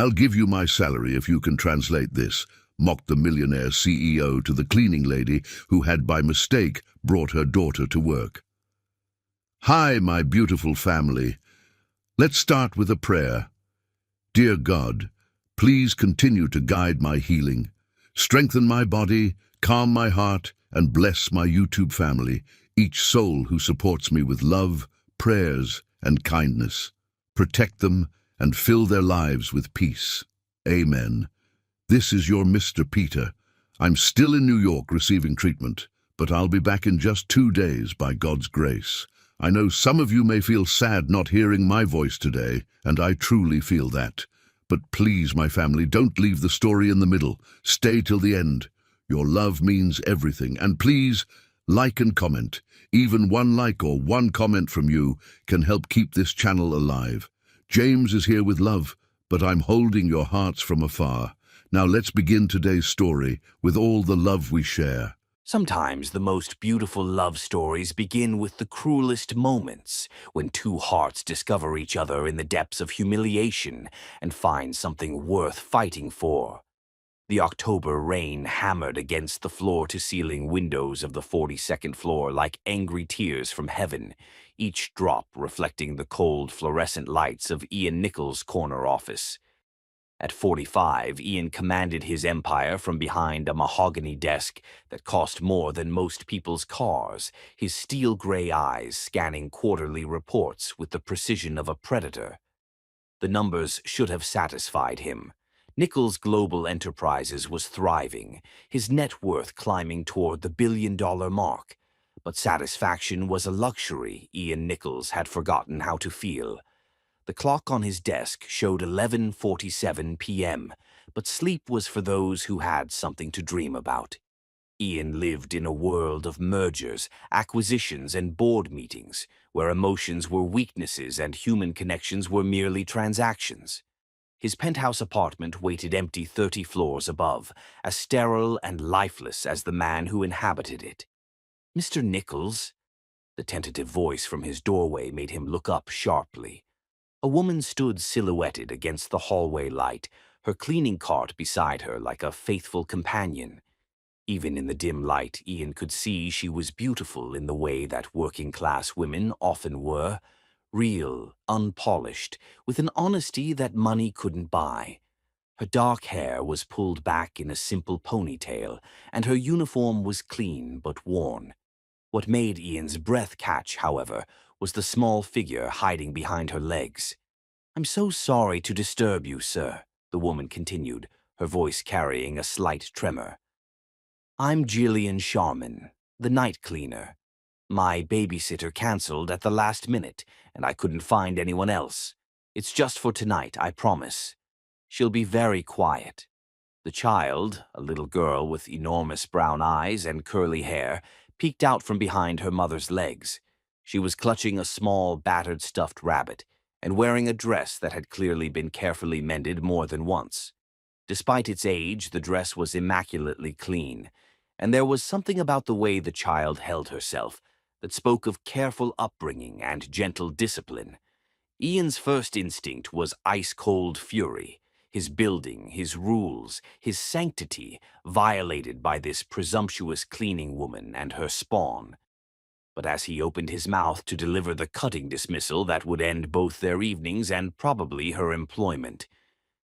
I'll give you my salary if you can translate this, mocked the millionaire CEO to the cleaning lady who had by mistake brought her daughter to work. Hi, my beautiful family. Let's start with a prayer. Dear God, please continue to guide my healing, strengthen my body, calm my heart, and bless my YouTube family, each soul who supports me with love, prayers, and kindness. Protect them and fill their lives with peace. Amen. This is your Mr. Peter. I'm still in New York receiving treatment, but I'll be back in just 2 days by God's grace. I know some of you may feel sad not hearing my voice today, and I truly feel that. But please, my family, don't leave the story in the middle. Stay till the end. Your love means everything, and please, like and comment. Even one like or one comment from you can help keep this channel alive. James is here with love, but I'm holding your hearts from afar. Now let's begin today's story with all the love we share. Sometimes the most beautiful love stories begin with the cruelest moments, when two hearts discover each other in the depths of humiliation and find something worth fighting for. The October rain hammered against the floor-to-ceiling windows of the 42nd floor like angry tears from heaven, each drop reflecting the cold fluorescent lights of Ian Nichols' corner office. At 45, Ian commanded his empire from behind a mahogany desk that cost more than most people's cars, his steel-gray eyes scanning quarterly reports with the precision of a predator. The numbers should have satisfied him. Nichols' Global Enterprises was thriving, his net worth climbing toward the billion-dollar mark. But satisfaction was a luxury Ian Nichols had forgotten how to feel. The clock on his desk showed 11:47 p.m., but sleep was for those who had something to dream about. Ian lived in a world of mergers, acquisitions, and board meetings, where emotions were weaknesses and human connections were merely transactions. His penthouse apartment waited empty 30 floors above, as sterile and lifeless as the man who inhabited it. "Mr. Nichols?" The tentative voice from his doorway made him look up sharply. A woman stood silhouetted against the hallway light, her cleaning cart beside her like a faithful companion. Even in the dim light, Ian could see she was beautiful in the way that working-class women often were, real, unpolished, with an honesty that money couldn't buy. Her dark hair was pulled back in a simple ponytail, and her uniform was clean but worn. What made Ian's breath catch, however, was the small figure hiding behind her legs. "I'm so sorry to disturb you, sir," the woman continued, her voice carrying a slight tremor. "I'm Jillian Sharman, the night cleaner. My babysitter canceled at the last minute, and I couldn't find anyone else. It's just for tonight, I promise. She'll be very quiet." The child, a little girl with enormous brown eyes and curly hair, peeked out from behind her mother's legs. She was clutching a small, battered stuffed rabbit and wearing a dress that had clearly been carefully mended more than once. Despite its age, the dress was immaculately clean, and there was something about the way the child held herself that spoke of careful upbringing and gentle discipline. Ian's first instinct was ice-cold fury, his building, his rules, his sanctity violated by this presumptuous cleaning woman and her spawn. But as he opened his mouth to deliver the cutting dismissal that would end both their evenings and probably her employment,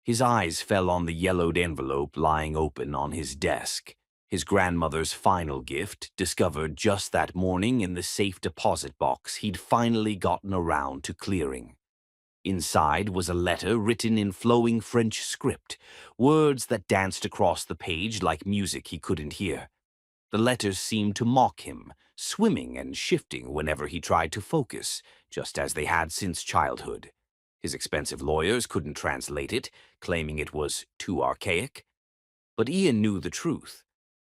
his eyes fell on the yellowed envelope lying open on his desk, his grandmother's final gift, discovered just that morning in the safe deposit box he'd finally gotten around to clearing. Inside was a letter written in flowing French script, words that danced across the page like music he couldn't hear. The letters seemed to mock him, swimming and shifting whenever he tried to focus, just as they had since childhood. His expensive lawyers couldn't translate it, claiming it was too archaic. But Ian knew the truth.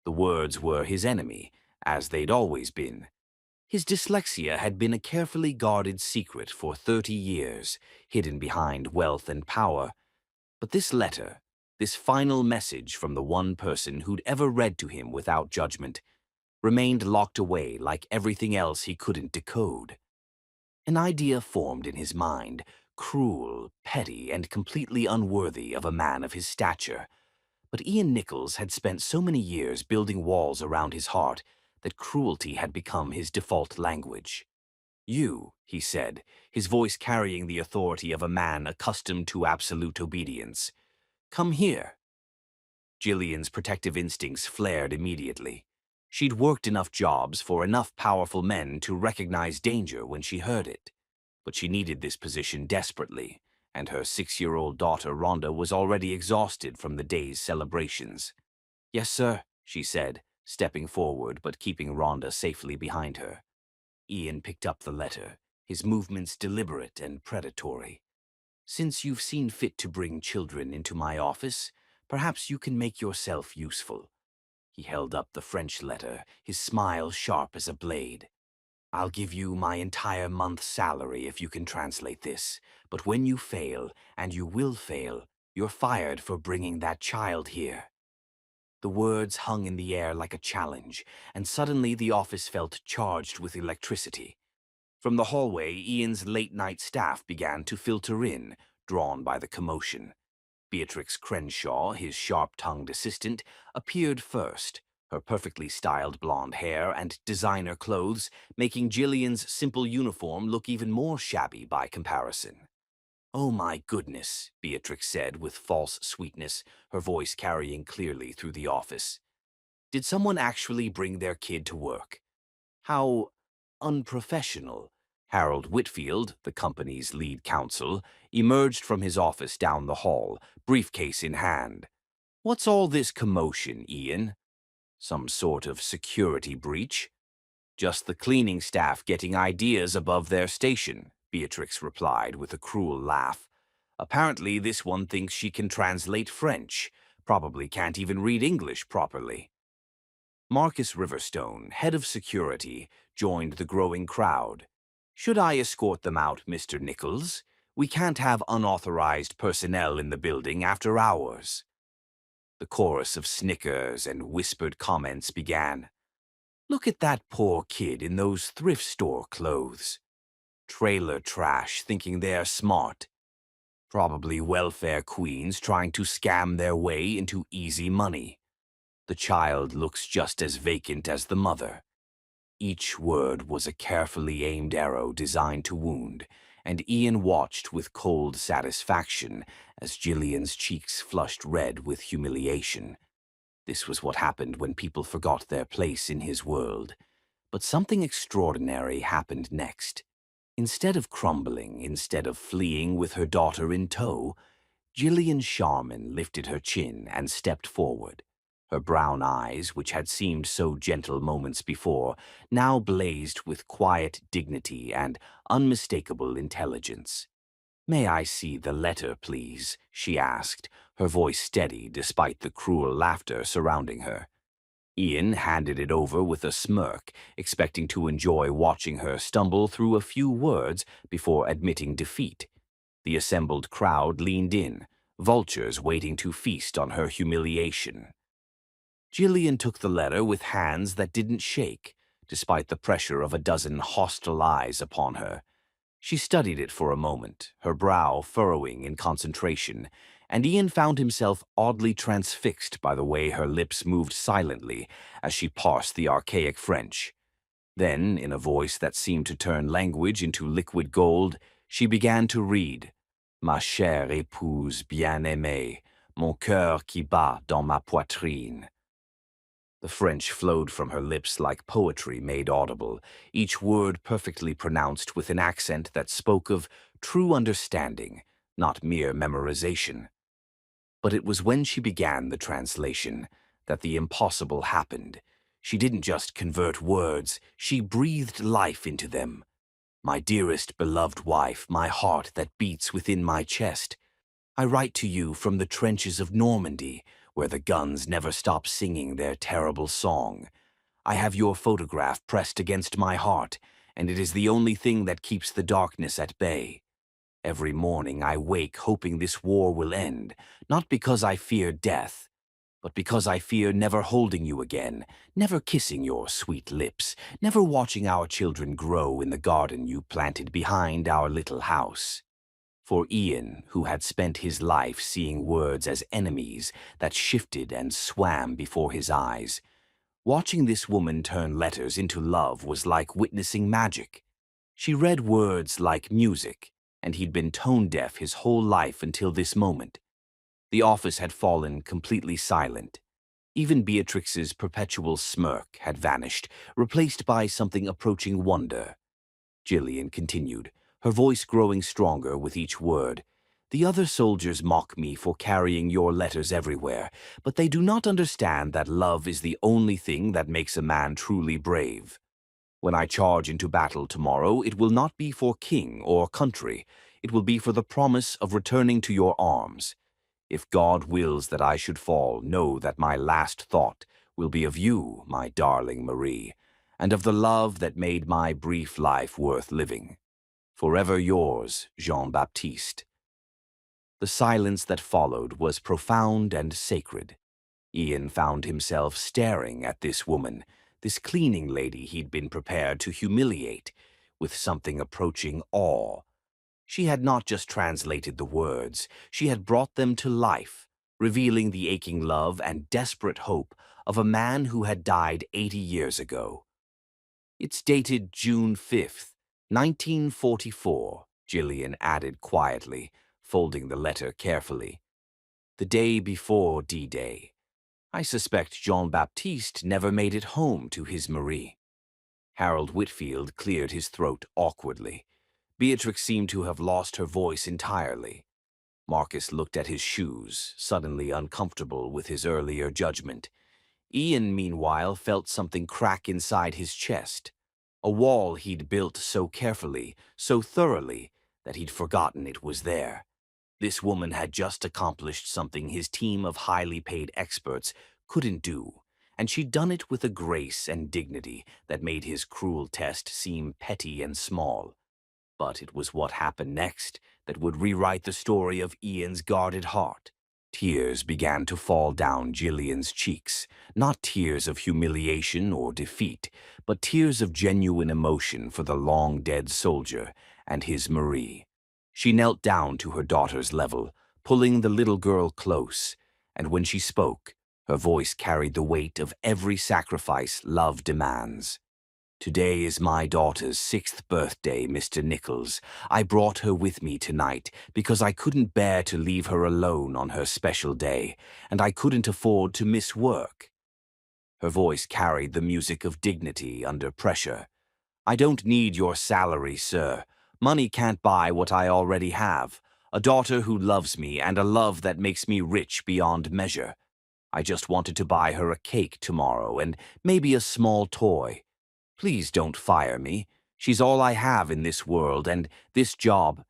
The words were his enemy, as they'd always been. His dyslexia had been a carefully guarded secret for 30 years, hidden behind wealth and power. But this letter, this final message from the one person who'd ever read to him without judgment, remained locked away like everything else he couldn't decode. An idea formed in his mind, cruel, petty, and completely unworthy of a man of his stature. But Ian Nichols had spent so many years building walls around his heart that cruelty had become his default language. "You," he said, his voice carrying the authority of a man accustomed to absolute obedience. "Come here." Jillian's protective instincts flared immediately. She'd worked enough jobs for enough powerful men to recognize danger when she heard it. But she needed this position desperately, and her 6-year-old daughter Rhonda was already exhausted from the day's celebrations. "Yes, sir," she said, stepping forward but keeping Rhonda safely behind her. Ian picked up the letter, his movements deliberate and predatory. "Since you've seen fit to bring children into my office, perhaps you can make yourself useful." He held up the French letter, his smile sharp as a blade. "I'll give you my entire month's salary if you can translate this, but when you fail, and you will fail, you're fired for bringing that child here." The words hung in the air like a challenge, and suddenly the office felt charged with electricity. From the hallway, Ian's late-night staff began to filter in, drawn by the commotion. Beatrix Crenshaw, his sharp-tongued assistant, appeared first, her perfectly styled blonde hair and designer clothes making Jillian's simple uniform look even more shabby by comparison. "Oh my goodness," Beatrix said with false sweetness, her voice carrying clearly through the office. "Did someone actually bring their kid to work? How unprofessional." Harold Whitfield, the company's lead counsel, emerged from his office down the hall, briefcase in hand. "What's all this commotion, Ian? Some sort of security breach?" "Just the cleaning staff getting ideas above their station," Beatrix replied with a cruel laugh. "Apparently this one thinks she can translate French, probably can't even read English properly." Marcus Riverstone, head of security, joined the growing crowd. "Should I escort them out, Mr. Nichols? We can't have unauthorized personnel in the building after hours." The chorus of snickers and whispered comments began. "Look at that poor kid in those thrift store clothes. Trailer trash thinking they're smart. Probably welfare queens trying to scam their way into easy money. The child looks just as vacant as the mother." Each word was a carefully aimed arrow designed to wound, and Ian watched with cold satisfaction as Jillian's cheeks flushed red with humiliation. This was what happened when people forgot their place in his world. But something extraordinary happened next. Instead of crumbling, instead of fleeing with her daughter in tow, Jillian Sharman lifted her chin and stepped forward. Her brown eyes, which had seemed so gentle moments before, now blazed with quiet dignity and unmistakable intelligence. "May I see the letter, please?" she asked, her voice steady despite the cruel laughter surrounding her. Ian handed it over with a smirk, expecting to enjoy watching her stumble through a few words before admitting defeat. The assembled crowd leaned in, vultures waiting to feast on her humiliation. Jillian took the letter with hands that didn't shake, despite the pressure of a dozen hostile eyes upon her. She studied it for a moment, her brow furrowing in concentration, and Ian found himself oddly transfixed by the way her lips moved silently as she parsed the archaic French. Then, in a voice that seemed to turn language into liquid gold, she began to read, "Ma chère épouse bien-aimée, mon cœur qui bat dans ma poitrine." The French flowed from her lips like poetry made audible, each word perfectly pronounced with an accent that spoke of true understanding, not mere memorization. But it was when she began the translation that the impossible happened. She didn't just convert words, she breathed life into them. "My dearest beloved wife, my heart that beats within my chest. I write to you from the trenches of Normandy, where the guns never stop singing their terrible song. I have your photograph pressed against my heart, and it is the only thing that keeps the darkness at bay. Every morning I wake hoping this war will end, not because I fear death, but because I fear never holding you again, never kissing your sweet lips, never watching our children grow in the garden you planted behind our little house. For Ian, who had spent his life seeing words as enemies that shifted and swam before his eyes, watching this woman turn letters into love was like witnessing magic. She read words like music, and he'd been tone-deaf his whole life until this moment. The office had fallen completely silent. Even Beatrix's perpetual smirk had vanished, replaced by something approaching wonder. Gillian continued, her voice growing stronger with each word. The other soldiers mock me for carrying your letters everywhere, but they do not understand that love is the only thing that makes a man truly brave. When I charge into battle tomorrow, it will not be for king or country. It will be for the promise of returning to your arms. If God wills that I should fall, know that my last thought will be of you, my darling Marie, and of the love that made my brief life worth living. Forever yours, Jean-Baptiste. The silence that followed was profound and sacred. Ian found himself staring at this woman, this cleaning lady he'd been prepared to humiliate, with something approaching awe. She had not just translated the words, she had brought them to life, revealing the aching love and desperate hope of a man who had died 80 years ago. It's dated June 5th, 1944, Gillian added quietly, folding the letter carefully. The day before D-Day. I suspect Jean-Baptiste never made it home to his Marie. Harold Whitfield cleared his throat awkwardly. Beatrix seemed to have lost her voice entirely. Marcus looked at his shoes, suddenly uncomfortable with his earlier judgment. Ian, meanwhile, felt something crack inside his chest. A wall he'd built so carefully, so thoroughly, that he'd forgotten it was there. This woman had just accomplished something his team of highly paid experts couldn't do, and she'd done it with a grace and dignity that made his cruel test seem petty and small. But it was what happened next that would rewrite the story of Ian's guarded heart. Tears began to fall down Gillian's cheeks, not tears of humiliation or defeat, but tears of genuine emotion for the long-dead soldier and his Marie. She knelt down to her daughter's level, pulling the little girl close, and when she spoke, her voice carried the weight of every sacrifice love demands. Today is my daughter's 6th birthday, Mr. Nichols. I brought her with me tonight because I couldn't bear to leave her alone on her special day, and I couldn't afford to miss work. Her voice carried the music of dignity under pressure. I don't need your salary, sir. Money can't buy what I already have. A daughter who loves me and a love that makes me rich beyond measure. I just wanted to buy her a cake tomorrow and maybe a small toy. Please don't fire me. She's all I have in this world, and this job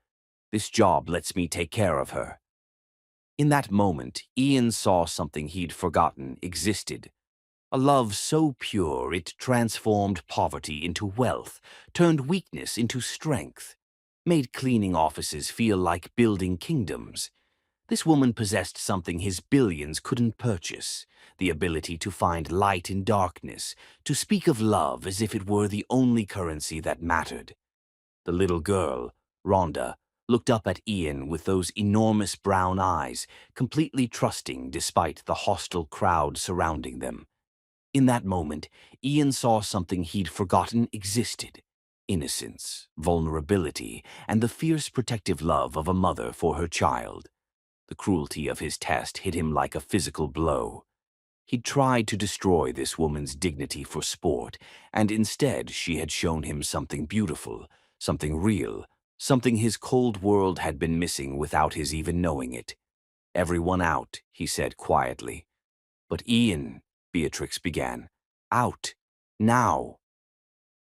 lets me take care of her. In that moment, Ian saw something he'd forgotten existed. A love so pure it transformed poverty into wealth, turned weakness into strength, made cleaning offices feel like building kingdoms. This woman possessed something his billions couldn't purchase, the ability to find light in darkness, to speak of love as if it were the only currency that mattered. The little girl, Rhonda, looked up at Ian with those enormous brown eyes, completely trusting despite the hostile crowd surrounding them. In that moment, Ian saw something he'd forgotten existed. Innocence, vulnerability, and the fierce protective love of a mother for her child. The cruelty of his test hit him like a physical blow. He'd tried to destroy this woman's dignity for sport, and instead she had shown him something beautiful, something real, something his cold world had been missing without his even knowing it. "Everyone out," he said quietly. "But Ian," Beatrix began. "Out. Now."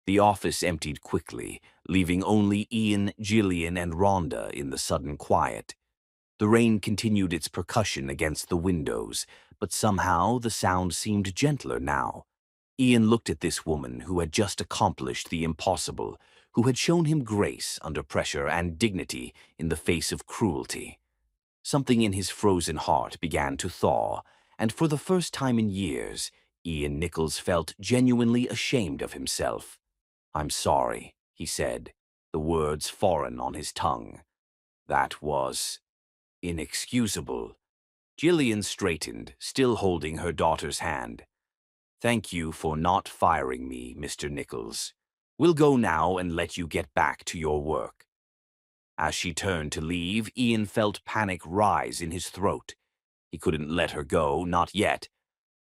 The office emptied quickly, leaving only Ian, Gillian, and Rhonda in the sudden quiet. The rain continued its percussion against the windows, but somehow the sound seemed gentler now. Ian looked at this woman who had just accomplished the impossible, who had shown him grace under pressure and dignity in the face of cruelty. Something in his frozen heart began to thaw, and for the first time in years, Ian Nichols felt genuinely ashamed of himself. "I'm sorry," he said, the words foreign on his tongue. That was inexcusable. Jillian straightened, still holding her daughter's hand. Thank you for not firing me, Mr. Nichols. We'll go now and let you get back to your work. As she turned to leave, Ian felt panic rise in his throat. He couldn't let her go, not yet.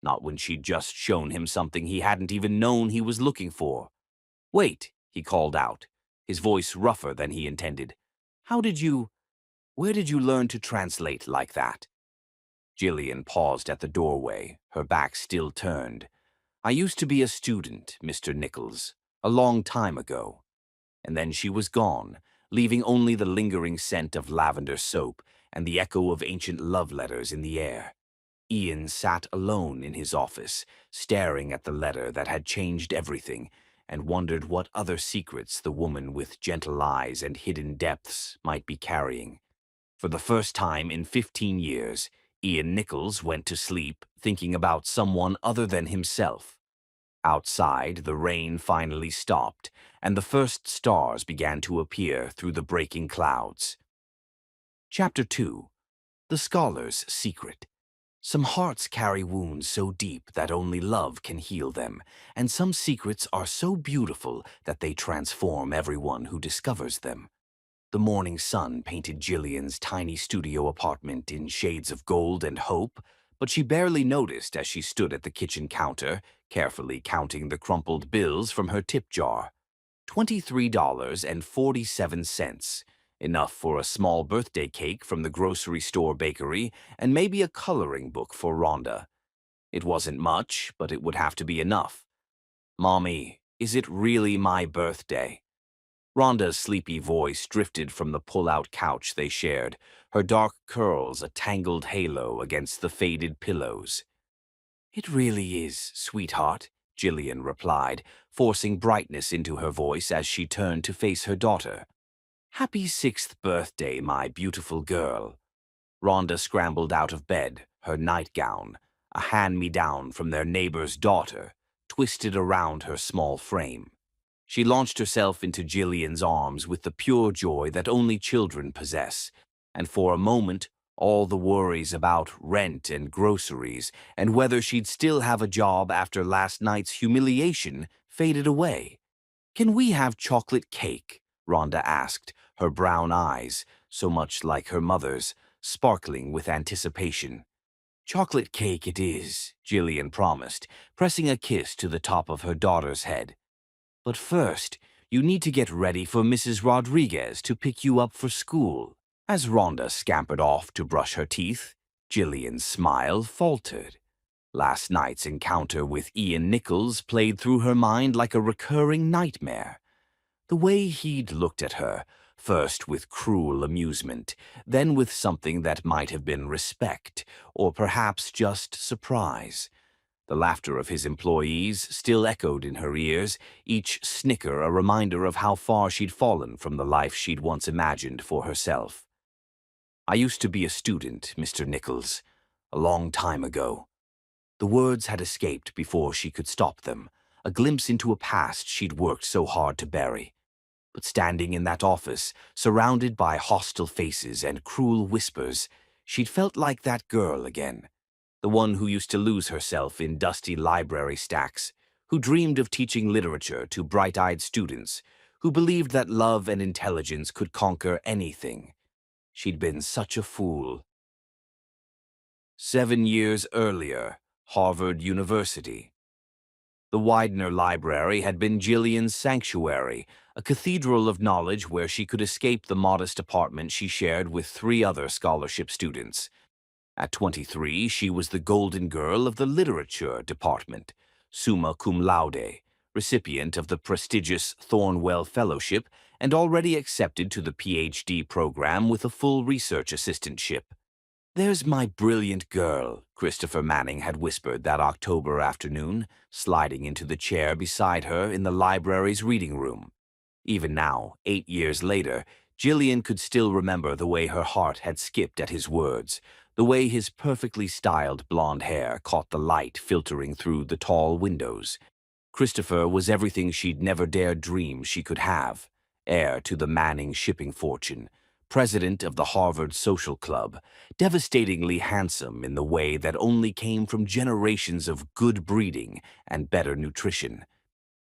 Not when she'd just shown him something he hadn't even known he was looking for. Wait, he called out, his voice rougher than he intended. Where did you learn to translate like that? Jillian paused at the doorway, her back still turned. I used to be a student, Mr. Nichols, a long time ago. And then she was gone, leaving only the lingering scent of lavender soap and the echo of ancient love letters in the air. Ian sat alone in his office, staring at the letter that had changed everything, and wondered what other secrets the woman with gentle eyes and hidden depths might be carrying. For the first time in 15 years, Ian Nichols went to sleep thinking about someone other than himself. Outside, the rain finally stopped, and the first stars began to appear through the breaking clouds. Chapter 2. The Scholar's Secret. Some hearts carry wounds so deep that only love can heal them, and some secrets are so beautiful that they transform everyone who discovers them. The morning sun painted Jillian's tiny studio apartment in shades of gold and hope, but she barely noticed as she stood at the kitchen counter, carefully counting the crumpled bills from her tip jar. $23.47, enough for a small birthday cake from the grocery store bakery and maybe a coloring book for Rhonda. It wasn't much, but it would have to be enough. Mommy, is it really my birthday? Rhonda's sleepy voice drifted from the pull-out couch they shared, her dark curls a tangled halo against the faded pillows. It really is, sweetheart, Jillian replied, forcing brightness into her voice as she turned to face her daughter. Happy 6th birthday, my beautiful girl. Rhonda scrambled out of bed, her nightgown, a hand-me-down from their neighbor's daughter, twisted around her small frame. She launched herself into Jillian's arms with the pure joy that only children possess, and for a moment, all the worries about rent and groceries and whether she'd still have a job after last night's humiliation faded away. Can we have chocolate cake? Rhonda asked, her brown eyes, so much like her mother's, sparkling with anticipation. Chocolate cake it is, Jillian promised, pressing a kiss to the top of her daughter's head. But first, you need to get ready for Mrs. Rodriguez to pick you up for school. As Rhonda scampered off to brush her teeth, Jillian's smile faltered. Last night's encounter with Ian Nichols played through her mind like a recurring nightmare. The way he'd looked at her, first with cruel amusement, then with something that might have been respect, or perhaps just surprise. The laughter of his employees still echoed in her ears, each snicker a reminder of how far she'd fallen from the life she'd once imagined for herself. I used to be a student, Mr. Nichols, a long time ago. The words had escaped before she could stop them, a glimpse into a past she'd worked so hard to bury. But standing in that office, surrounded by hostile faces and cruel whispers, she'd felt like that girl again. The one who used to lose herself in dusty library stacks, who dreamed of teaching literature to bright-eyed students, who believed that love and intelligence could conquer anything. She'd been such a fool. 7 years earlier, Harvard University. The Widener Library had been Jillian's sanctuary, a cathedral of knowledge where she could escape the modest apartment she shared with 3 other scholarship students. At 23, she was the golden girl of the literature department, summa cum laude, recipient of the prestigious Thornwell Fellowship and already accepted to the PhD program with a full research assistantship. There's my brilliant girl, Christopher Manning had whispered that October afternoon, sliding into the chair beside her in the library's reading room. Even now, 8 years later, Jillian could still remember the way her heart had skipped at his words, the way his perfectly styled blonde hair caught the light filtering through the tall windows. Christopher was everything she'd never dared dream she could have, heir to the Manning shipping fortune, president of the Harvard Social Club, devastatingly handsome in the way that only came from generations of good breeding and better nutrition.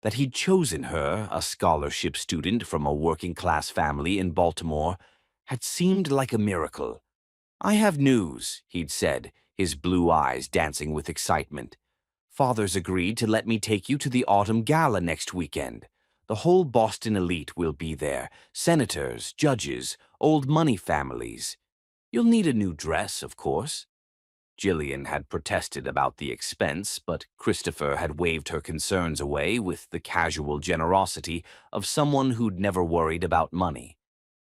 That he'd chosen her, a scholarship student from a working-class family in Baltimore, had seemed like a miracle. "I have news," he'd said, his blue eyes dancing with excitement. "Father's agreed to let me take you to the autumn gala next weekend. The whole Boston elite will be there, senators, judges, old money families. You'll need a new dress, of course." Jillian had protested about the expense, but Christopher had waved her concerns away with the casual generosity of someone who'd never worried about money.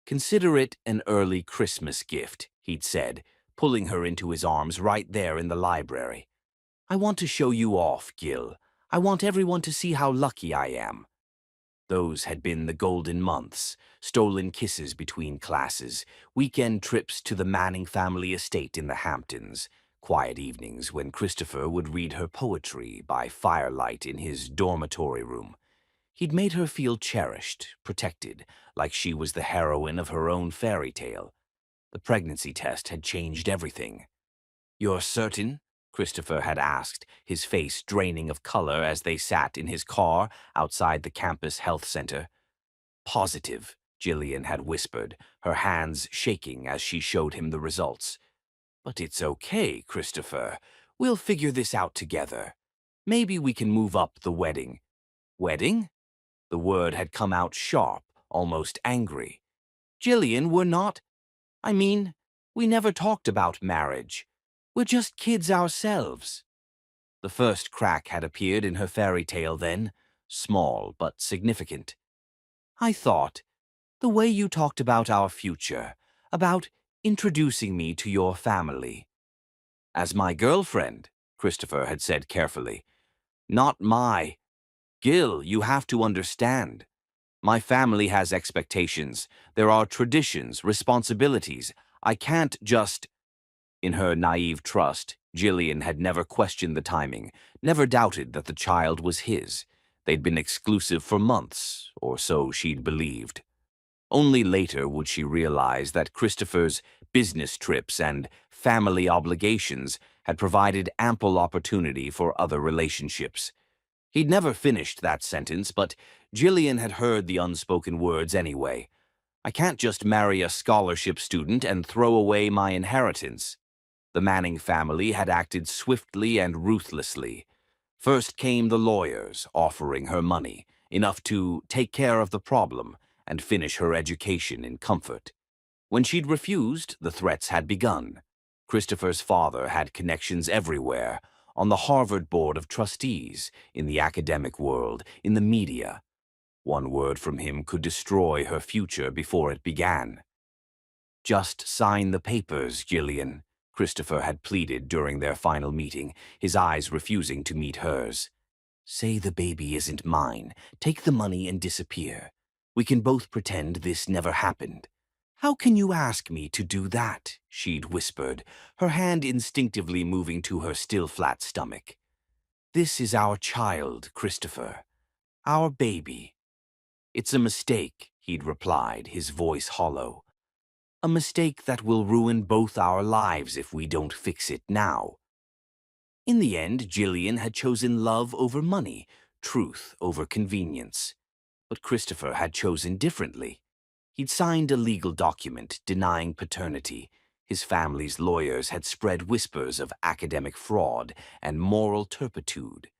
"Consider it an early Christmas gift," he'd said, pulling her into his arms right there in the library. "I want to show you off, Gil. I want everyone to see how lucky I am." Those had been the golden months, stolen kisses between classes, weekend trips to the Manning family estate in the Hamptons, quiet evenings when Christopher would read her poetry by firelight in his dormitory room. He'd made her feel cherished, protected, like she was the heroine of her own fairy tale. The pregnancy test had changed everything. "You're certain?" Christopher had asked, his face draining of color as they sat in his car outside the campus health center. "Positive," Jillian had whispered, her hands shaking as she showed him the results. "But it's okay, Christopher. We'll figure this out together. Maybe we can move up the wedding." "Wedding?" The word had come out sharp, almost angry. "Jillian, we're not. I mean, we never talked about marriage. We're just kids ourselves." The first crack had appeared in her fairy tale then, small but significant. "I thought, the way you talked about our future, about introducing me to your family." "As my girlfriend," Christopher had said carefully. "Not my. Gil, you have to understand. My family has expectations. There are traditions, responsibilities. I can't just—" In her naive trust, Jillian had never questioned the timing, never doubted that the child was his. They'd been exclusive for months, or so she'd believed. Only later would she realize that Christopher's business trips and family obligations had provided ample opportunity for other relationships. He'd never finished that sentence, but Jillian had heard the unspoken words anyway. "I can't just marry a scholarship student and throw away my inheritance." The Manning family had acted swiftly and ruthlessly. First came the lawyers, offering her money, enough to take care of the problem and finish her education in comfort. When she'd refused, the threats had begun. Christopher's father had connections everywhere, on the Harvard Board of Trustees, in the academic world, in the media. One word from him could destroy her future before it began. "Just sign the papers, Jillian," Christopher had pleaded during their final meeting, his eyes refusing to meet hers. "Say the baby isn't mine. Take the money and disappear. We can both pretend this never happened." "How can you ask me to do that?" she'd whispered, her hand instinctively moving to her still flat stomach. "This is our child, Christopher. Our baby." "It's a mistake," he'd replied, his voice hollow. "A mistake that will ruin both our lives if we don't fix it now." In the end, Jillian had chosen love over money, truth over convenience. But Christopher had chosen differently. He'd signed a legal document denying paternity. His family's lawyers had spread whispers of academic fraud and moral turpitude.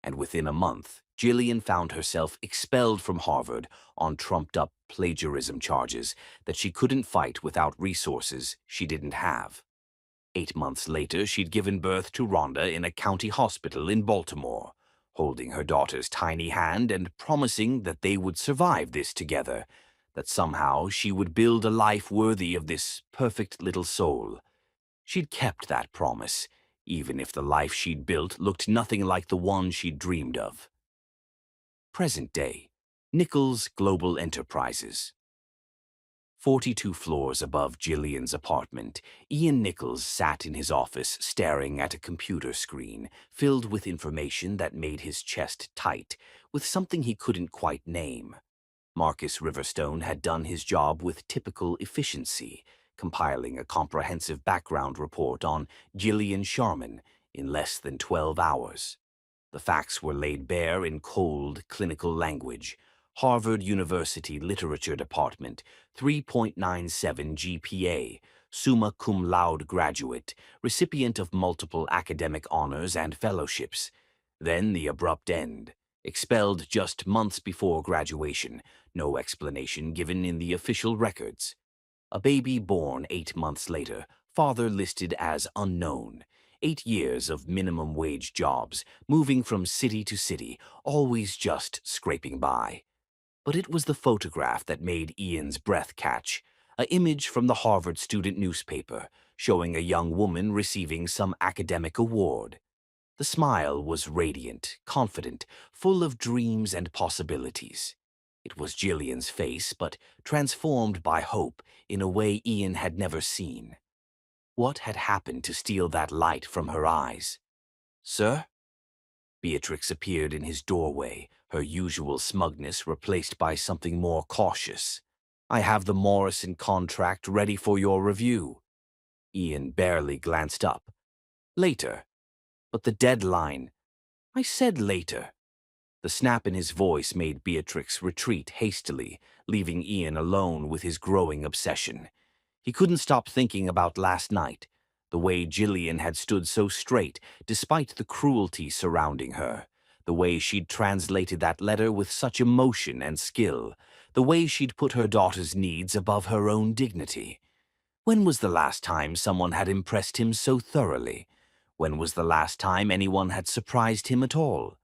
And within a month, Jillian found herself expelled from Harvard on trumped-up plagiarism charges that she couldn't fight without resources she didn't have. 8 months later, she'd given birth to Rhonda in a county hospital in Baltimore, holding her daughter's tiny hand and promising that they would survive this together, that somehow she would build a life worthy of this perfect little soul. She'd kept that promise, even if the life she'd built looked nothing like the one she'd dreamed of. Present day, Nichols Global Enterprises. 42 floors above Jillian's apartment, Ian Nichols sat in his office staring at a computer screen filled with information that made his chest tight, with something he couldn't quite name. Marcus Riverstone had done his job with typical efficiency, compiling a comprehensive background report on Gillian Sharman in less than 12 hours. The facts were laid bare in cold, clinical language. Harvard University Literature Department, 3.97 GPA, summa cum laude graduate, recipient of multiple academic honors and fellowships. Then the abrupt end. Expelled just months before graduation, no explanation given in the official records. A baby born 8 months later, father listed as unknown. 8 years of minimum wage jobs, moving from city to city, always just scraping by. But it was the photograph that made Ian's breath catch. An image from the Harvard student newspaper, showing a young woman receiving some academic award. The smile was radiant, confident, full of dreams and possibilities. It was Gillian's face, but transformed by hope in a way Ian had never seen. What had happened to steal that light from her eyes? "Sir?" Beatrix appeared in his doorway, her usual smugness replaced by something more cautious. "I have the Morrison contract ready for your review." Ian barely glanced up. "Later." "But the deadline." "I said later." The snap in his voice made Beatrix retreat hastily, leaving Ian alone with his growing obsession. He couldn't stop thinking about last night, the way Gillian had stood so straight despite the cruelty surrounding her, the way she'd translated that letter with such emotion and skill, the way she'd put her daughter's needs above her own dignity. When was the last time someone had impressed him so thoroughly? When was the last time anyone had surprised him at all?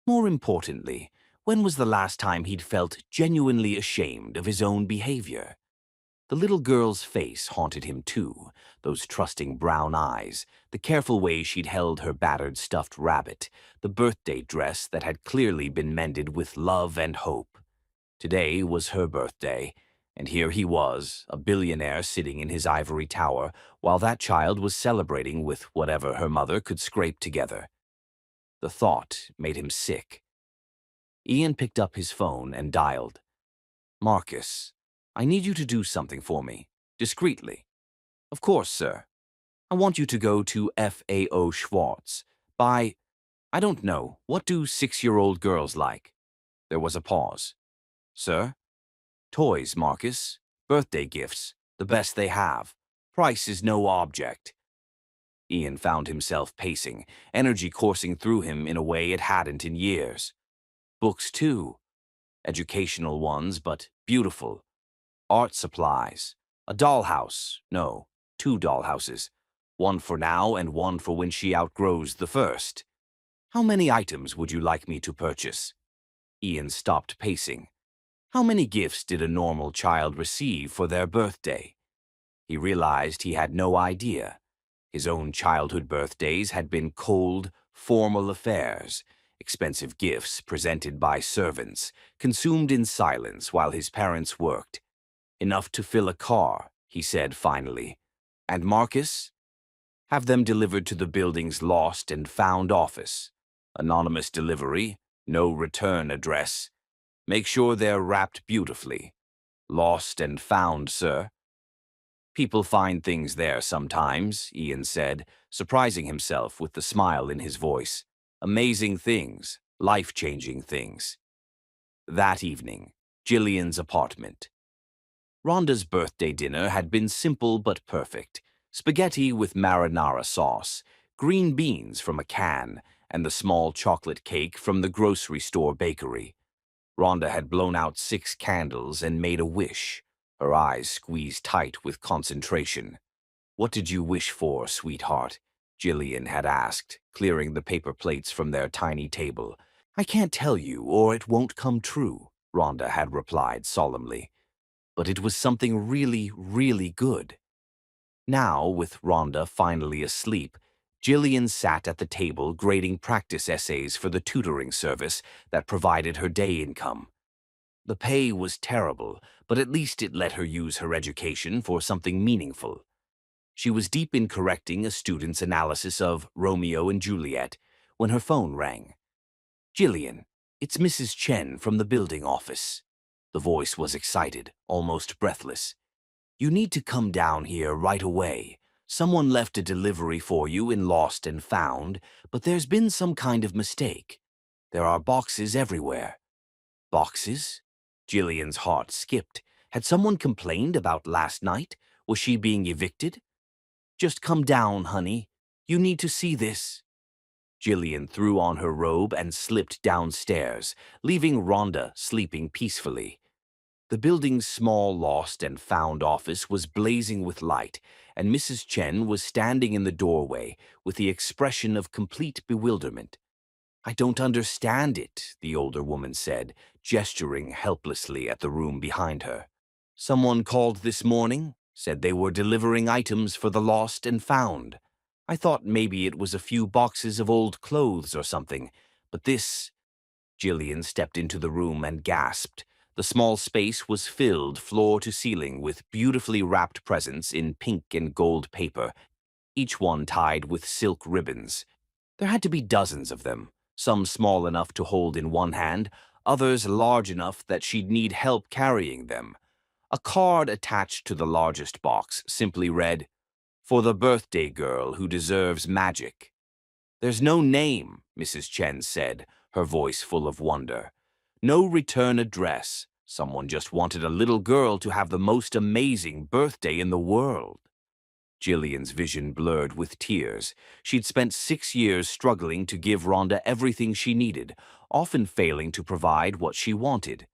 More importantly, when was the last time he'd felt genuinely ashamed of his own behavior? The little girl's face haunted him too, those trusting brown eyes, the careful way she'd held her battered stuffed rabbit, the birthday dress that had clearly been mended with love and hope. Today was her birthday, and here he was, a billionaire sitting in his ivory tower, while that child was celebrating with whatever her mother could scrape together. The thought made him sick. Ian picked up his phone and dialed. "Marcus, I need you to do something for me, discreetly." "Of course, sir. I want you to go to FAO Schwartz. I don't know, what do 6-year-old girls like?" There was a pause. "Sir?" "Toys, Marcus. Birthday gifts. The best they have. Price is no object." Ian found himself pacing, energy coursing through him in a way it hadn't in years. "Books, too. Educational ones, but beautiful. Art supplies. A dollhouse. No, 2 dollhouses. One for now and one for when she outgrows the first. How many items would you like me to purchase?" Ian stopped pacing. How many gifts did a normal child receive for their birthday? He realized he had no idea. His own childhood birthdays had been cold, formal affairs, expensive gifts presented by servants, consumed in silence while his parents worked. "Enough to fill a car," he said finally. "And Marcus? Have them delivered to the building's lost and found office. Anonymous delivery, no return address. Make sure they're wrapped beautifully. Lost and found, sir." "People find things there sometimes," Ian said, surprising himself with the smile in his voice. "Amazing things, life-changing things." That evening, Gillian's apartment. Rhonda's birthday dinner had been simple but perfect. Spaghetti with marinara sauce, green beans from a can, and the small chocolate cake from the grocery store bakery. Rhonda had blown out 6 candles and made a wish, her eyes squeezed tight with concentration. "What did you wish for, sweetheart?" Gillian had asked, clearing the paper plates from their tiny table. "I can't tell you, or it won't come true," Rhonda had replied solemnly. But it was something really, really good. Now, with Rhonda finally asleep, Gillian sat at the table grading practice essays for the tutoring service that provided her day income. The pay was terrible, but at least it let her use her education for something meaningful. She was deep in correcting a student's analysis of Romeo and Juliet when her phone rang. "Gillian, it's Mrs. Chen from the building office." The voice was excited, almost breathless. "You need to come down here right away. Someone left a delivery for you in Lost and Found, but there's been some kind of mistake. There are boxes everywhere." Boxes? Jillian's heart skipped. Had someone complained about last night? Was she being evicted? "Just come down, honey. You need to see this." Jillian threw on her robe and slipped downstairs, leaving Rhonda sleeping peacefully. The building's small Lost and Found office was blazing with light, and Mrs. Chen was standing in the doorway with the expression of complete bewilderment. "I don't understand it," the older woman said, gesturing helplessly at the room behind her. "Someone called this morning, said they were delivering items for the Lost and Found. I thought maybe it was a few boxes of old clothes or something, but this—" Jillian stepped into the room and gasped. The small space was filled floor to ceiling with beautifully wrapped presents in pink and gold paper, each one tied with silk ribbons. There had to be dozens of them, some small enough to hold in one hand, others large enough that she'd need help carrying them. A card attached to the largest box simply read, "For the birthday girl who deserves magic." "There's no name," Mrs. Chen said, her voice full of wonder. "No return address. Someone just wanted a little girl to have the most amazing birthday in the world." Jillian's vision blurred with tears. She'd spent 6 years struggling to give Rhonda everything she needed, often failing to provide what she wanted.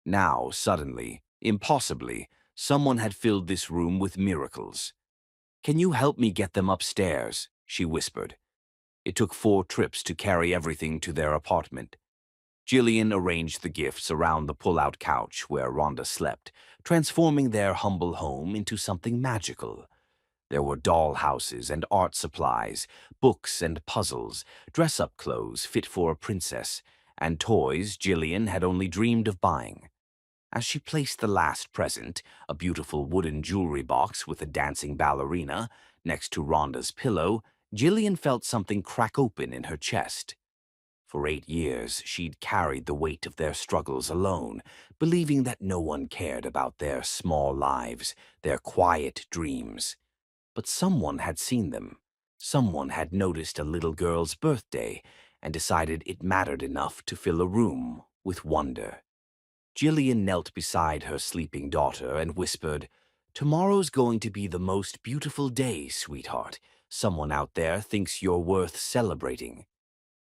Now, suddenly, impossibly, someone had filled this room with miracles. "Can you help me get them upstairs?" she whispered. It took 4 trips to carry everything to their apartment. Jillian arranged the gifts around the pull-out couch where Rhonda slept, transforming their humble home into something magical. There were doll houses and art supplies, books and puzzles, dress-up clothes fit for a princess, and toys Jillian had only dreamed of buying. As she placed the last present, a beautiful wooden jewelry box with a dancing ballerina, next to Rhonda's pillow, Jillian felt something crack open in her chest. For 8 years, she'd carried the weight of their struggles alone, believing that no one cared about their small lives, their quiet dreams. But someone had seen them. Someone had noticed a little girl's birthday and decided it mattered enough to fill a room with wonder. Jillian knelt beside her sleeping daughter and whispered, "Tomorrow's going to be the most beautiful day, sweetheart. Someone out there thinks you're worth celebrating."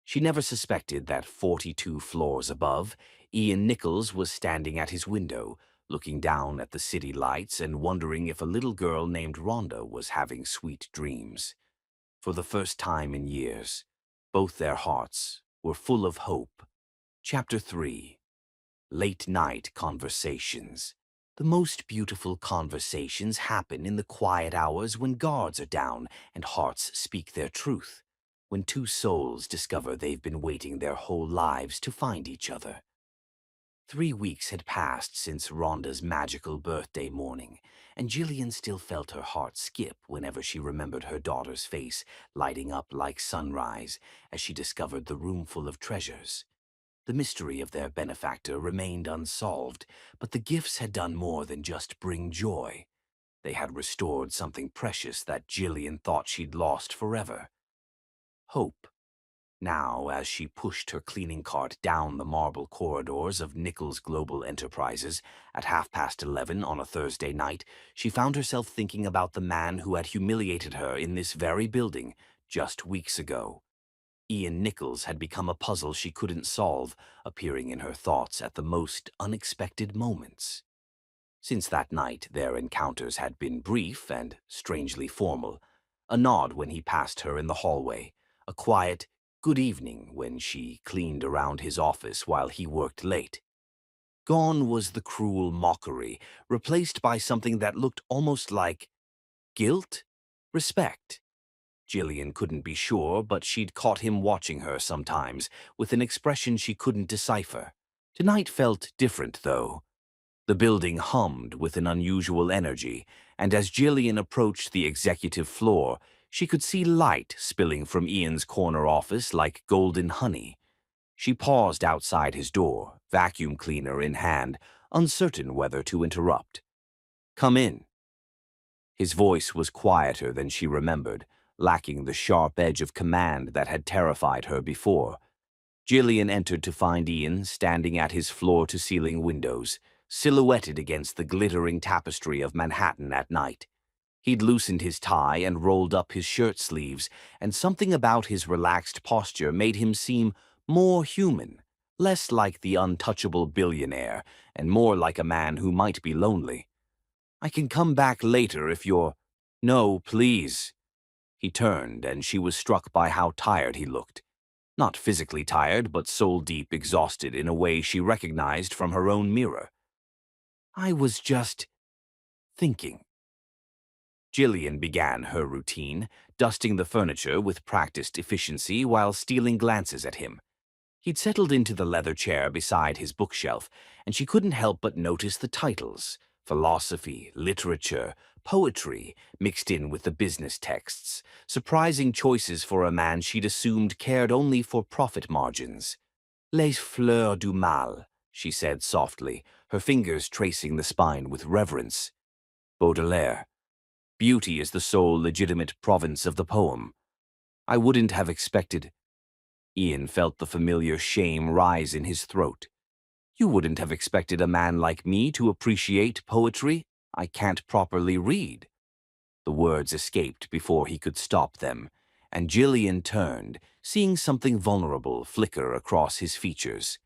She never suspected that 42 floors above, Ian Nichols was standing at his window, looking down at the city lights and wondering if a little girl named Rhonda was having sweet dreams. For the first time in years, both their hearts were full of hope. Chapter 3. Late-night conversations. The most beautiful conversations happen in the quiet hours when guards are down and hearts speak their truth, when two souls discover they've been waiting their whole lives to find each other. 3 weeks had passed since Rhonda's magical birthday morning, and Jillian still felt her heart skip whenever she remembered her daughter's face lighting up like sunrise as she discovered the room full of treasures. The mystery of their benefactor remained unsolved, but the gifts had done more than just bring joy. They had restored something precious that Jillian thought she'd lost forever. Hope. Now, as she pushed her cleaning cart down the marble corridors of Nichols Global Enterprises at 11:30 on a Thursday night, she found herself thinking about the man who had humiliated her in this very building just weeks ago. Ian Nichols had become a puzzle she couldn't solve, appearing in her thoughts at the most unexpected moments. Since that night, their encounters had been brief and strangely formal. A nod when he passed her in the hallway, a quiet "good evening" when she cleaned around his office while he worked late. Gone was the cruel mockery, replaced by something that looked almost like guilt, respect. Jillian couldn't be sure, but she'd caught him watching her sometimes, with an expression she couldn't decipher. Tonight felt different, though. The building hummed with an unusual energy, and as Jillian approached the executive floor, she could see light spilling from Ian's corner office like golden honey. She paused outside his door, vacuum cleaner in hand, uncertain whether to interrupt. "Come in." His voice was quieter than she remembered, lacking the sharp edge of command that had terrified her before. Gillian entered to find Ian standing at his floor-to-ceiling windows, silhouetted against the glittering tapestry of Manhattan at night. He'd loosened his tie and rolled up his shirt sleeves, and something about his relaxed posture made him seem more human, less like the untouchable billionaire, and more like a man who might be lonely. "I can come back later if you're—" "No, please." He turned, and she was struck by how tired he looked. Not physically tired, but soul-deep exhausted in a way she recognized from her own mirror. "I was just thinking." Gillian began her routine, dusting the furniture with practiced efficiency while stealing glances at him. He'd settled into the leather chair beside his bookshelf, and she couldn't help but notice the titles: philosophy, literature, poetry, mixed in with the business texts, surprising choices for a man she'd assumed cared only for profit margins. "Les fleurs du mal," she said softly, her fingers tracing the spine with reverence. "Baudelaire. Beauty is the sole legitimate province of the poem. I wouldn't have expected—" Ian felt the familiar shame rise in his throat. "You wouldn't have expected a man like me to appreciate poetry? I can't properly read." The words escaped before he could stop them, and Gillian turned, seeing something vulnerable flicker across his features.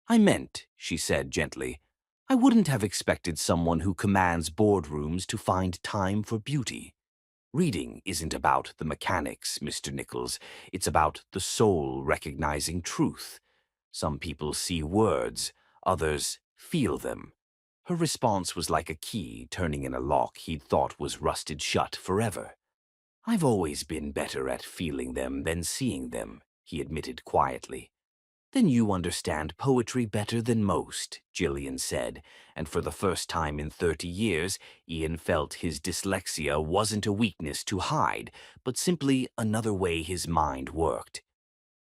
"I meant," she said gently, "I wouldn't have expected someone who commands boardrooms to find time for beauty. Reading isn't about the mechanics, Mr. Nichols. It's about the soul recognizing truth. Some people see words, others feel them." Her response was like a key turning in a lock he'd thought was rusted shut forever. "I've always been better at feeling them than seeing them," he admitted quietly. "Then you understand poetry better than most," Gillian said, and for the first time in 30 years, Ian felt his dyslexia wasn't a weakness to hide, but simply another way his mind worked.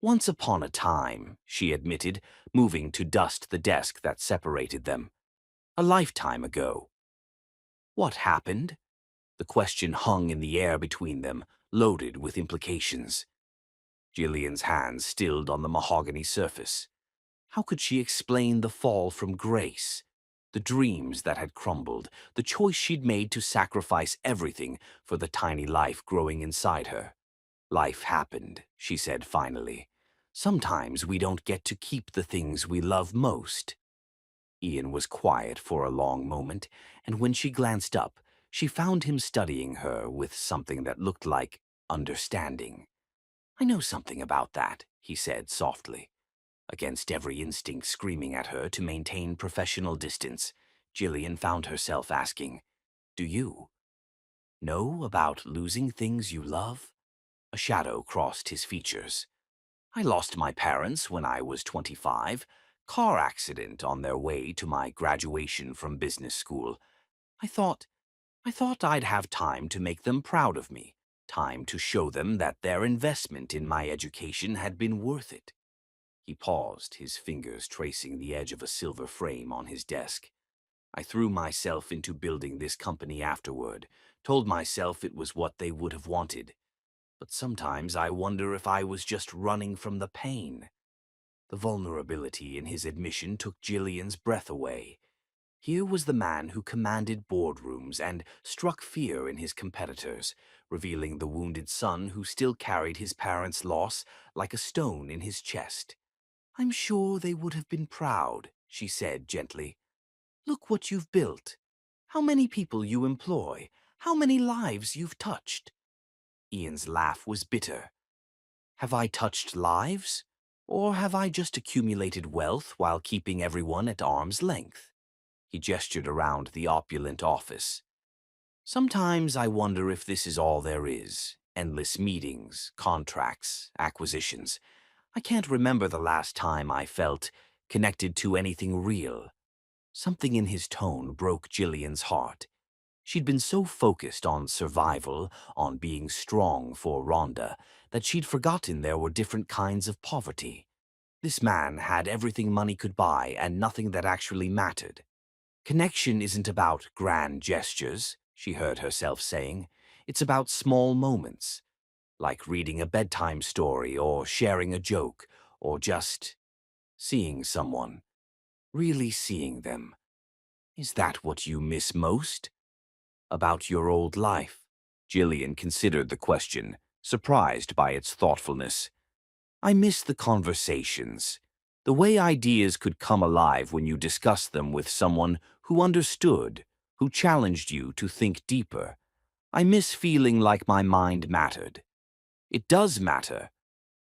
"Once upon a time," she admitted, moving to dust the desk that separated them. "A lifetime ago." "What happened?" The question hung in the air between them, loaded with implications. Gillian's hands stilled on the mahogany surface. How could she explain the fall from grace? The dreams that had crumbled, the choice she'd made to sacrifice everything for the tiny life growing inside her. "Life happened," she said finally. "Sometimes we don't get to keep the things we love most." Ian was quiet for a long moment, and when she glanced up, she found him studying her with something that looked like understanding. "I know something about that," he said softly. Against every instinct screaming at her to maintain professional distance, Gillian found herself asking, "Do you know about losing things you love?" A shadow crossed his features. "I lost my parents when I was 25, car accident on their way to my graduation from business school. I thought, I thought I'd have time to make them proud of me, time to show them that their investment in my education had been worth it." He paused, his fingers tracing the edge of a silver frame on his desk. "I threw myself into building this company afterward, told myself it was what they would have wanted. But sometimes I wonder if I was just running from the pain." The vulnerability in his admission took Gillian's breath away. Here was the man who commanded boardrooms and struck fear in his competitors, revealing the wounded son who still carried his parents' loss like a stone in his chest. "I'm sure they would have been proud," she said gently. "Look what you've built. How many people you employ. How many lives you've touched." Ian's laugh was bitter. "Have I touched lives? Or have I just accumulated wealth while keeping everyone at arm's length?" He gestured around the opulent office. "Sometimes I wonder if this is all there is. Endless meetings, contracts, acquisitions. I can't remember the last time I felt connected to anything real." Something in his tone broke Gillian's heart. She'd been so focused on survival, on being strong for Rhonda, that she'd forgotten there were different kinds of poverty. This man had everything money could buy and nothing that actually mattered. Connection isn't about grand gestures, she heard herself saying. It's about small moments, like reading a bedtime story or sharing a joke or just seeing someone, really seeing them. Is that what you miss most about your old life? Gillian considered the question, surprised by its thoughtfulness. I miss the conversations, the way ideas could come alive when you discussed them with someone who understood, who challenged you to think deeper. I miss feeling like my mind mattered. It does matter.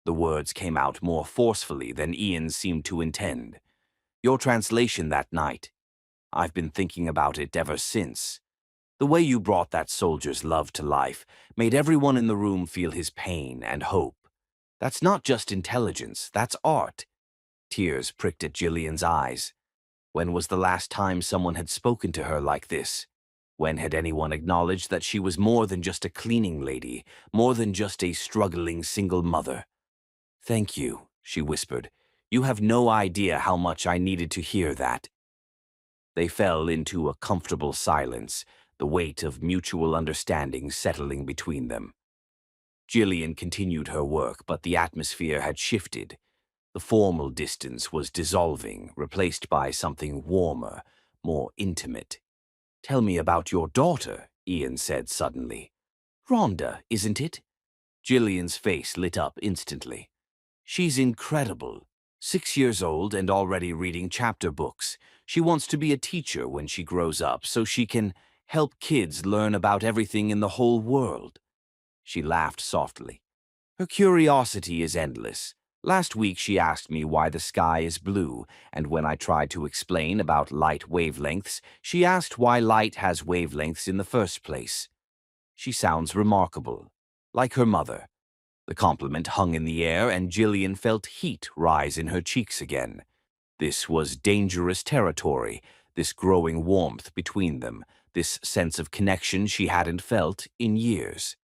The words came out more forcefully than Ian seemed to intend. Your translation that night. I've been thinking about it ever since. The way you brought that soldier's love to life made everyone in the room feel his pain and hope. That's not just intelligence, that's art. Tears pricked at Gillian's eyes. When was the last time someone had spoken to her like this? When had anyone acknowledged that she was more than just a cleaning lady, more than just a struggling single mother? Thank you, she whispered. You have no idea how much I needed to hear that. They fell into a comfortable silence, the weight of mutual understanding settling between them. Gillian continued her work, but the atmosphere had shifted. The formal distance was dissolving, replaced by something warmer, more intimate. Tell me about your daughter, Ian said suddenly. Rhonda, isn't it? Gillian's face lit up instantly. She's incredible. 6 years old and already reading chapter books. She wants to be a teacher when she grows up so she can help kids learn about everything in the whole world. She laughed softly. Her curiosity is endless. Last week she asked me why the sky is blue, and when I tried to explain about light wavelengths, she asked why light has wavelengths in the first place. She sounds remarkable, like her mother. The compliment hung in the air, and Gillian felt heat rise in her cheeks again. This was dangerous territory, this growing warmth between them, this sense of connection she hadn't felt in years.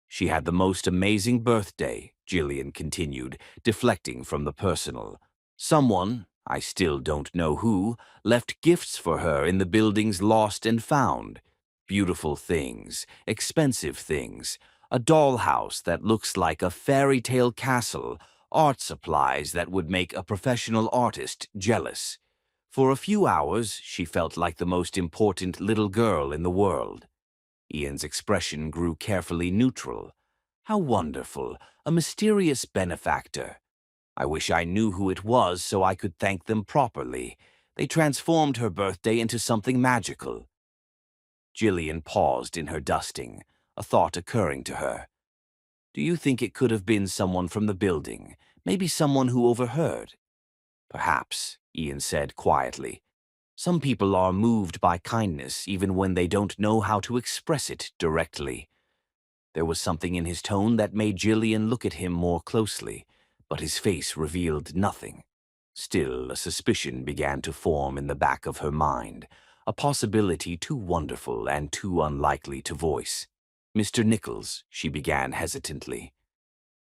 She had the most amazing birthday, Gillian continued, deflecting from the personal. Someone, I still don't know who, left gifts for her in the buildings lost and found. Beautiful things, expensive things, a dollhouse that looks like a fairy tale castle, art supplies that would make a professional artist jealous. For a few hours, she felt like the most important little girl in the world. Ian's expression grew carefully neutral. How wonderful, a mysterious benefactor. I wish I knew who it was so I could thank them properly. They transformed her birthday into something magical. Gillian paused in her dusting, a thought occurring to her. Do you think it could have been someone from the building, maybe someone who overheard? Perhaps, Ian said quietly. Some people are moved by kindness even when they don't know how to express it directly. There was something in his tone that made Gillian look at him more closely, but his face revealed nothing. Still, a suspicion began to form in the back of her mind, a possibility too wonderful and too unlikely to voice. Mr. Nichols, she began hesitantly.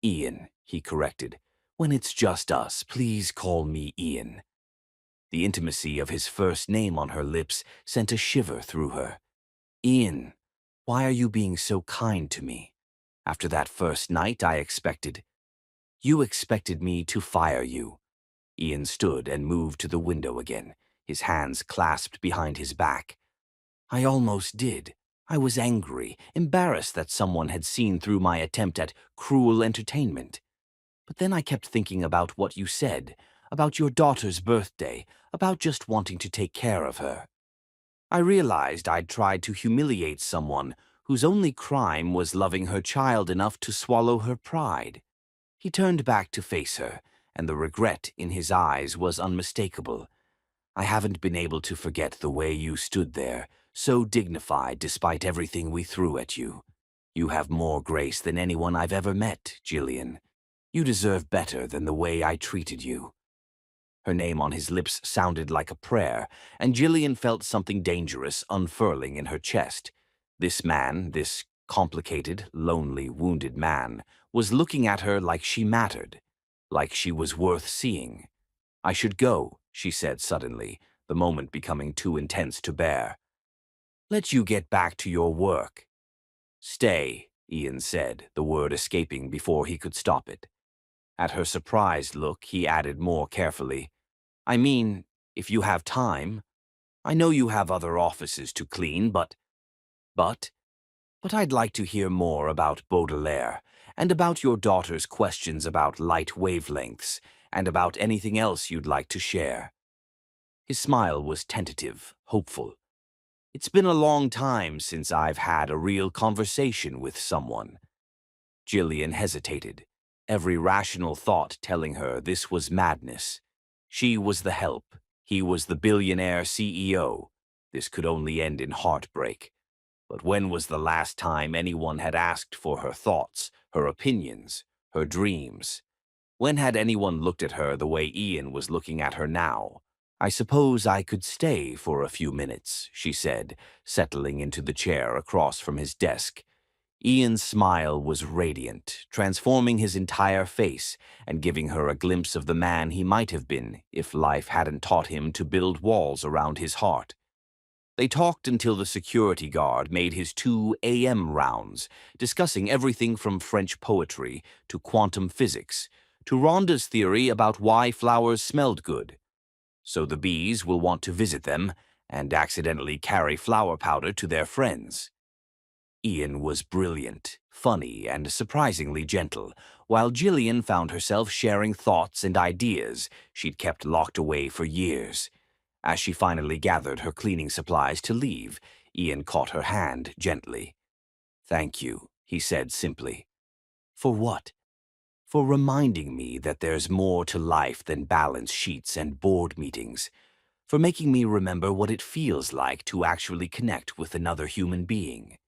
Ian, he corrected. When it's just us, please call me Ian. The intimacy of his first name on her lips sent a shiver through her. Ian, why are you being so kind to me? After that first night, I expected. You expected me to fire you. Ian stood and moved to the window again, his hands clasped behind his back. I almost did. I was angry, embarrassed that someone had seen through my attempt at cruel entertainment. But then I kept thinking about what you said, about your daughter's birthday, about just wanting to take care of her. I realized I'd tried to humiliate someone whose only crime was loving her child enough to swallow her pride. He turned back to face her, and the regret in his eyes was unmistakable. I haven't been able to forget the way you stood there, so dignified despite everything we threw at you. You have more grace than anyone I've ever met, Gillian. You deserve better than the way I treated you. Her name on his lips sounded like a prayer, and Gillian felt something dangerous unfurling in her chest. This man, this complicated, lonely, wounded man, was looking at her like she mattered, like she was worth seeing. I should go, she said suddenly, the moment becoming too intense to bear. "Let you get back to your work." "Stay," Ian said, the word escaping before he could stop it. At her surprised look, he added more carefully, "I mean, if you have time. I know you have other offices to clean, but, but I'd like to hear more about Baudelaire, and about your daughter's questions about light wavelengths, and about anything else you'd like to share." His smile was tentative, hopeful. "It's been a long time since I've had a real conversation with someone." Jillian hesitated, every rational thought telling her this was madness. She was the help. He was the billionaire CEO. This could only end in heartbreak. But when was the last time anyone had asked for her thoughts, her opinions, her dreams? When had anyone looked at her the way Ian was looking at her now? "I suppose I could stay for a few minutes," she said, settling into the chair across from his desk. Ian's smile was radiant, transforming his entire face and giving her a glimpse of the man he might have been if life hadn't taught him to build walls around his heart. They talked until the security guard made his 2 a.m. rounds, discussing everything from French poetry to quantum physics to Rhonda's theory about why flowers smelled good. So the bees will want to visit them and accidentally carry flower powder to their friends. Ian was brilliant, funny, and surprisingly gentle, while Jillian found herself sharing thoughts and ideas she'd kept locked away for years. As she finally gathered her cleaning supplies to leave, Ian caught her hand gently. "Thank you," he said simply. "For what?" "For reminding me that there's more to life than balance sheets and board meetings. For making me remember what it feels like to actually connect with another human being."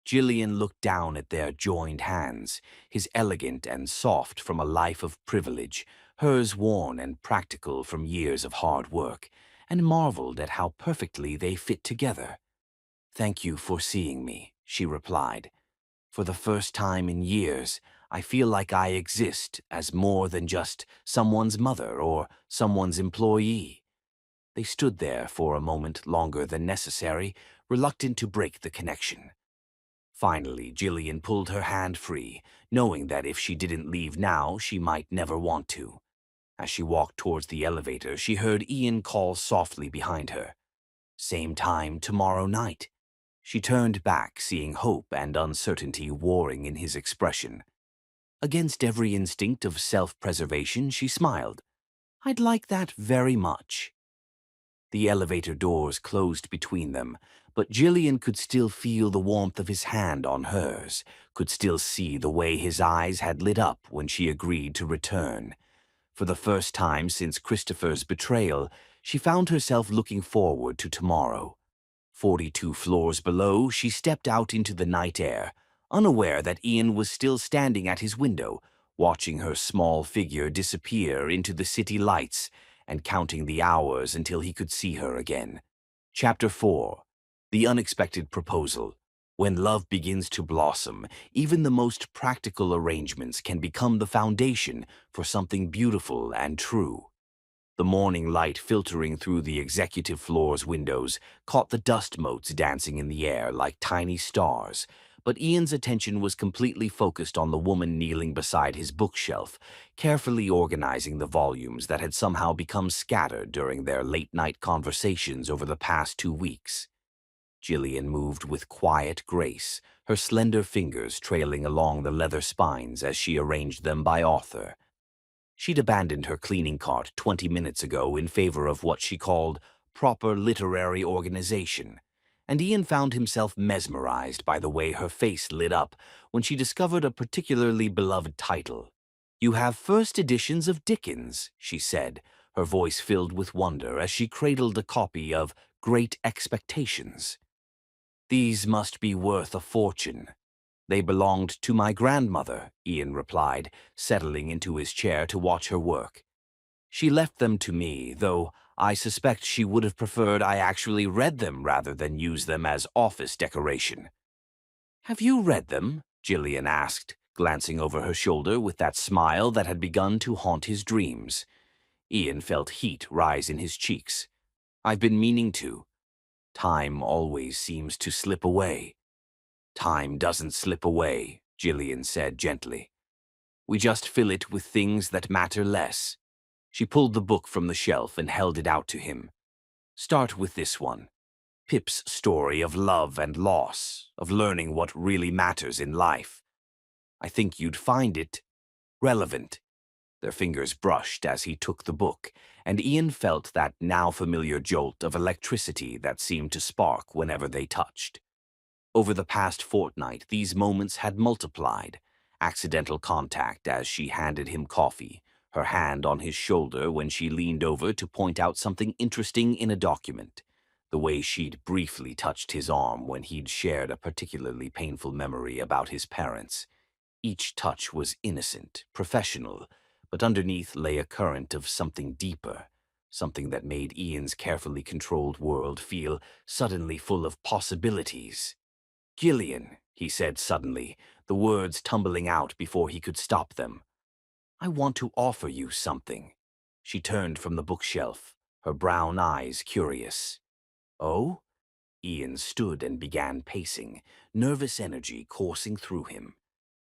Jillian looked down at their joined hands, his elegant and soft from a life of privilege, hers worn and practical from years of hard work, and marveled at how perfectly they fit together. "Thank you for seeing me," she replied. "For the first time in years, I feel like I exist as more than just someone's mother or someone's employee." They stood there for a moment longer than necessary, reluctant to break the connection. Finally, Jillian pulled her hand free, knowing that if she didn't leave now, she might never want to. As she walked towards the elevator, she heard Ian call softly behind her. "Same time tomorrow night." She turned back, seeing hope and uncertainty warring in his expression. Against every instinct of self-preservation, she smiled. "I'd like that very much." The elevator doors closed between them, but Jillian could still feel the warmth of his hand on hers, could still see the way his eyes had lit up when she agreed to return. For the first time since Christopher's betrayal, she found herself looking forward to tomorrow. 42 floors below, she stepped out into the night air, unaware that Ian was still standing at his window, watching her small figure disappear into the city lights and counting the hours until he could see her again. Chapter 4. The Unexpected Proposal. When love begins to blossom, even the most practical arrangements can become the foundation for something beautiful and true. The morning light filtering through the executive floor's windows caught the dust motes dancing in the air like tiny stars, but Ian's attention was completely focused on the woman kneeling beside his bookshelf, carefully organizing the volumes that had somehow become scattered during their late-night conversations over the past 2 weeks. Jillian moved with quiet grace, her slender fingers trailing along the leather spines as she arranged them by author. She'd abandoned her cleaning cart 20 minutes ago in favor of what she called proper literary organization, and Ian found himself mesmerized by the way her face lit up when she discovered a particularly beloved title. "You have first editions of Dickens," she said, her voice filled with wonder as she cradled a copy of Great Expectations. "These must be worth a fortune." "They belonged to my grandmother," Ian replied, settling into his chair to watch her work. "She left them to me, though I suspect she would have preferred I actually read them rather than use them as office decoration." "Have you read them?" Jillian asked, glancing over her shoulder with that smile that had begun to haunt his dreams. Ian felt heat rise in his cheeks. I've been meaning to. Time always seems to slip away. Time doesn't slip away, Gillian said gently. We just fill it with things that matter less. She pulled the book from the shelf and held it out to him. Start with this one. Pip's story of love and loss, of learning what really matters in life. I think you'd find it relevant. Their fingers brushed as he took the book, and Ian felt that now familiar jolt of electricity that seemed to spark whenever they touched. Over the past fortnight, these moments had multiplied. Accidental contact as she handed him coffee, her hand on his shoulder when she leaned over to point out something interesting in a document, the way she'd briefly touched his arm when he'd shared a particularly painful memory about his parents. Each touch was innocent, professional, but underneath lay a current of something deeper, something that made Ian's carefully controlled world feel suddenly full of possibilities. Gillian, he said suddenly, the words tumbling out before he could stop them. I want to offer you something. She turned from the bookshelf, her brown eyes curious. Oh? Ian stood and began pacing, nervous energy coursing through him.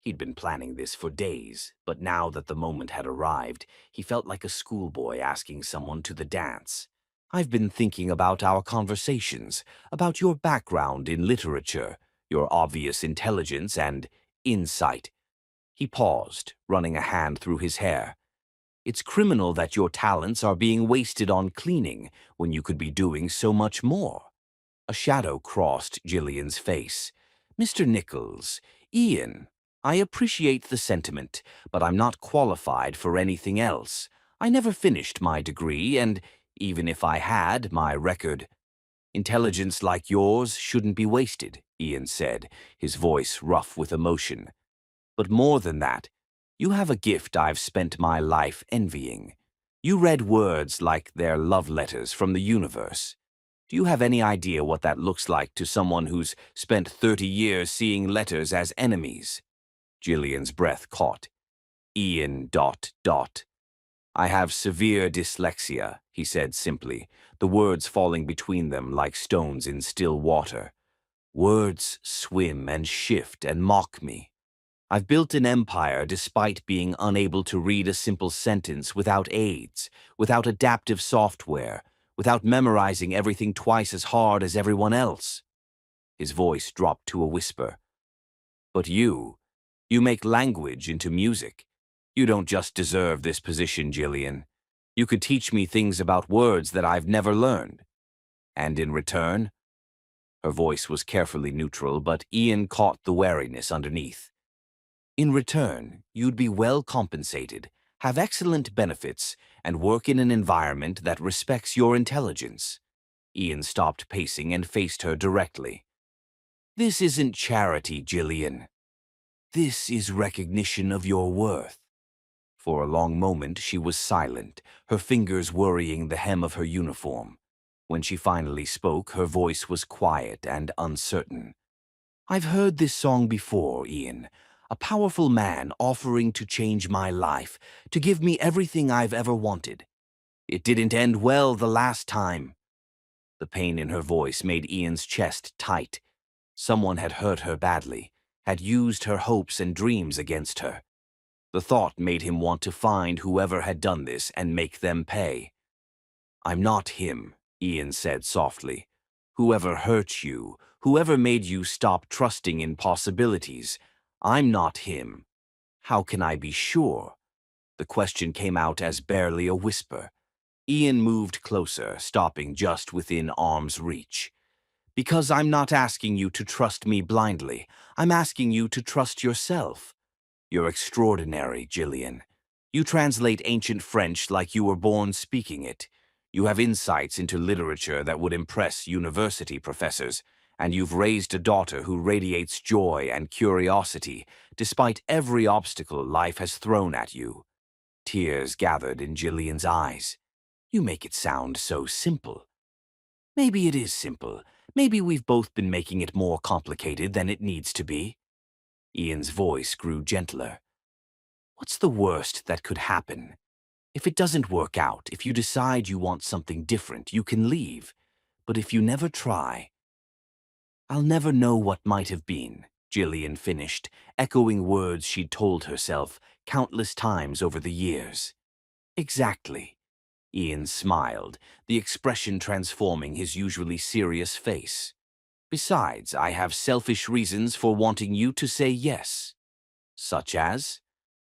He'd been planning this for days, but now that the moment had arrived, he felt like a schoolboy asking someone to the dance. I've been thinking about our conversations, about your background in literature, your obvious intelligence and insight. He paused, running a hand through his hair. It's criminal that your talents are being wasted on cleaning when you could be doing so much more. A shadow crossed Gillian's face. Mr. Nichols, Ian, I appreciate the sentiment, but I'm not qualified for anything else. I never finished my degree, and even if I had, my record. Intelligence like yours shouldn't be wasted, Ian said, his voice rough with emotion. But more than that, you have a gift I've spent my life envying. You read words like they're love letters from the universe. Do you have any idea what that looks like to someone who's spent 30 years seeing letters as enemies? Gillian's breath caught. Ian ... I have severe dyslexia, he said simply, the words falling between them like stones in still water. Words swim and shift and mock me. I've built an empire despite being unable to read a simple sentence without aids, without adaptive software, without memorizing everything twice as hard as everyone else. His voice dropped to a whisper. But you make language into music. You don't just deserve this position, Gillian. You could teach me things about words that I've never learned. And in return? Her voice was carefully neutral, but Ian caught the wariness underneath. In return, you'd be well compensated, have excellent benefits, and work in an environment that respects your intelligence. Ian stopped pacing and faced her directly. This isn't charity, Gillian. This is recognition of your worth. For a long moment she was silent, her fingers worrying the hem of her uniform. When she finally spoke, her voice was quiet and uncertain. I've heard this song before, Ian. A powerful man offering to change my life, to give me everything I've ever wanted. It didn't end well the last time. The pain in her voice made Ian's chest tight. Someone had hurt her badly, had used her hopes and dreams against her. The thought made him want to find whoever had done this and make them pay. I'm not him, Ian said softly. Whoever hurt you, whoever made you stop trusting in possibilities, I'm not him. How can I be sure? The question came out as barely a whisper. Ian moved closer, stopping just within arm's reach. Because I'm not asking you to trust me blindly. I'm asking you to trust yourself. You're extraordinary, Gillian. You translate ancient French like you were born speaking it. You have insights into literature that would impress university professors, and you've raised a daughter who radiates joy and curiosity, despite every obstacle life has thrown at you. Tears gathered in Gillian's eyes. You make it sound so simple. Maybe it is simple. Maybe we've both been making it more complicated than it needs to be. Ian's voice grew gentler. What's the worst that could happen? If it doesn't work out, if you decide you want something different, you can leave. But if you never try, I'll never know what might have been, Jillian finished, echoing words she'd told herself countless times over the years. Exactly. Ian smiled, the expression transforming his usually serious face. Besides, I have selfish reasons for wanting you to say yes. Such as?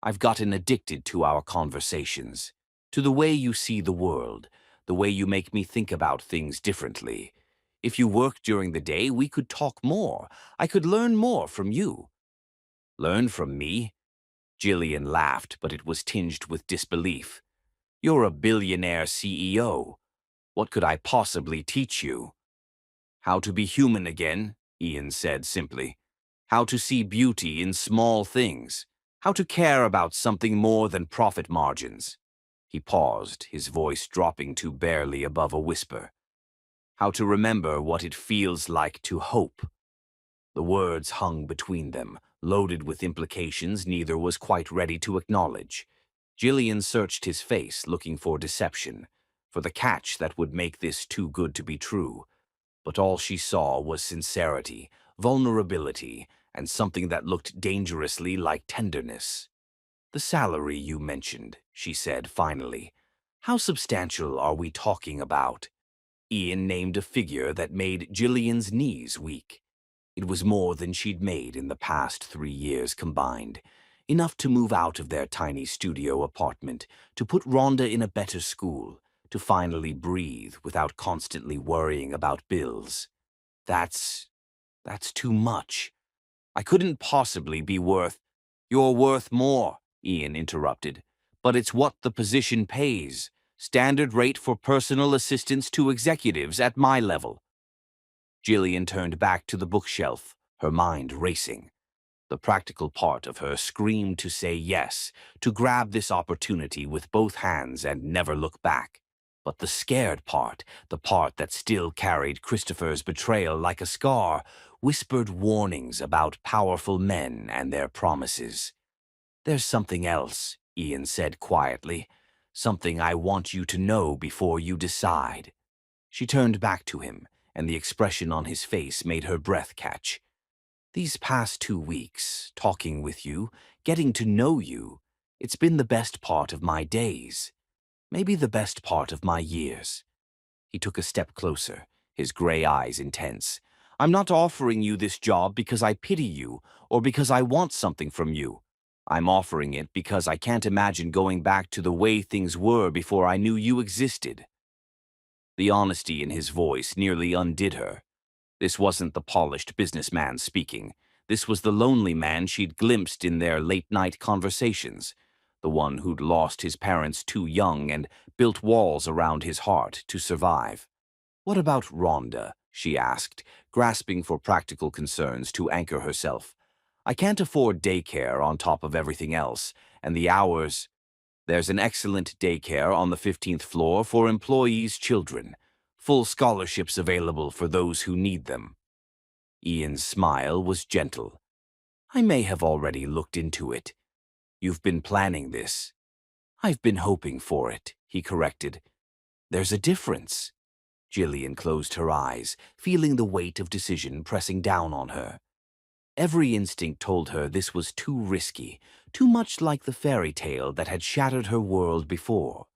I've gotten addicted to our conversations, to the way you see the world, the way you make me think about things differently. If you worked during the day, we could talk more. I could learn more from you. Learn from me? Jillian laughed, but it was tinged with disbelief. You're a billionaire CEO. What could I possibly teach you? How to be human again, Ian said simply. How to see beauty in small things. How to care about something more than profit margins. He paused, his voice dropping to barely above a whisper. How to remember what it feels like to hope. The words hung between them, loaded with implications neither was quite ready to acknowledge. Jillian searched his face, looking for deception, for the catch that would make this too good to be true. But all she saw was sincerity, vulnerability, and something that looked dangerously like tenderness. The salary you mentioned, she said finally. How substantial are we talking about? Ian named a figure that made Jillian's knees weak. It was more than she'd made in the past 3 years combined. Enough to move out of their tiny studio apartment, to put Rhonda in a better school, to finally breathe without constantly worrying about bills. That's too much. I couldn't possibly be worth— You're worth more, Ian interrupted. But it's what the position pays. Standard rate for personal assistants to executives at my level. Jillian turned back to the bookshelf, her mind racing. The practical part of her screamed to say yes, to grab this opportunity with both hands and never look back. But the scared part, the part that still carried Christopher's betrayal like a scar, whispered warnings about powerful men and their promises. There's something else, Ian said quietly. Something I want you to know before you decide. She turned back to him, and the expression on his face made her breath catch. These past 2 weeks, talking with you, getting to know you, it's been the best part of my days. Maybe the best part of my years. He took a step closer, his gray eyes intense. I'm not offering you this job because I pity you or because I want something from you. I'm offering it because I can't imagine going back to the way things were before I knew you existed. The honesty in his voice nearly undid her. This wasn't the polished businessman speaking. This was the lonely man she'd glimpsed in their late-night conversations, the one who'd lost his parents too young and built walls around his heart to survive. What about Rhonda? She asked, grasping for practical concerns to anchor herself. I can't afford daycare on top of everything else, and the hours— There's an excellent daycare on the 15th floor for employees' children. Full scholarships available for those who need them. Ian's smile was gentle. I may have already looked into it. You've been planning this. I've been hoping for it, he corrected. There's a difference. Jillian closed her eyes, feeling the weight of decision pressing down on her. Every instinct told her this was too risky, too much like the fairy tale that had shattered her world before.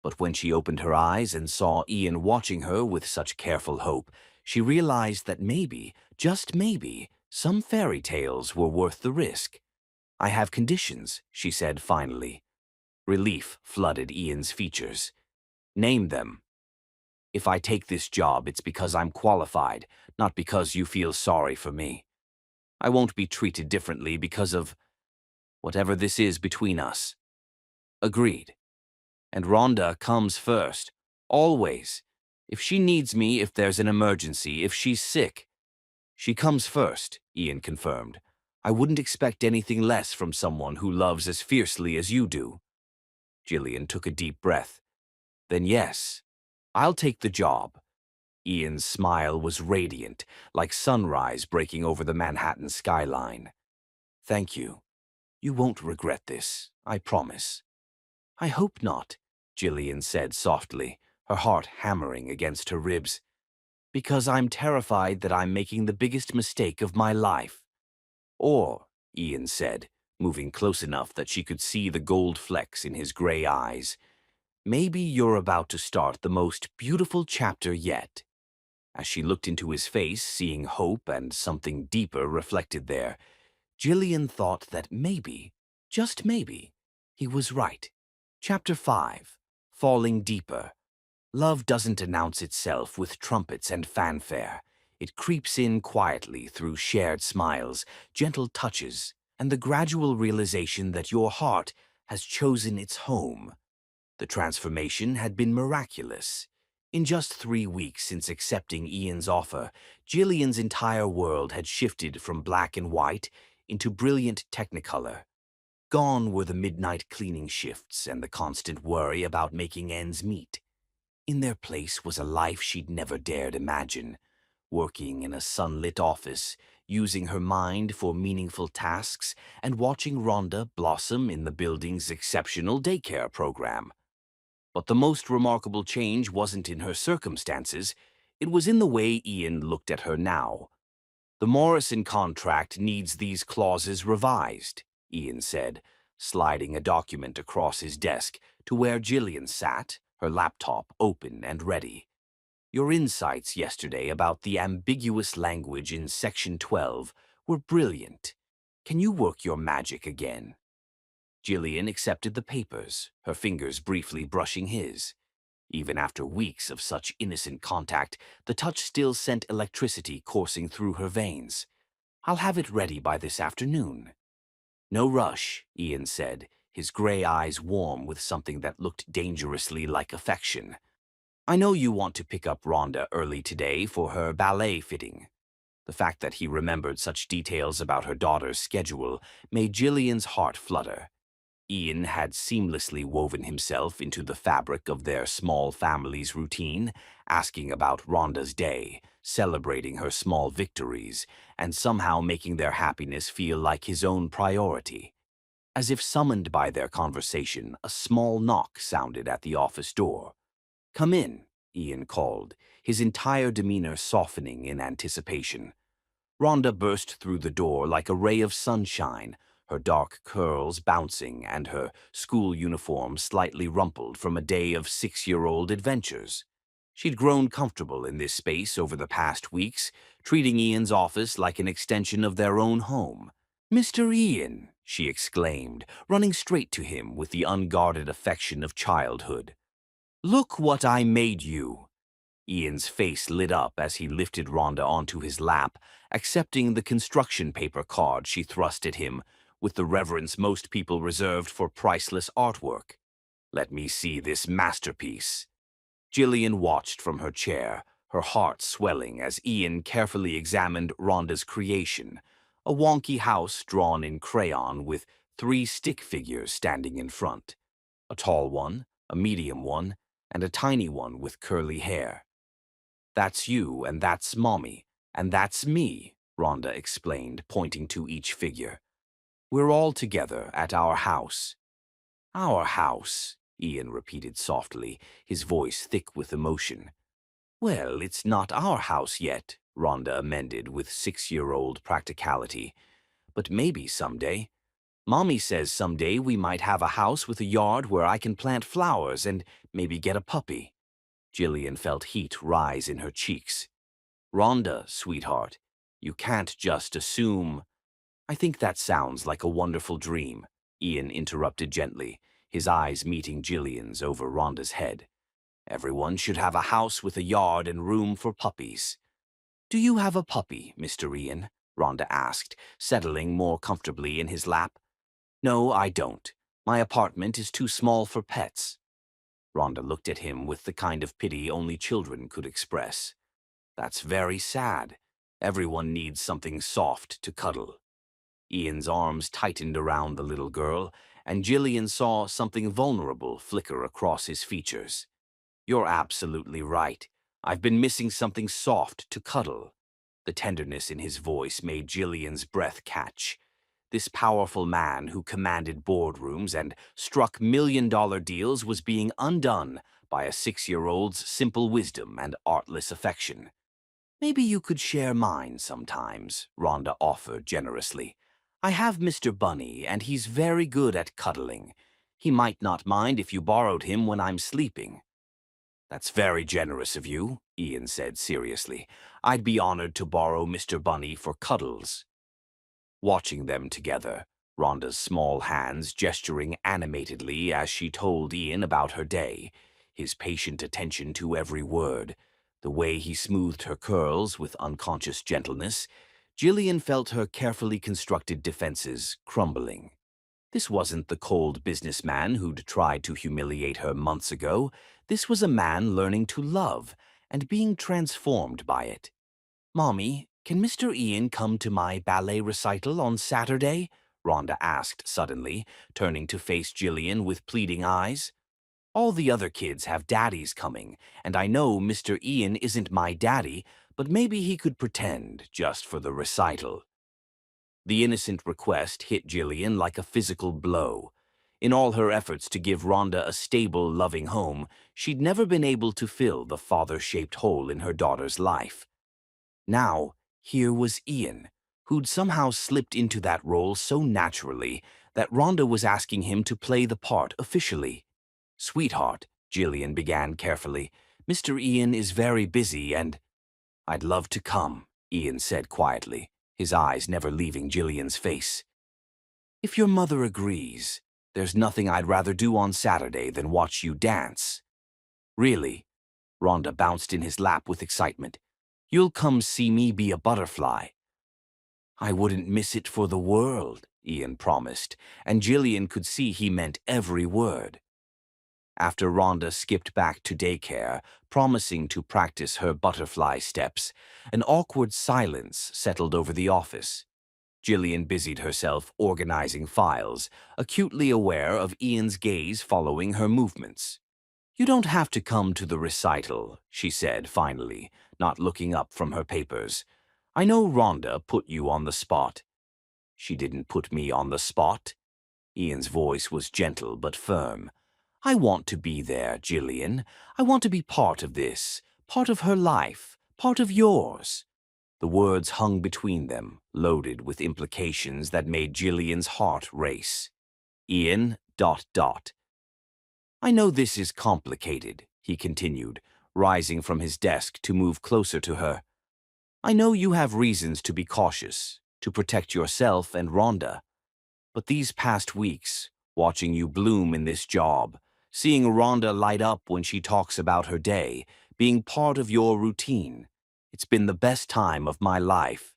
But when she opened her eyes and saw Ian watching her with such careful hope, she realized that maybe, just maybe, some fairy tales were worth the risk. I have conditions, she said finally. Relief flooded Ian's features. Name them. If I take this job, it's because I'm qualified, not because you feel sorry for me. I won't be treated differently because of whatever this is between us. Agreed. And Rhonda comes first. Always. If she needs me, if there's an emergency, if she's sick. She comes first, Ian confirmed. I wouldn't expect anything less from someone who loves as fiercely as you do. Jillian took a deep breath. Then yes, I'll take the job. Ian's smile was radiant, like sunrise breaking over the Manhattan skyline. Thank you. You won't regret this, I promise. I hope not, Jillian said softly, her heart hammering against her ribs. Because I'm terrified that I'm making the biggest mistake of my life. Or, Ian said, moving close enough that she could see the gold flecks in his gray eyes, maybe you're about to start the most beautiful chapter yet. As she looked into his face, seeing hope and something deeper reflected there, Jillian thought that maybe, just maybe, he was right. Chapter 5. Falling Deeper. Love doesn't announce itself with trumpets and fanfare. It creeps in quietly through shared smiles, gentle touches, and the gradual realization that your heart has chosen its home. The transformation had been miraculous. In just 3 weeks since accepting Ian's offer, Jillian's entire world had shifted from black and white into brilliant technicolor. Gone were the midnight cleaning shifts and the constant worry about making ends meet. In their place was a life she'd never dared imagine, working in a sunlit office, using her mind for meaningful tasks, and watching Rhonda blossom in the building's exceptional daycare program. But the most remarkable change wasn't in her circumstances, it was in the way Ian looked at her now. The Morrison contract needs these clauses revised, Ian said, sliding a document across his desk to where Jillian sat, her laptop open and ready. Your insights yesterday about the ambiguous language in Section 12 were brilliant. Can you work your magic again? Jillian accepted the papers, her fingers briefly brushing his. Even after weeks of such innocent contact, the touch still sent electricity coursing through her veins. I'll have it ready by this afternoon. No rush, Ian said, his gray eyes warm with something that looked dangerously like affection. I know you want to pick up Rhonda early today for her ballet fitting. The fact that he remembered such details about her daughter's schedule made Jillian's heart flutter. Ian had seamlessly woven himself into the fabric of their small family's routine, asking about Rhonda's day, celebrating her small victories, and somehow making their happiness feel like his own priority. As if summoned by their conversation, a small knock sounded at the office door. Come in, Ian called, his entire demeanor softening in anticipation. Rhonda burst through the door like a ray of sunshine, her dark curls bouncing and her school uniform slightly rumpled from a day of 6-year-old adventures. She'd grown comfortable in this space over the past weeks, treating Ian's office like an extension of their own home. Mr. Ian, she exclaimed, running straight to him with the unguarded affection of childhood. Look what I made you. Ian's face lit up as he lifted Rhonda onto his lap, accepting the construction paper card she thrust at him, with the reverence most people reserved for priceless artwork. Let me see this masterpiece. Jillian watched from her chair, her heart swelling as Ian carefully examined Rhonda's creation, a wonky house drawn in crayon with 3 stick figures standing in front, a tall one, a medium one, and a tiny one with curly hair. That's you, and that's Mommy, and that's me, Rhonda explained, pointing to each figure. We're all together at our house. Our house, Ian repeated softly, his voice thick with emotion. Well, it's not our house yet, Rhonda amended with 6-year-old practicality. But maybe someday. Mommy says someday we might have a house with a yard where I can plant flowers and maybe get a puppy. Jillian felt heat rise in her cheeks. Rhonda, sweetheart, you can't just assume. I think that sounds like a wonderful dream, Ian interrupted gently, his eyes meeting Jillian's over Rhonda's head. Everyone should have a house with a yard and room for puppies. Do you have a puppy, Mr. Ian? Rhonda asked, settling more comfortably in his lap. No, I don't. My apartment is too small for pets. Rhonda looked at him with the kind of pity only children could express. That's very sad. Everyone needs something soft to cuddle. Ian's arms tightened around the little girl, and Jillian saw something vulnerable flicker across his features. You're absolutely right. I've been missing something soft to cuddle. The tenderness in his voice made Jillian's breath catch. This powerful man who commanded boardrooms and struck million-dollar deals was being undone by a 6-year-old's simple wisdom and artless affection. "Maybe you could share mine sometimes," Rhonda offered generously. "I have Mr. Bunny, and he's very good at cuddling. He might not mind if you borrowed him when I'm sleeping." "That's very generous of you," Ian said seriously. "I'd be honored to borrow Mr. Bunny for cuddles." Watching them together, Rhonda's small hands gesturing animatedly as she told Ian about her day, his patient attention to every word, the way he smoothed her curls with unconscious gentleness, Jillian felt her carefully constructed defenses crumbling. This wasn't the cold businessman who'd tried to humiliate her months ago. This was a man learning to love and being transformed by it. "Mommy, can Mr. Ian come to my ballet recital on Saturday?" Rhonda asked suddenly, turning to face Jillian with pleading eyes. "All the other kids have daddies coming, and I know Mr. Ian isn't my daddy, but maybe he could pretend just for the recital." The innocent request hit Jillian like a physical blow. In all her efforts to give Rhonda a stable, loving home, she'd never been able to fill the father-shaped hole in her daughter's life. Now, here was Ian, who'd somehow slipped into that role so naturally that Rhonda was asking him to play the part officially. "Sweetheart," Jillian began carefully, "Mr. Ian is very busy and—" "I'd love to come," Ian said quietly, his eyes never leaving Jillian's face. "If your mother agrees, there's nothing I'd rather do on Saturday than watch you dance." "Really?" Rhonda bounced in his lap with excitement. "You'll come see me be a butterfly?" "I wouldn't miss it for the world," Ian promised, and Jillian could see he meant every word. After Rhonda skipped back to daycare, promising to practice her butterfly steps, an awkward silence settled over the office. Jillian busied herself organizing files, acutely aware of Ian's gaze following her movements. "You don't have to come to the recital," she said finally, not looking up from her papers. "I know Rhonda put you on the spot." "She didn't put me on the spot." Ian's voice was gentle but firm. "I want to be there, Jillian. I want to be part of this, part of her life, part of yours." The words hung between them, loaded with implications that made Jillian's heart race. Ian, ... "I know this is complicated," he continued, rising from his desk to move closer to her. "I know you have reasons to be cautious, to protect yourself and Rhonda. But these past weeks, watching you bloom in this job, seeing Rhonda light up when she talks about her day, being part of your routine, it's been the best time of my life."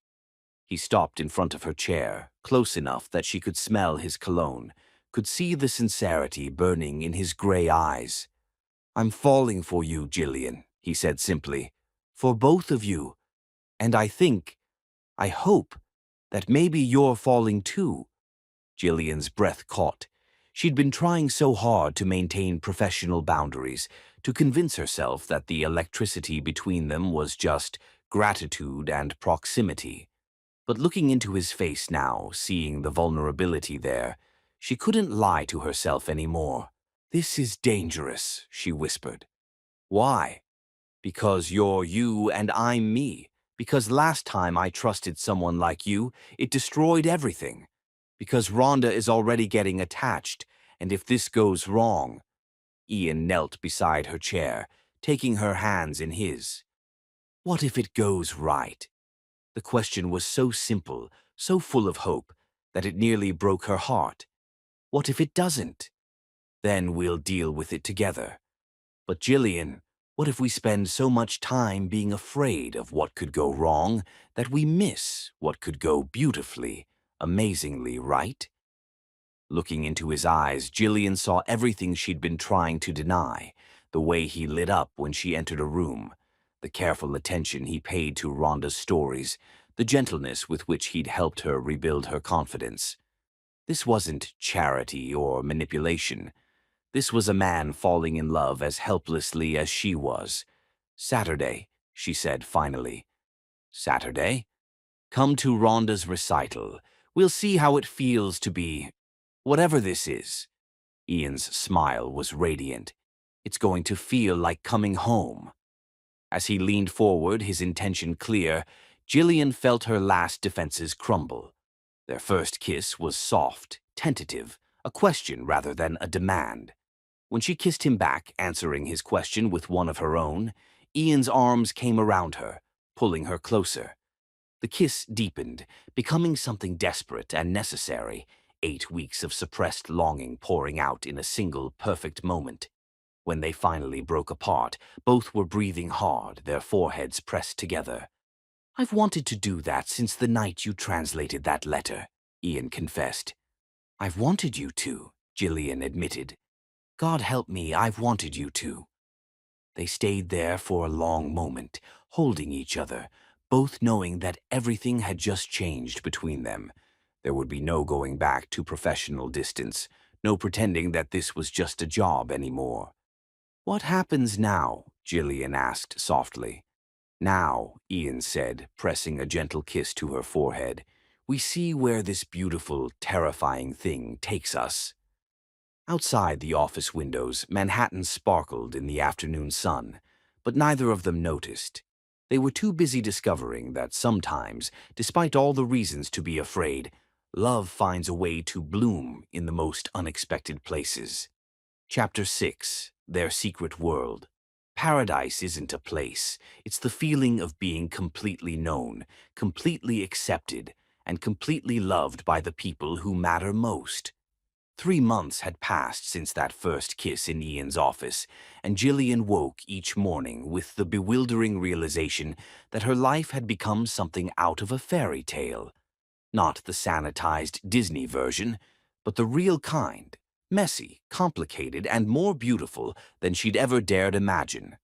He stopped in front of her chair, close enough that she could smell his cologne, could see the sincerity burning in his gray eyes. "I'm falling for you, Jillian," he said simply. "For both of you. And I hope, that maybe you're falling too." Jillian's breath caught. She'd been trying so hard to maintain professional boundaries, to convince herself that the electricity between them was just gratitude and proximity. But looking into his face now, seeing the vulnerability there, she couldn't lie to herself anymore. "This is dangerous," she whispered. "Why?" "Because you're you and I'm me. Because last time I trusted someone like you, it destroyed everything. Because Rhonda is already getting attached, and if this goes wrong—" Ian knelt beside her chair, taking her hands in his. "What if it goes right?" The question was so simple, so full of hope, that it nearly broke her heart. "What if it doesn't?" "Then we'll deal with it together." "But Jillian, what if we spend so much time being afraid of what could go wrong that we miss what could go beautifully, amazingly right?" Looking into his eyes, Jillian saw everything she'd been trying to deny, the way he lit up when she entered a room, the careful attention he paid to Rhonda's stories, the gentleness with which he'd helped her rebuild her confidence. This wasn't charity or manipulation. This was a man falling in love as helplessly as she was. "Saturday," she said finally. "Saturday? Come to Rhonda's recital. We'll see how it feels to be whatever this is. Ian's smile was radiant. It's going to feel like coming home. As he leaned forward, his intention clear, Gillian felt her last defenses crumble. Their first kiss was soft, tentative, a question rather than a demand. When she kissed him back, answering his question with one of her own, Ian's arms came around her, pulling her closer. The kiss deepened, becoming something desperate and necessary, 8 weeks of suppressed longing pouring out in a single perfect moment. When they finally broke apart, both were breathing hard, their foreheads pressed together. "I've wanted to do that since the night you translated that letter," Ian confessed. "I've wanted you to," Gillian admitted. "God help me, I've wanted you to." They stayed there for a long moment, holding each other, both knowing that everything had just changed between them. There would be no going back to professional distance, no pretending that this was just a job anymore. "What happens now?" Gillian asked softly. "Now," Ian said, pressing a gentle kiss to her forehead, "we see where this beautiful, terrifying thing takes us." Outside the office windows, Manhattan sparkled in the afternoon sun, but neither of them noticed. They were too busy discovering that sometimes, despite all the reasons to be afraid, love finds a way to bloom in the most unexpected places. Chapter 6. Their Secret World. Paradise isn't a place. It's the feeling of being completely known, completely accepted, and completely loved by the people who matter most. 3 months had passed since that first kiss in Ian's office, and Gillian woke each morning with the bewildering realization that her life had become something out of a fairy tale. Not the sanitized Disney version, but the real kind, messy, complicated, and more beautiful than she'd ever dared imagine.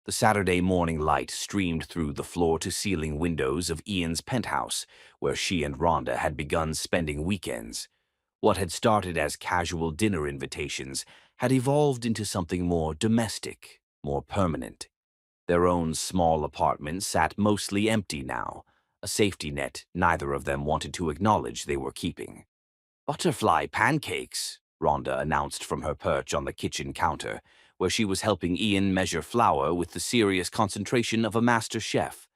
The Saturday morning light streamed through the floor-to-ceiling windows of Ian's penthouse, where she and Rhonda had begun spending weekends. What had started as casual dinner invitations had evolved into something more domestic, more permanent. Their own small apartment sat mostly empty now, a safety net neither of them wanted to acknowledge they were keeping. "Butterfly pancakes," Rhonda announced from her perch on the kitchen counter, where she was helping Ian measure flour with the serious concentration of a master chef.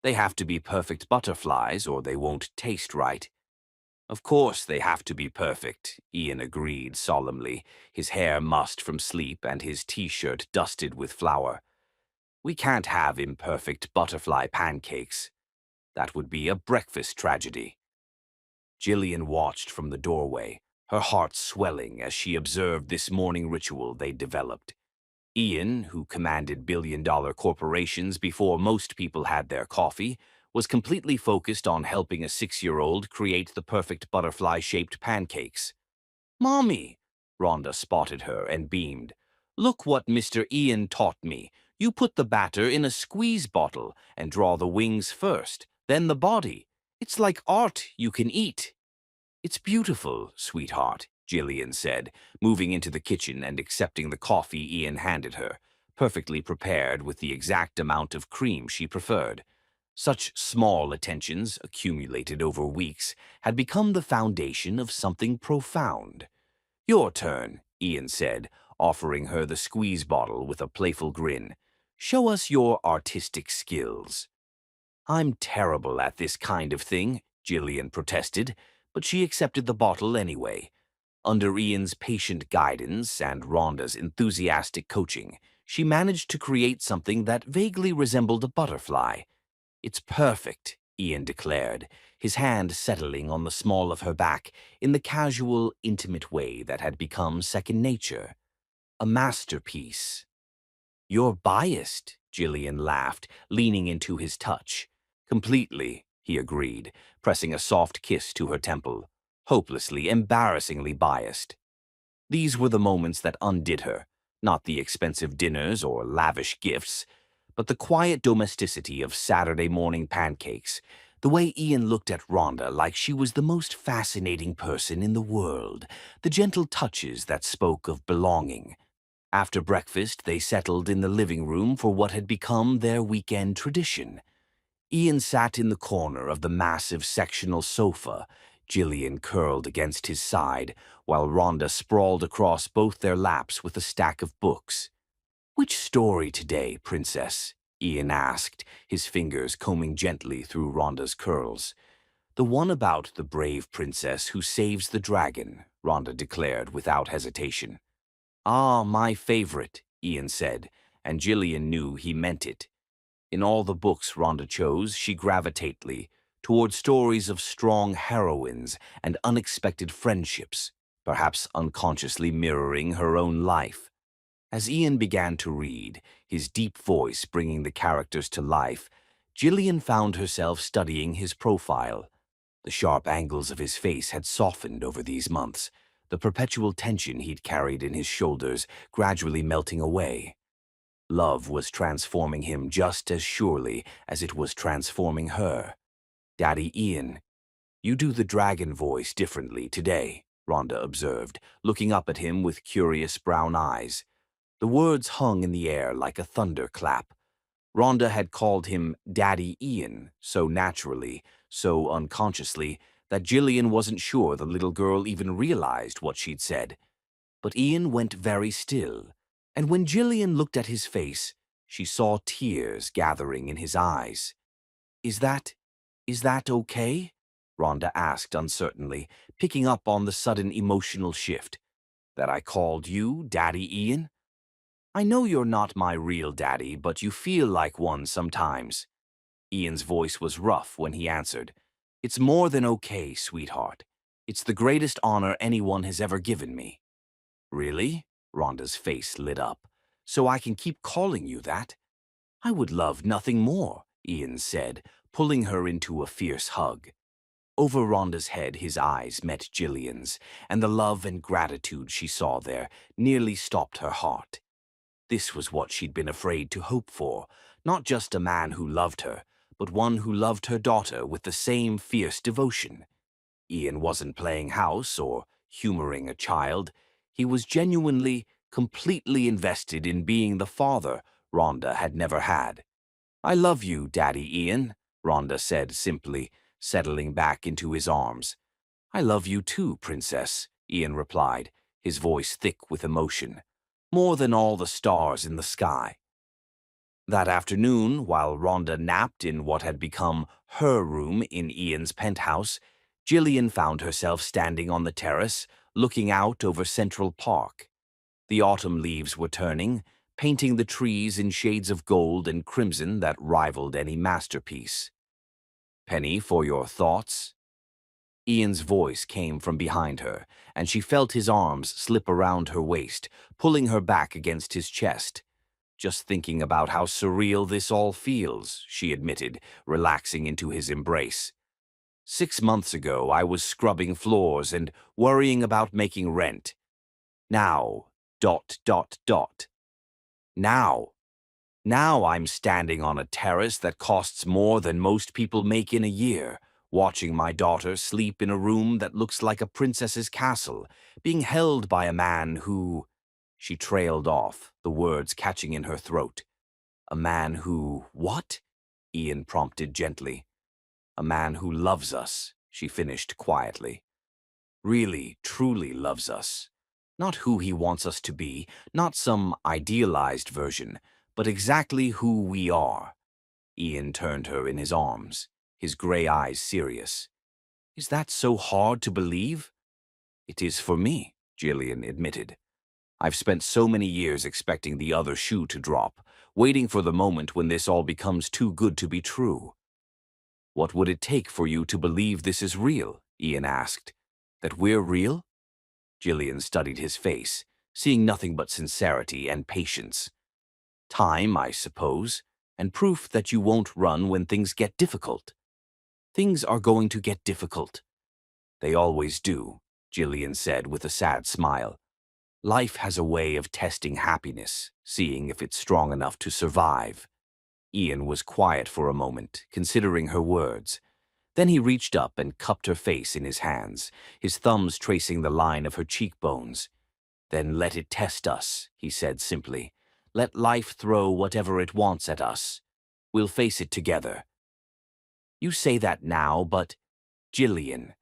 "They have to be perfect butterflies or they won't taste right." "Of course they have to be perfect," Ian agreed solemnly, his hair mussed from sleep and his t-shirt dusted with flour. "We can't have imperfect butterfly pancakes. That would be a breakfast tragedy." Gillian watched from the doorway, her heart swelling as she observed this morning ritual they'd developed. Ian, who commanded billion-dollar corporations before most people had their coffee, was completely focused on helping a 6-year-old create the perfect butterfly-shaped pancakes. "Mommy," Rhonda spotted her and beamed. "Look what Mr. Ian taught me. You put the batter in a squeeze bottle and draw the wings first, then the body. It's like art you can eat." "It's beautiful, sweetheart," Gillian said, moving into the kitchen and accepting the coffee Ian handed her, perfectly prepared with the exact amount of cream she preferred. Such small attentions, accumulated over weeks, had become the foundation of something profound. "Your turn," Ian said, offering her the squeeze bottle with a playful grin. "Show us your artistic skills." "I'm terrible at this kind of thing," Gillian protested, but she accepted the bottle anyway. Under Ian's patient guidance and Rhonda's enthusiastic coaching, she managed to create something that vaguely resembled a butterfly. "It's perfect," Ian declared, his hand settling on the small of her back in the casual, intimate way that had become second nature. "A masterpiece." "You're biased," Gillian laughed, leaning into his touch. "Completely," he agreed, pressing a soft kiss to her temple. "Hopelessly, embarrassingly biased." These were the moments that undid her, not the expensive dinners or lavish gifts, but the quiet domesticity of Saturday morning pancakes, the way Ian looked at Rhonda like she was the most fascinating person in the world, the gentle touches that spoke of belonging. After breakfast, they settled in the living room for what had become their weekend tradition. Ian sat in the corner of the massive sectional sofa, Gillian curled against his side, while Rhonda sprawled across both their laps with a stack of books. "Which story today, Princess?" Ian asked, his fingers combing gently through Rhonda's curls. "The one about the brave princess who saves the dragon," Rhonda declared without hesitation. "Ah, my favorite," Ian said, and Gillian knew he meant it. In all the books Rhonda chose, she gravitated toward stories of strong heroines and unexpected friendships, perhaps unconsciously mirroring her own life. As Ian began to read, his deep voice bringing the characters to life, Gillian found herself studying his profile. The sharp angles of his face had softened over these months, the perpetual tension he'd carried in his shoulders gradually melting away. Love was transforming him just as surely as it was transforming her. "Daddy Ian, you do the dragon voice differently today," Rhonda observed, looking up at him with curious brown eyes. The words hung in the air like a thunderclap. Rhonda had called him Daddy Ian so naturally, so unconsciously, that Gillian wasn't sure the little girl even realized what she'd said. But Ian went very still, and when Gillian looked at his face, she saw tears gathering in his eyes. Is that okay?" Rhonda asked uncertainly, picking up on the sudden emotional shift. "That I called you Daddy Ian? I know you're not my real daddy, but you feel like one sometimes." Ian's voice was rough when he answered. "It's more than okay, sweetheart. It's the greatest honor anyone has ever given me." "Really?" Rhonda's face lit up. "So I can keep calling you that?" "I would love nothing more," Ian said, pulling her into a fierce hug. Over Rhonda's head his eyes met Gillian's, and the love and gratitude she saw there nearly stopped her heart. This was what she'd been afraid to hope for, not just a man who loved her, but one who loved her daughter with the same fierce devotion. Ian wasn't playing house or humoring a child. He was genuinely, completely invested in being the father Rhonda had never had. "I love you, Daddy Ian," Rhonda said simply, settling back into his arms. "I love you too, Princess," Ian replied, his voice thick with emotion. "More than all the stars in the sky." That afternoon, while Rhonda napped in what had become her room in Ian's penthouse, Gillian found herself standing on the terrace, looking out over Central Park. The autumn leaves were turning, painting the trees in shades of gold and crimson that rivaled any masterpiece. "Penny, for your thoughts?" Ian's voice came from behind her, and she felt his arms slip around her waist, pulling her back against his chest. "Just thinking about how surreal this all feels," she admitted, relaxing into his embrace. "6 months ago, I was scrubbing floors and worrying about making rent. Now, dot, dot, dot. Now, now I'm standing on a terrace that costs more than most people make in a year, watching my daughter sleep in a room that looks like a princess's castle, being held by a man who—" She trailed off, the words catching in her throat. "A man who, what?" Ian prompted gently. "A man who loves us," she finished quietly. "Really, truly loves us. Not who he wants us to be, not some idealized version, but exactly who we are." Ian turned her in his arms, his gray eyes serious. "Is that so hard to believe?" "It is for me," Gillian admitted. "I've spent so many years expecting the other shoe to drop, waiting for the moment when this all becomes too good to be true." "What would it take for you to believe this is real?" Ian asked. "That we're real?" Gillian studied his face, seeing nothing but sincerity and patience. "Time, I suppose, and proof that you won't run when things get difficult." "Things are going to get difficult." "They always do," Gillian said with a sad smile. "Life has a way of testing happiness, seeing if it's strong enough to survive." Ian was quiet for a moment, considering her words. Then he reached up and cupped her face in his hands, his thumbs tracing the line of her cheekbones. "Then let it test us," he said simply. "Let life throw whatever it wants at us. We'll face it together." "You say that now, but—" "Gillian,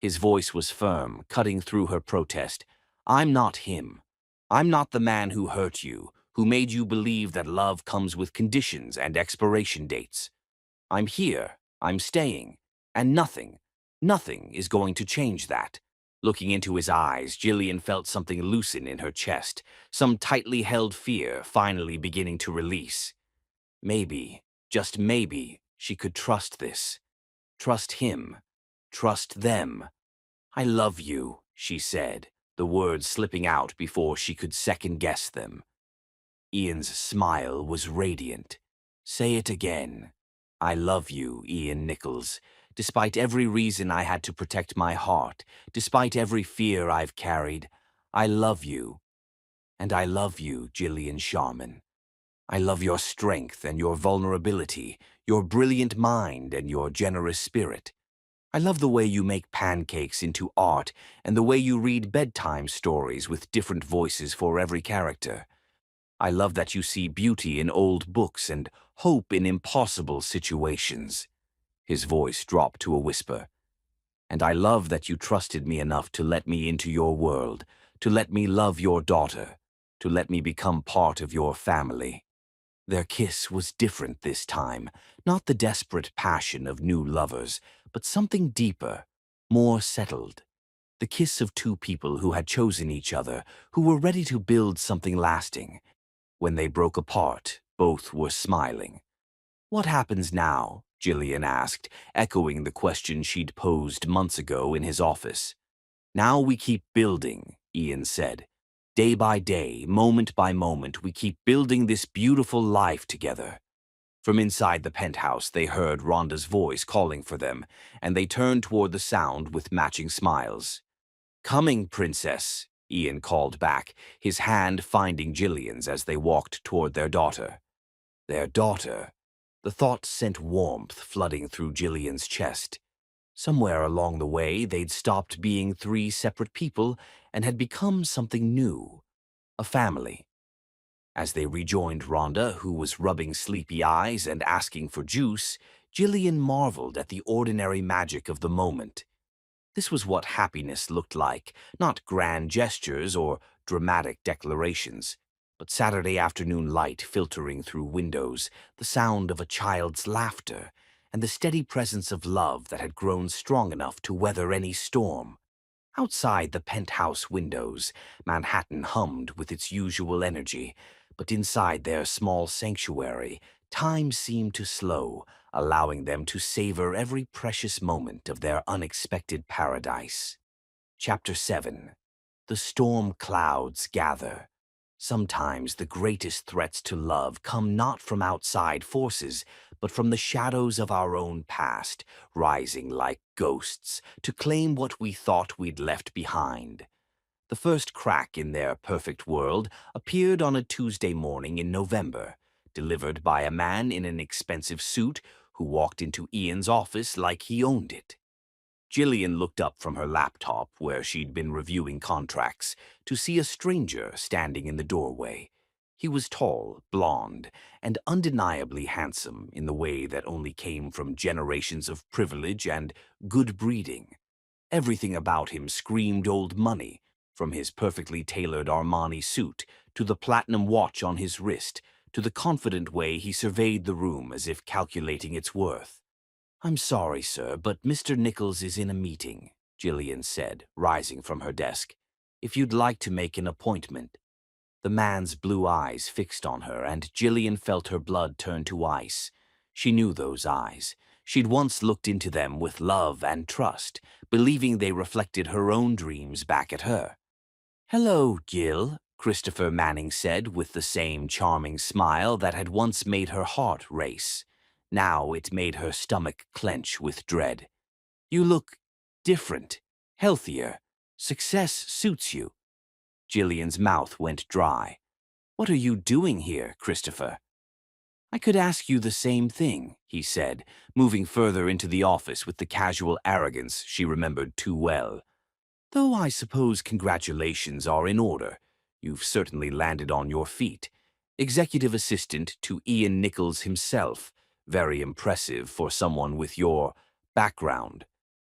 His voice was firm, cutting through her protest. "I'm not him. I'm not the man who hurt you, who made you believe that love comes with conditions and expiration dates. I'm here, I'm staying, and nothing is going to change that." Looking into his eyes, Jillian felt something loosen in her chest, some tightly held fear finally beginning to release. Maybe, just maybe, she could trust this. Trust him. Trust them. "I love you," she said, the words slipping out before she could second-guess them. Ian's smile was radiant. "Say it again. I love you, Ian Nichols. Despite every reason I had to protect my heart, despite every fear I've carried, I love you. And I love you, Jillian Sharman. I love your strength and your vulnerability, your brilliant mind and your generous spirit. I love the way you make pancakes into art and the way you read bedtime stories with different voices for every character. I love that you see beauty in old books and hope in impossible situations." His voice dropped to a whisper. "And I love that you trusted me enough to let me into your world, to let me love your daughter, to let me become part of your family." Their kiss was different this time, not the desperate passion of new lovers, but something deeper, more settled. The kiss of two people who had chosen each other, who were ready to build something lasting. When they broke apart, both were smiling. "What happens now?" Jillian asked, echoing the question she'd posed months ago in his office. "Now we keep building," Ian said. "Day by day, moment by moment, we keep building this beautiful life together." From inside the penthouse, they heard Rhonda's voice calling for them, and they turned toward the sound with matching smiles. "Coming, Princess," Ian called back, his hand finding Jillian's as they walked toward their daughter. Their daughter. The thought sent warmth flooding through Jillian's chest. Somewhere along the way, they'd stopped being three separate people and had become something new, a family. As they rejoined Rhonda, who was rubbing sleepy eyes and asking for juice, Jillian marveled at the ordinary magic of the moment. This was what happiness looked like, not grand gestures or dramatic declarations, but Saturday afternoon light filtering through windows, the sound of a child's laughter, and the steady presence of love that had grown strong enough to weather any storm. Outside the penthouse windows, Manhattan hummed with its usual energy, but inside their small sanctuary, time seemed to slow, allowing them to savor every precious moment of their unexpected paradise. Chapter 7. The storm clouds gather. Sometimes the greatest threats to love come not from outside forces, but from the shadows of our own past, rising like ghosts to claim what we thought we'd left behind. The first crack in their perfect world appeared on a Tuesday morning in November, delivered by a man in an expensive suit who walked into Ian's office like he owned it. Jillian looked up from her laptop, where she'd been reviewing contracts, to see a stranger standing in the doorway. He was tall, blond, and undeniably handsome in the way that only came from generations of privilege and good breeding. Everything about him screamed old money, from his perfectly tailored Armani suit, to the platinum watch on his wrist, to the confident way he surveyed the room as if calculating its worth. "I'm sorry, sir, but Mr. Nichols is in a meeting," Jillian said, rising from her desk. "If you'd like to make an appointment." The man's blue eyes fixed on her, and Jillian felt her blood turn to ice. She knew those eyes. She'd once looked into them with love and trust, believing they reflected her own dreams back at her. "Hello, Jill," Christopher Manning said with the same charming smile that had once made her heart race. Now it made her stomach clench with dread. "You look different, healthier. Success suits you." Jillian's mouth went dry. "What are you doing here, Christopher?" "I could ask you the same thing," he said, moving further into the office with the casual arrogance she remembered too well. "Though I suppose congratulations are in order. You've certainly landed on your feet. Executive assistant to Ian Nichols himself. Very impressive for someone with your background."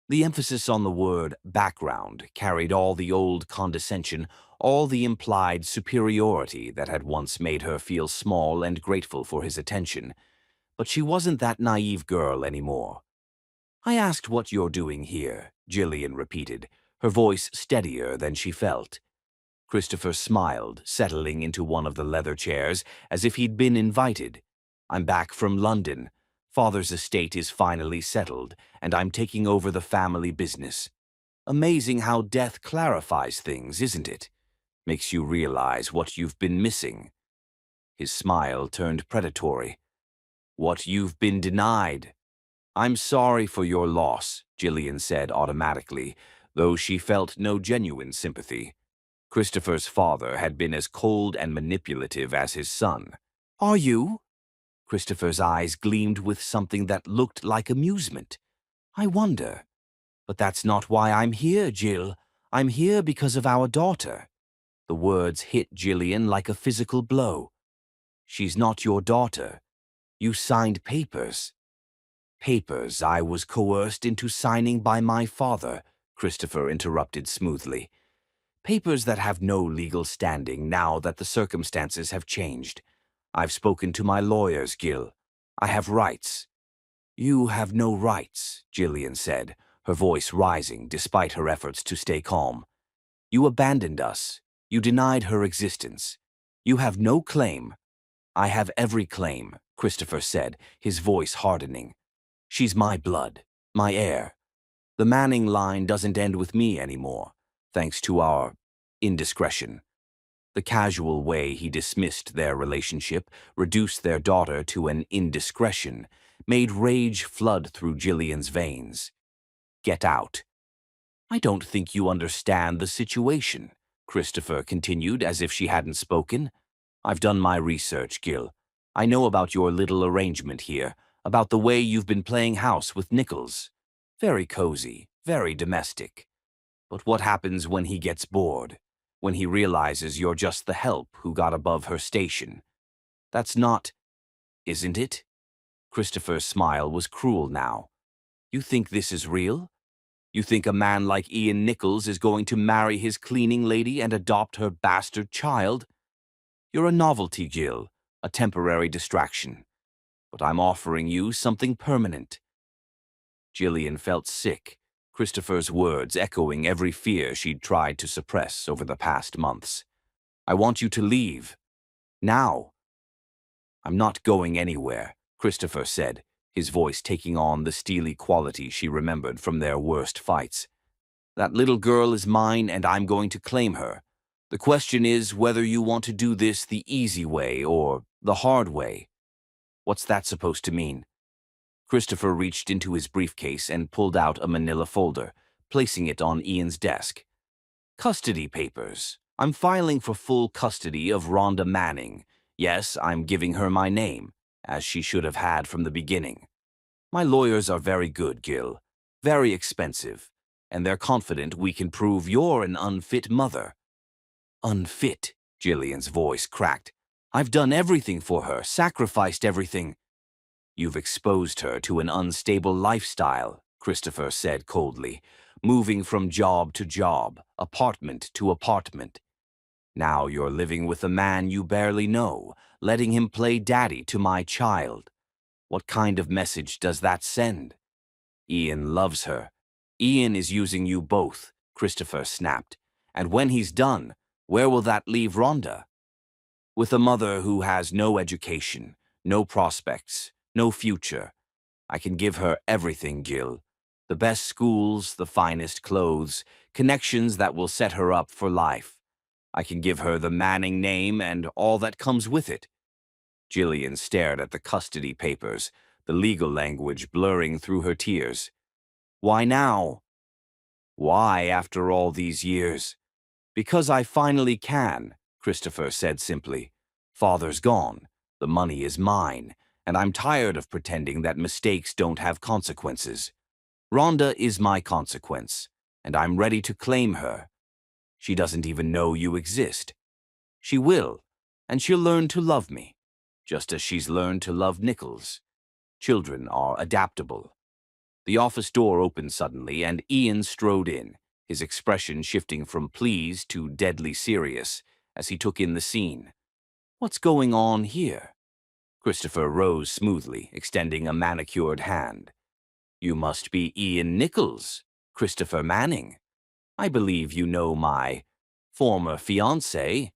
The emphasis on the word background carried all the old condescension, all the implied superiority that had once made her feel small and grateful for his attention. But she wasn't that naive girl anymore. "I asked what you're doing here," Gillian repeated, her voice steadier than she felt. Christopher smiled, settling into one of the leather chairs as if he'd been invited. "I'm back from London. Father's estate is finally settled, and I'm taking over the family business. Amazing how death clarifies things, isn't it? Makes you realize what you've been missing." His smile turned predatory. "What you've been denied." "I'm sorry for your loss," Gillian said automatically, though she felt no genuine sympathy. Christopher's father had been as cold and manipulative as his son. "Are you?" Christopher's eyes gleamed with something that looked like amusement. "I wonder. But that's not why I'm here, Jill. I'm here because of our daughter." The words hit Gillian like a physical blow. "She's not your daughter. You signed papers." "Papers I was coerced into signing by my father," Christopher interrupted smoothly. "Papers that have no legal standing now that the circumstances have changed. I've spoken to my lawyers, Gil. I have rights." "You have no rights," Gillian said, her voice rising despite her efforts to stay calm. "You abandoned us. You denied her existence. You have no claim." "I have every claim," Christopher said, his voice hardening. "She's my blood, my heir. The Manning line doesn't end with me anymore, thanks to our indiscretion." The casual way he dismissed their relationship, reduced their daughter to an indiscretion, made rage flood through Gillian's veins. "Get out." "I don't think you understand the situation," Christopher continued as if she hadn't spoken. "I've done my research, Gil. I know about your little arrangement here, about the way you've been playing house with Nichols. Very cozy, very domestic. But what happens when he gets bored? When he realizes you're just the help who got above her station? That's not, isn't it?" Christopher's smile was cruel now. "You think this is real? You think a man like Ian Nichols is going to marry his cleaning lady and adopt her bastard child? You're a novelty, Gil, a temporary distraction. But I'm offering you something permanent." Gillian felt sick, Christopher's words echoing every fear she'd tried to suppress over the past months. "I want you to leave. Now." "I'm not going anywhere," Christopher said, his voice taking on the steely quality she remembered from their worst fights. "That little girl is mine, and I'm going to claim her. The question is whether you want to do this the easy way or the hard way." "What's that supposed to mean?" Christopher reached into his briefcase and pulled out a manila folder, placing it on Ian's desk. "Custody papers. I'm filing for full custody of Rhonda Manning. Yes, I'm giving her my name, as she should have had from the beginning. My lawyers are very good, Gil. Very expensive. And they're confident we can prove you're an unfit mother." "Unfit?" Gillian's voice cracked. "I've done everything for her, sacrificed everything." "You've exposed her to an unstable lifestyle," Christopher said coldly, "moving from job to job, apartment to apartment. Now you're living with a man you barely know, letting him play daddy to my child. What kind of message does that send?" "Ian loves her. Ian is using you both," Christopher snapped. "And when he's done, where will that leave Rhonda? With a mother who has no education, no prospects, no future. I can give her everything, Gil. The best schools, the finest clothes, connections that will set her up for life. I can give her the Manning name and all that comes with it." Gillian stared at the custody papers, the legal language blurring through her tears. "Why now?" "Why after all these years?" "Because I finally can," Christopher said simply. "Father's gone. The money is mine, and I'm tired of pretending that mistakes don't have consequences. Rhonda is my consequence, and I'm ready to claim her. She doesn't even know you exist. She will, and she'll learn to love me, just as she's learned to love Nichols. Children are adaptable." The office door opened suddenly, and Ian strode in, his expression shifting from pleased to deadly serious as he took in the scene. "What's going on here?" Christopher rose smoothly, extending a manicured hand. "You must be Ian Nichols, Christopher Manning. I believe you know my former fiancée."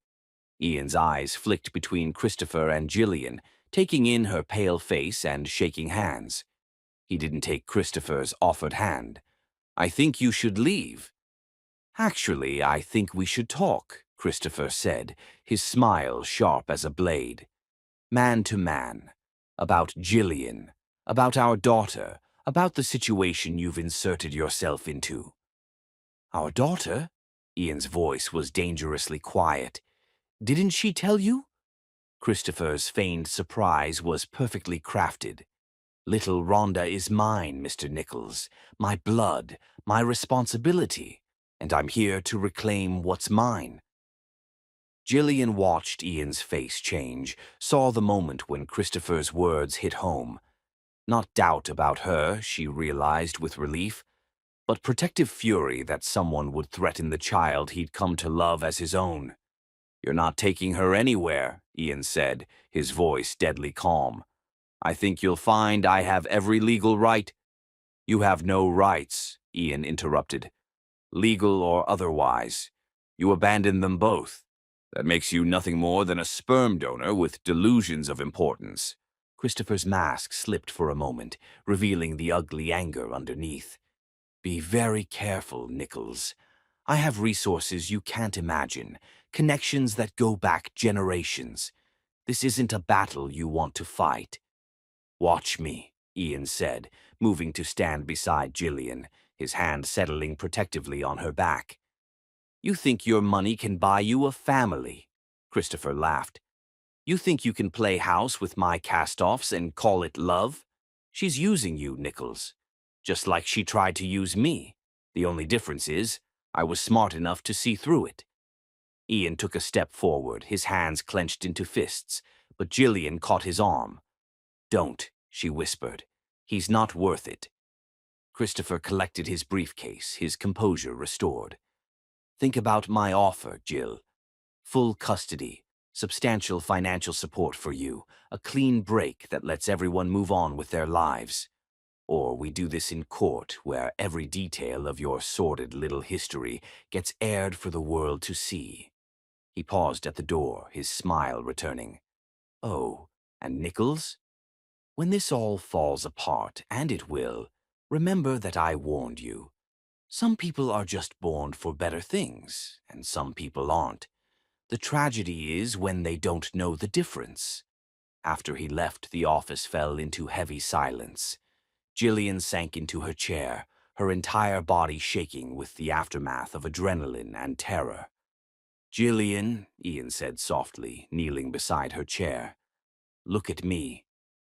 Ian's eyes flicked between Christopher and Gillian, taking in her pale face and shaking hands. He didn't take Christopher's offered hand. "I think you should leave." "Actually, I think we should talk," Christopher said, his smile sharp as a blade. "Man to man. About Gillian. About our daughter. About the situation you've inserted yourself into." "Our daughter?" Ian's voice was dangerously quiet. "Didn't she tell you?" Christopher's feigned surprise was perfectly crafted. "Little Rhonda is mine, Mr. Nichols. My blood, my responsibility, and I'm here to reclaim what's mine." Gillian watched Ian's face change, saw the moment when Christopher's words hit home. Not doubt about her, she realized with relief, but protective fury that someone would threaten the child he'd come to love as his own. "You're not taking her anywhere," Ian said, his voice deadly calm. "I think you'll find I have every legal right—" "You have no rights," Ian interrupted. "Legal or otherwise. You abandoned them both. That makes you nothing more than a sperm donor with delusions of importance." Christopher's mask slipped for a moment, revealing the ugly anger underneath. "Be very careful, Nichols. I have resources you can't imagine, connections that go back generations. This isn't a battle you want to fight." "Watch me," Ian said, moving to stand beside Gillian, his hand settling protectively on her back. "You think your money can buy you a family?" Christopher laughed. "You think you can play house with my cast-offs and call it love? She's using you, Nichols. Just like she tried to use me. The only difference is, I was smart enough to see through it." Ian took a step forward, his hands clenched into fists, but Gillian caught his arm. "Don't," she whispered. "He's not worth it." Christopher collected his briefcase, his composure restored. "Think about my offer, Jill. Full custody, substantial financial support for you, a clean break that lets everyone move on with their lives. Or we do this in court, where every detail of your sordid little history gets aired for the world to see." He paused at the door, his smile returning. "Oh, and Nichols? When this all falls apart, and it will, remember that I warned you. Some people are just born for better things, and some people aren't. The tragedy is when they don't know the difference." After he left, the office fell into heavy silence. Gillian sank into her chair, her entire body shaking with the aftermath of adrenaline and terror. "Gillian," Ian said softly, kneeling beside her chair. "Look at me."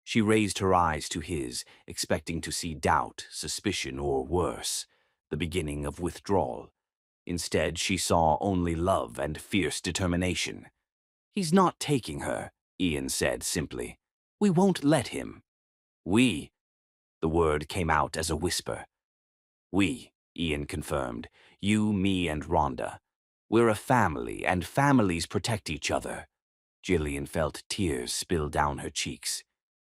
She raised her eyes to his, expecting to see doubt, suspicion, or worse, the beginning of withdrawal. Instead, she saw only love and fierce determination. "He's not taking her," Ian said simply. "We won't let him." "We?" The word came out as a whisper. "We," Ian confirmed. "You, me, and Rhonda. We're a family, and families protect each other." Gillian felt tears spill down her cheeks.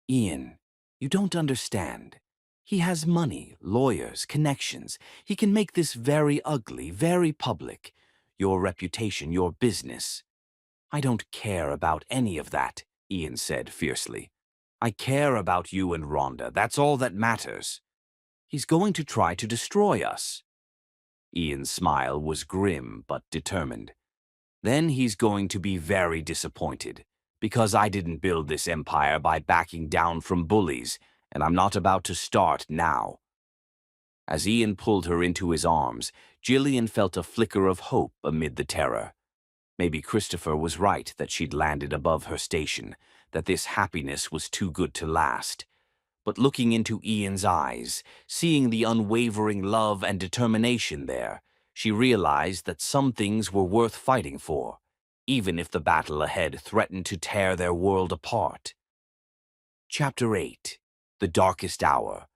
"Ian, you don't understand. He has money, lawyers, connections. He can make this very ugly, very public. Your reputation, your business." "I don't care about any of that," Ian said fiercely. "I care about you and Rhonda. That's all that matters." "He's going to try to destroy us." Ian's smile was grim but determined. "Then he's going to be very disappointed, because I didn't build this empire by backing down from bullies, and I'm not about to start now." As Ian pulled her into his arms, Gillian felt a flicker of hope amid the terror. Maybe Christopher was right that she'd landed above her station, that this happiness was too good to last. But looking into Ian's eyes, seeing the unwavering love and determination there, she realized that some things were worth fighting for, even if the battle ahead threatened to tear their world apart. Chapter 8. The Darkest Hour.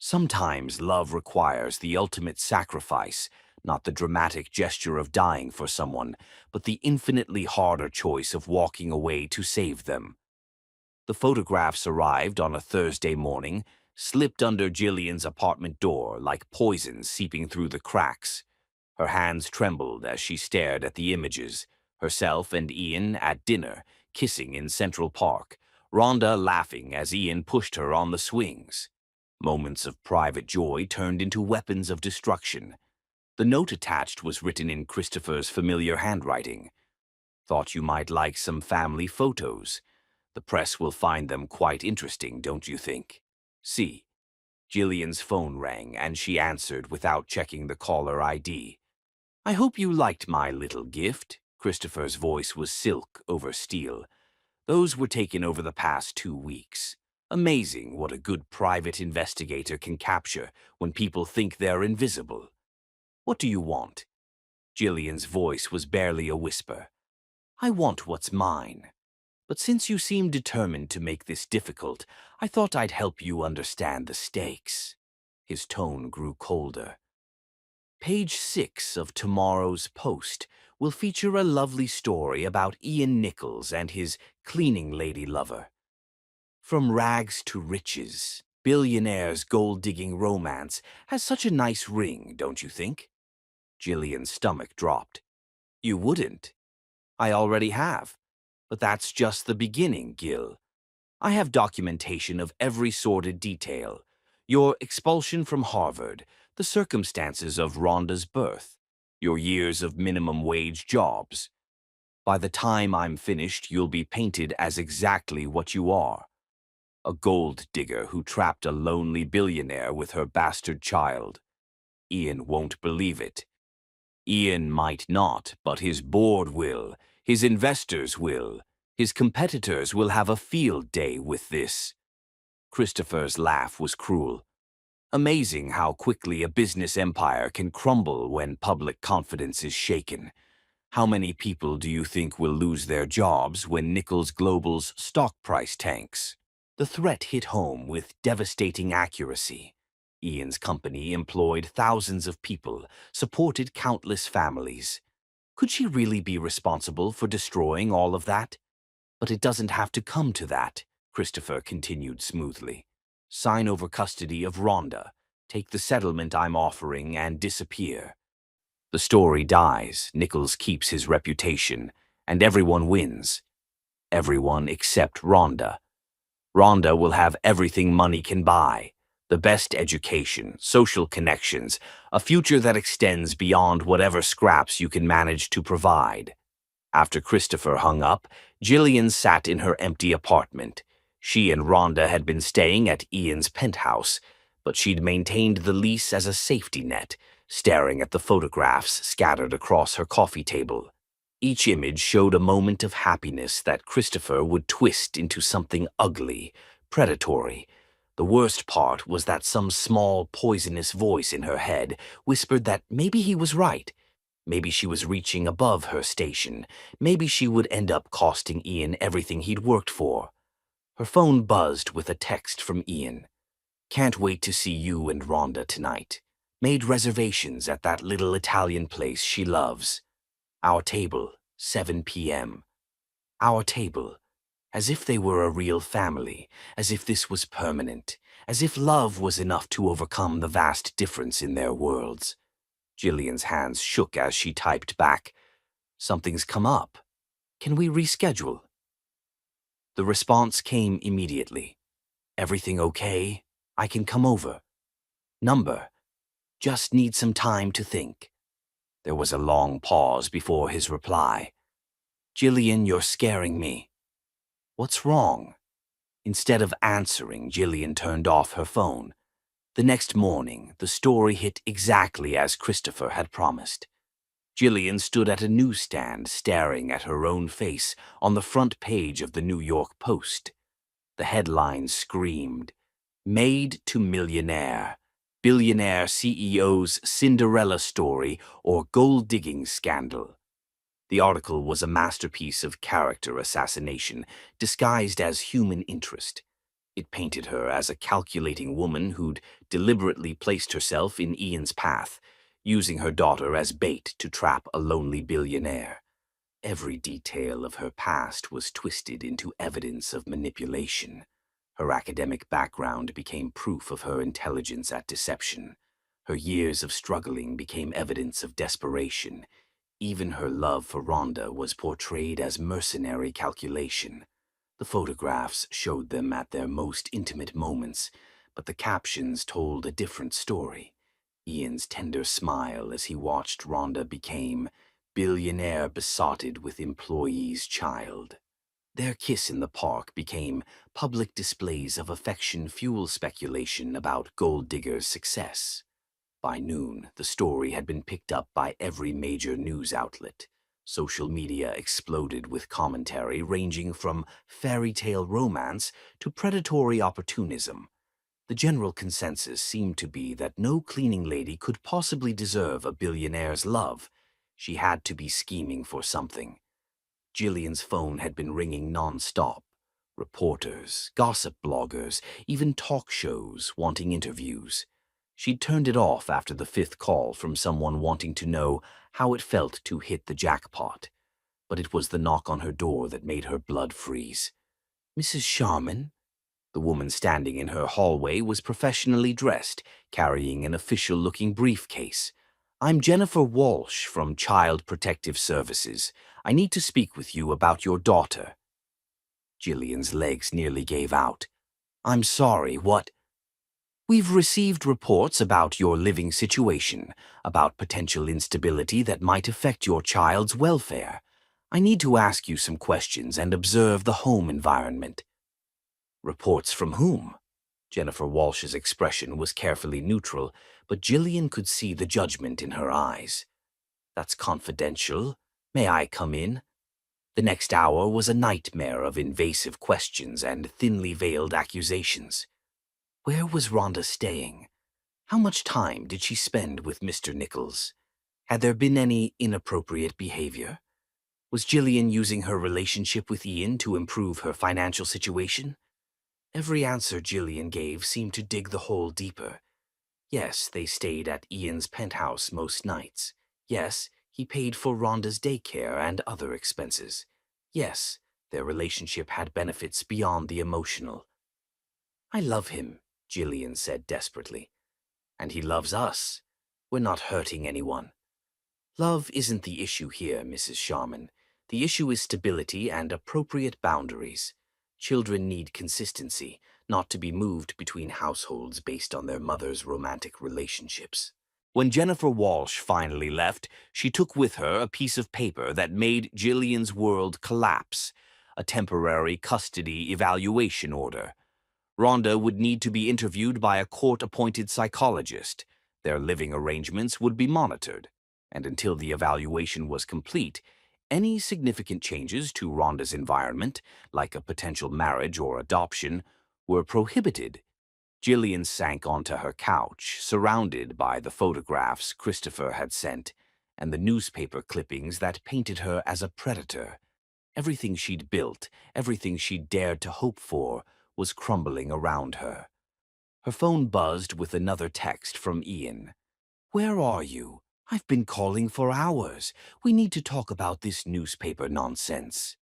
Sometimes love requires the ultimate sacrifice, not the dramatic gesture of dying for someone, but the infinitely harder choice of walking away to save them. The photographs arrived on a Thursday morning, slipped under Jillian's apartment door like poison seeping through the cracks. Her hands trembled as she stared at the images, herself and Ian at dinner, kissing in Central Park, Rhonda laughing as Ian pushed her on the swings. Moments of private joy turned into weapons of destruction. The note attached was written in Christopher's familiar handwriting. Thought you might like some family photos. The press will find them quite interesting, don't you think? See. Jillian's phone rang, and she answered without checking the caller ID. I hope you liked my little gift. Christopher's voice was silk over steel. Those were taken over the past 2 weeks. Amazing what a good private investigator can capture when people think they're invisible. What do you want? Jillian's voice was barely a whisper. I want what's mine. But since you seem determined to make this difficult, I thought I'd help you understand the stakes. His tone grew colder. Page 6 of tomorrow's Post will feature a lovely story about Ian Nichols and his cleaning lady lover. From rags to riches, Billionaire's gold-digging romance has such a nice ring, don't you think? Jillian's stomach dropped. You wouldn't. I already have. But that's just the beginning, Gil. I have documentation of every sordid detail. Your expulsion from Harvard, the circumstances of Rhonda's birth, your years of minimum wage jobs. By the time I'm finished, you'll be painted as exactly what you are. A gold digger who trapped a lonely billionaire with her bastard child. Ian won't believe it. Ian might not, but his board will. His investors will. His competitors will have a field day with this. Christopher's laugh was cruel. Amazing how quickly a business empire can crumble when public confidence is shaken. How many people do you think will lose their jobs when Nichols Global's stock price tanks? The threat hit home with devastating accuracy. Ian's company employed thousands of people, supported countless families. Could she really be responsible for destroying all of that? But it doesn't have to come to that, Christopher continued smoothly. Sign over custody of Rhonda, take the settlement I'm offering, and disappear. The story dies, Nichols keeps his reputation, and everyone wins. Everyone except Rhonda. Rhonda will have everything money can buy. The best education, social connections, a future that extends beyond whatever scraps you can manage to provide. After Christopher hung up, Jillian sat in her empty apartment. She and Rhonda had been staying at Ian's penthouse, but she'd maintained the lease as a safety net, staring at the photographs scattered across her coffee table. Each image showed a moment of happiness that Christopher would twist into something ugly, predatory. The worst part was that some small, poisonous voice in her head whispered that maybe he was right. Maybe she was reaching above her station. Maybe she would end up costing Ian everything he'd worked for. Her phone buzzed with a text from Ian. Can't wait to see you and Rhonda tonight. Made reservations at that little Italian place she loves. Our table, 7 p.m. Our table. As if they were a real family, as if this was permanent, as if love was enough to overcome the vast difference in their worlds. Jillian's hands shook as she typed back, Something's come up. Can we reschedule? The response came immediately. Everything okay? I can come over. Number. Just need some time to think. There was a long pause before his reply. Jillian, you're scaring me. What's wrong? Instead of answering, Jillian turned off her phone. The next morning, the story hit exactly as Christopher had promised. Jillian stood at a newsstand staring at her own face on the front page of the New York Post. The headline screamed, Made to Millionaire, Billionaire CEO's Cinderella Story or Gold-Digging Scandal. The article was a masterpiece of character assassination disguised as human interest. It painted her as a calculating woman who'd deliberately placed herself in Ian's path, using her daughter as bait to trap a lonely billionaire. Every detail of her past was twisted into evidence of manipulation. Her academic background became proof of her intelligence at deception. Her years of struggling became evidence of desperation. Even her love for Rhonda was portrayed as mercenary calculation. The photographs showed them at their most intimate moments, but the captions told a different story. Ian's tender smile as he watched Rhonda became billionaire besotted with employee's child. Their kiss in the park became public displays of affection fuel speculation about gold digger's success. By noon, the story had been picked up by every major news outlet. Social media exploded with commentary ranging from fairy tale romance to predatory opportunism. The general consensus seemed to be that no cleaning lady could possibly deserve a billionaire's love. She had to be scheming for something. Jillian's phone had been ringing non-stop. Reporters, gossip bloggers, even talk shows wanting interviews. She'd turned it off after the fifth call from someone wanting to know how it felt to hit the jackpot. But it was the knock on her door that made her blood freeze. "Mrs. Sharman?" The woman standing in her hallway was professionally dressed, carrying an official-looking briefcase. "I'm Jennifer Walsh from Child Protective Services. I need to speak with you about your daughter." Jillian's legs nearly gave out. "I'm sorry, what?" "We've received reports about your living situation, about potential instability that might affect your child's welfare. I need to ask you some questions and observe the home environment." "Reports from whom?" Jennifer Walsh's expression was carefully neutral, but Jillian could see the judgment in her eyes. "That's confidential. May I come in?" The next hour was a nightmare of invasive questions and thinly veiled accusations. Where was Rhonda staying? How much time did she spend with Mr. Nichols? Had there been any inappropriate behavior? Was Jillian using her relationship with Ian to improve her financial situation? Every answer Jillian gave seemed to dig the hole deeper. Yes, they stayed at Ian's penthouse most nights. Yes, he paid for Rhonda's daycare and other expenses. Yes, their relationship had benefits beyond the emotional. "I love him," Jillian said desperately. "And he loves us. We're not hurting anyone." "Love isn't the issue here, Mrs. Sharman. The issue is stability and appropriate boundaries. Children need consistency, not to be moved between households based on their mother's romantic relationships." When Jennifer Walsh finally left, she took with her a piece of paper that made Jillian's world collapse, a temporary custody evaluation order. Rhonda would need to be interviewed by a court-appointed psychologist. Their living arrangements would be monitored. And until the evaluation was complete, any significant changes to Rhonda's environment, like a potential marriage or adoption, were prohibited. Jillian sank onto her couch, surrounded by the photographs Christopher had sent and the newspaper clippings that painted her as a predator. Everything she'd built, everything she'd dared to hope for, was crumbling around her. Her phone buzzed with another text from Ian. "Where are you? I've been calling for hours. We need to talk about this newspaper nonsense."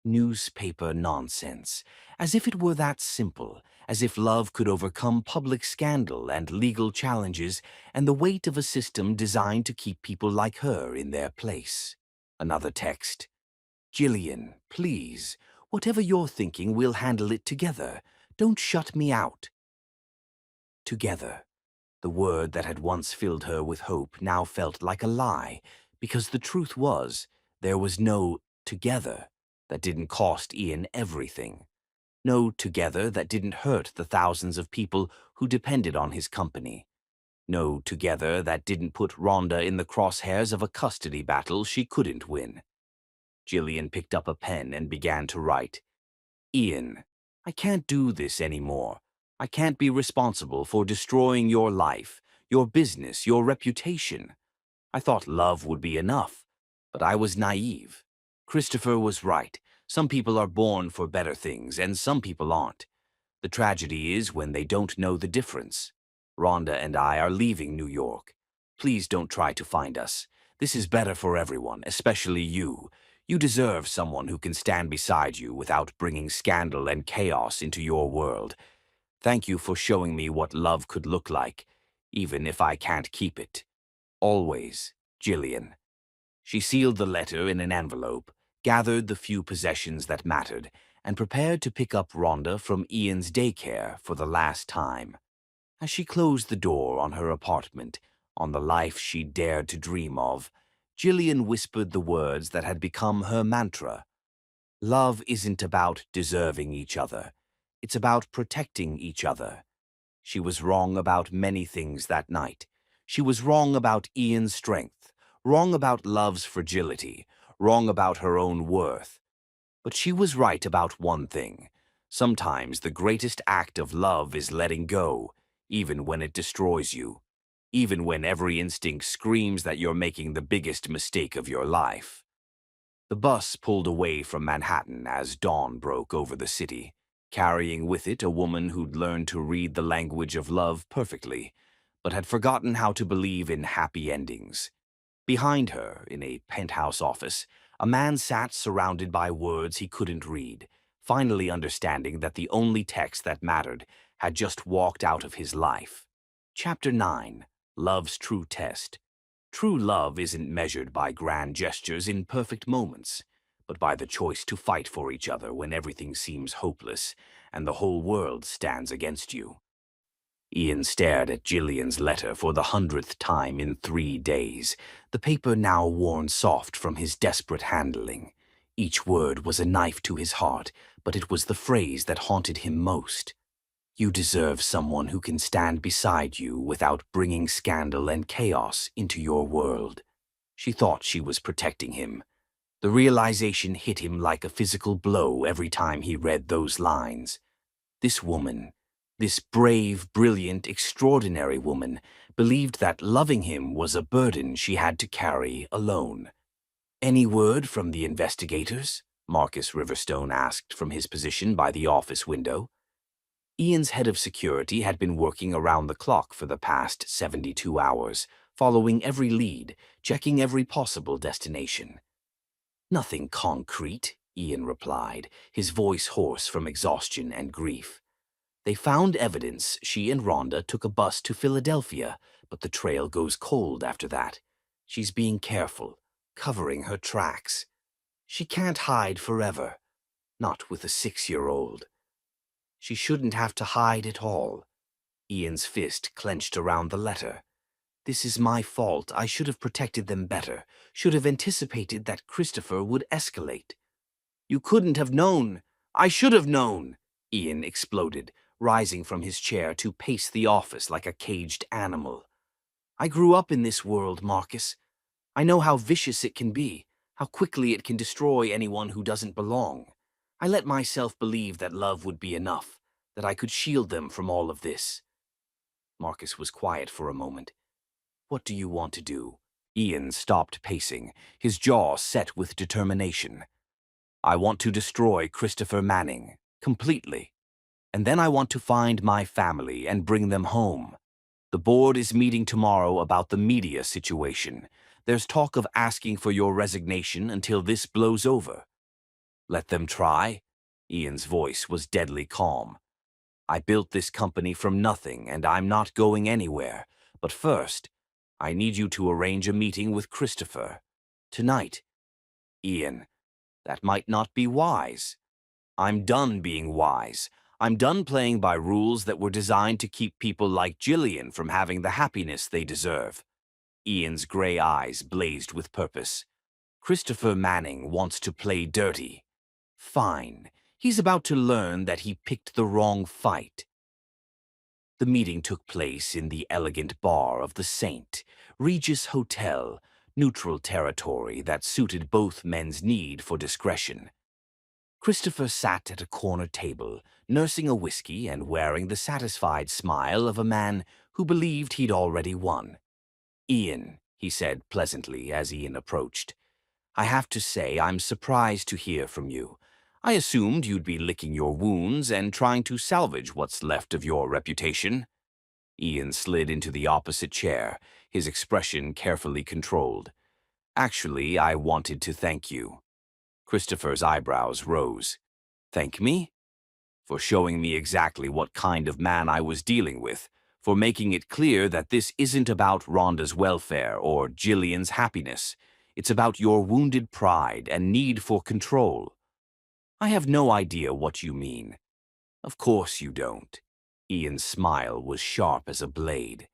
Newspaper nonsense. As if it were that simple, as if love could overcome public scandal and legal challenges and the weight of a system designed to keep people like her in their place. Another text. "Jillian, please, whatever you're thinking, we'll handle it together. Don't shut me out." Together. The word that had once filled her with hope now felt like a lie, because the truth was, there was no together that didn't cost Ian everything. No together that didn't hurt the thousands of people who depended on his company. No together that didn't put Rhonda in the crosshairs of a custody battle she couldn't win. Jillian picked up a pen and began to write. "Ian, I can't do this anymore. I can't be responsible for destroying your life, your business, your reputation. I thought love would be enough, but I was naive. Christopher was right. Some people are born for better things, and some people aren't. The tragedy is when they don't know the difference. Rhonda and I are leaving New York. Please don't try to find us. This is better for everyone, especially you. You deserve someone who can stand beside you without bringing scandal and chaos into your world. Thank you for showing me what love could look like, even if I can't keep it. Always, Jillian. She sealed the letter in an envelope, gathered the few possessions that mattered, and prepared to pick up Rhonda from Ian's daycare for the last time. As she closed the door on her apartment, on the life she dared to dream of, Jillian whispered the words that had become her mantra. Love isn't about deserving each other. It's about protecting each other. She was wrong about many things that night. She was wrong about Ian's strength, wrong about love's fragility, wrong about her own worth. But she was right about one thing. Sometimes the greatest act of love is letting go, even when it destroys you, even when every instinct screams that you're making the biggest mistake of your life. The bus pulled away from Manhattan as dawn broke over the city, carrying with it a woman who'd learned to read the language of love perfectly, but had forgotten how to believe in happy endings. Behind her, in a penthouse office, a man sat surrounded by words he couldn't read, finally understanding that the only text that mattered had just walked out of his life. Chapter 9. Love's True Test. True love isn't measured by grand gestures in perfect moments, but by the choice to fight for each other when everything seems hopeless and the whole world stands against you. Ian stared at Jillian's letter for the 100th time in 3 days, the paper now worn soft from his desperate handling. Each word was a knife to his heart, but it was the phrase that haunted him most. You deserve someone who can stand beside you without bringing scandal and chaos into your world. She thought she was protecting him. The realization hit him like a physical blow every time he read those lines. This woman, this brave, brilliant, extraordinary woman, believed that loving him was a burden she had to carry alone. "Any word from the investigators?" Marcus Riverstone asked from his position by the office window. Ian's head of security had been working around the clock for the past 72 hours, following every lead, checking every possible destination. "Nothing concrete," Ian replied, his voice hoarse from exhaustion and grief. "They found evidence she and Rhonda took a bus to Philadelphia, but the trail goes cold after that. She's being careful, covering her tracks. She can't hide forever, not with a 6-year-old. She shouldn't have to hide at all." Ian's fist clenched around the letter. "This is my fault. I should have protected them better, should have anticipated that Christopher would escalate." "You couldn't have known. I should have known," Ian exploded, rising from his chair to pace the office like a caged animal. "I grew up in this world, Marcus. I know how vicious it can be, how quickly it can destroy anyone who doesn't belong. I let myself believe that love would be enough, that I could shield them from all of this." Marcus was quiet for a moment. "What do you want to do?" Ian stopped pacing, his jaw set with determination. "I want to destroy Christopher Manning, completely. And then I want to find my family and bring them home. The board is meeting tomorrow about the media situation. There's talk of asking for your resignation until this blows over." "Let them try." Ian's voice was deadly calm. "I built this company from nothing, and I'm not going anywhere. But first, I need you to arrange a meeting with Christopher. Tonight." "Ian, that might not be wise." "I'm done being wise. I'm done playing by rules that were designed to keep people like Jillian from having the happiness they deserve." Ian's gray eyes blazed with purpose. "Christopher Manning wants to play dirty. Fine. He's about to learn that he picked the wrong fight." The meeting took place in the elegant bar of the Saint, Regis Hotel, neutral territory that suited both men's need for discretion. Christopher sat at a corner table, nursing a whiskey and wearing the satisfied smile of a man who believed he'd already won. "Ian," he said pleasantly as Ian approached, "I have to say I'm surprised to hear from you. I assumed you'd be licking your wounds and trying to salvage what's left of your reputation." Ian slid into the opposite chair, his expression carefully controlled. "Actually, I wanted to thank you." Christopher's eyebrows rose. "Thank me? For showing me exactly what kind of man I was dealing with, for making it clear that this isn't about Rhonda's welfare or Jillian's happiness. It's about your wounded pride and need for control." "I have no idea what you mean." "Of course you don't." Ian's smile was sharp as a blade.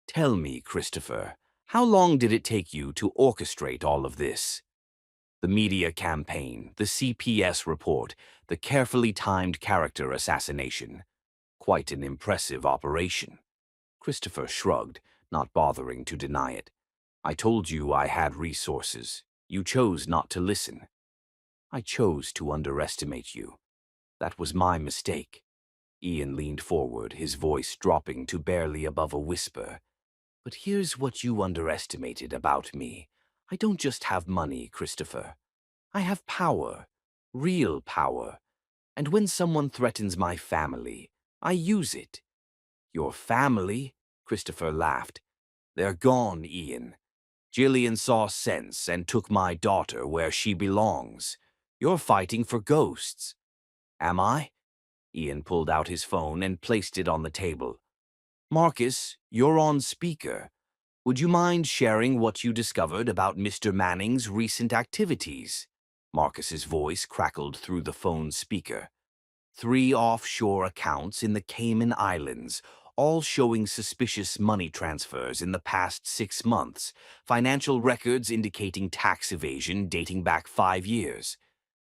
"Tell me, Christopher, how long did it take you to orchestrate all of this?" The media campaign, the CPS report, the carefully timed character assassination. Quite an impressive operation. Christopher shrugged, not bothering to deny it. "I told you I had resources. You chose not to listen." "I chose to underestimate you. That was my mistake." Ian leaned forward, his voice dropping to barely above a whisper. "But here's what you underestimated about me. I don't just have money, Christopher. I have power, real power. And when someone threatens my family, I use it." "Your family?" Christopher laughed. "They're gone, Ian. Jillian saw sense and took my daughter where she belongs. You're fighting for ghosts." "Am I?" Ian pulled out his phone and placed it on the table. "Marcus, you're on speaker. Would you mind sharing what you discovered about Mr. Manning's recent activities?" Marcus's voice crackled through the phone's speaker. 3 offshore accounts in the Cayman Islands, all showing suspicious money transfers in the past 6 months, financial records indicating tax evasion dating back 5 years,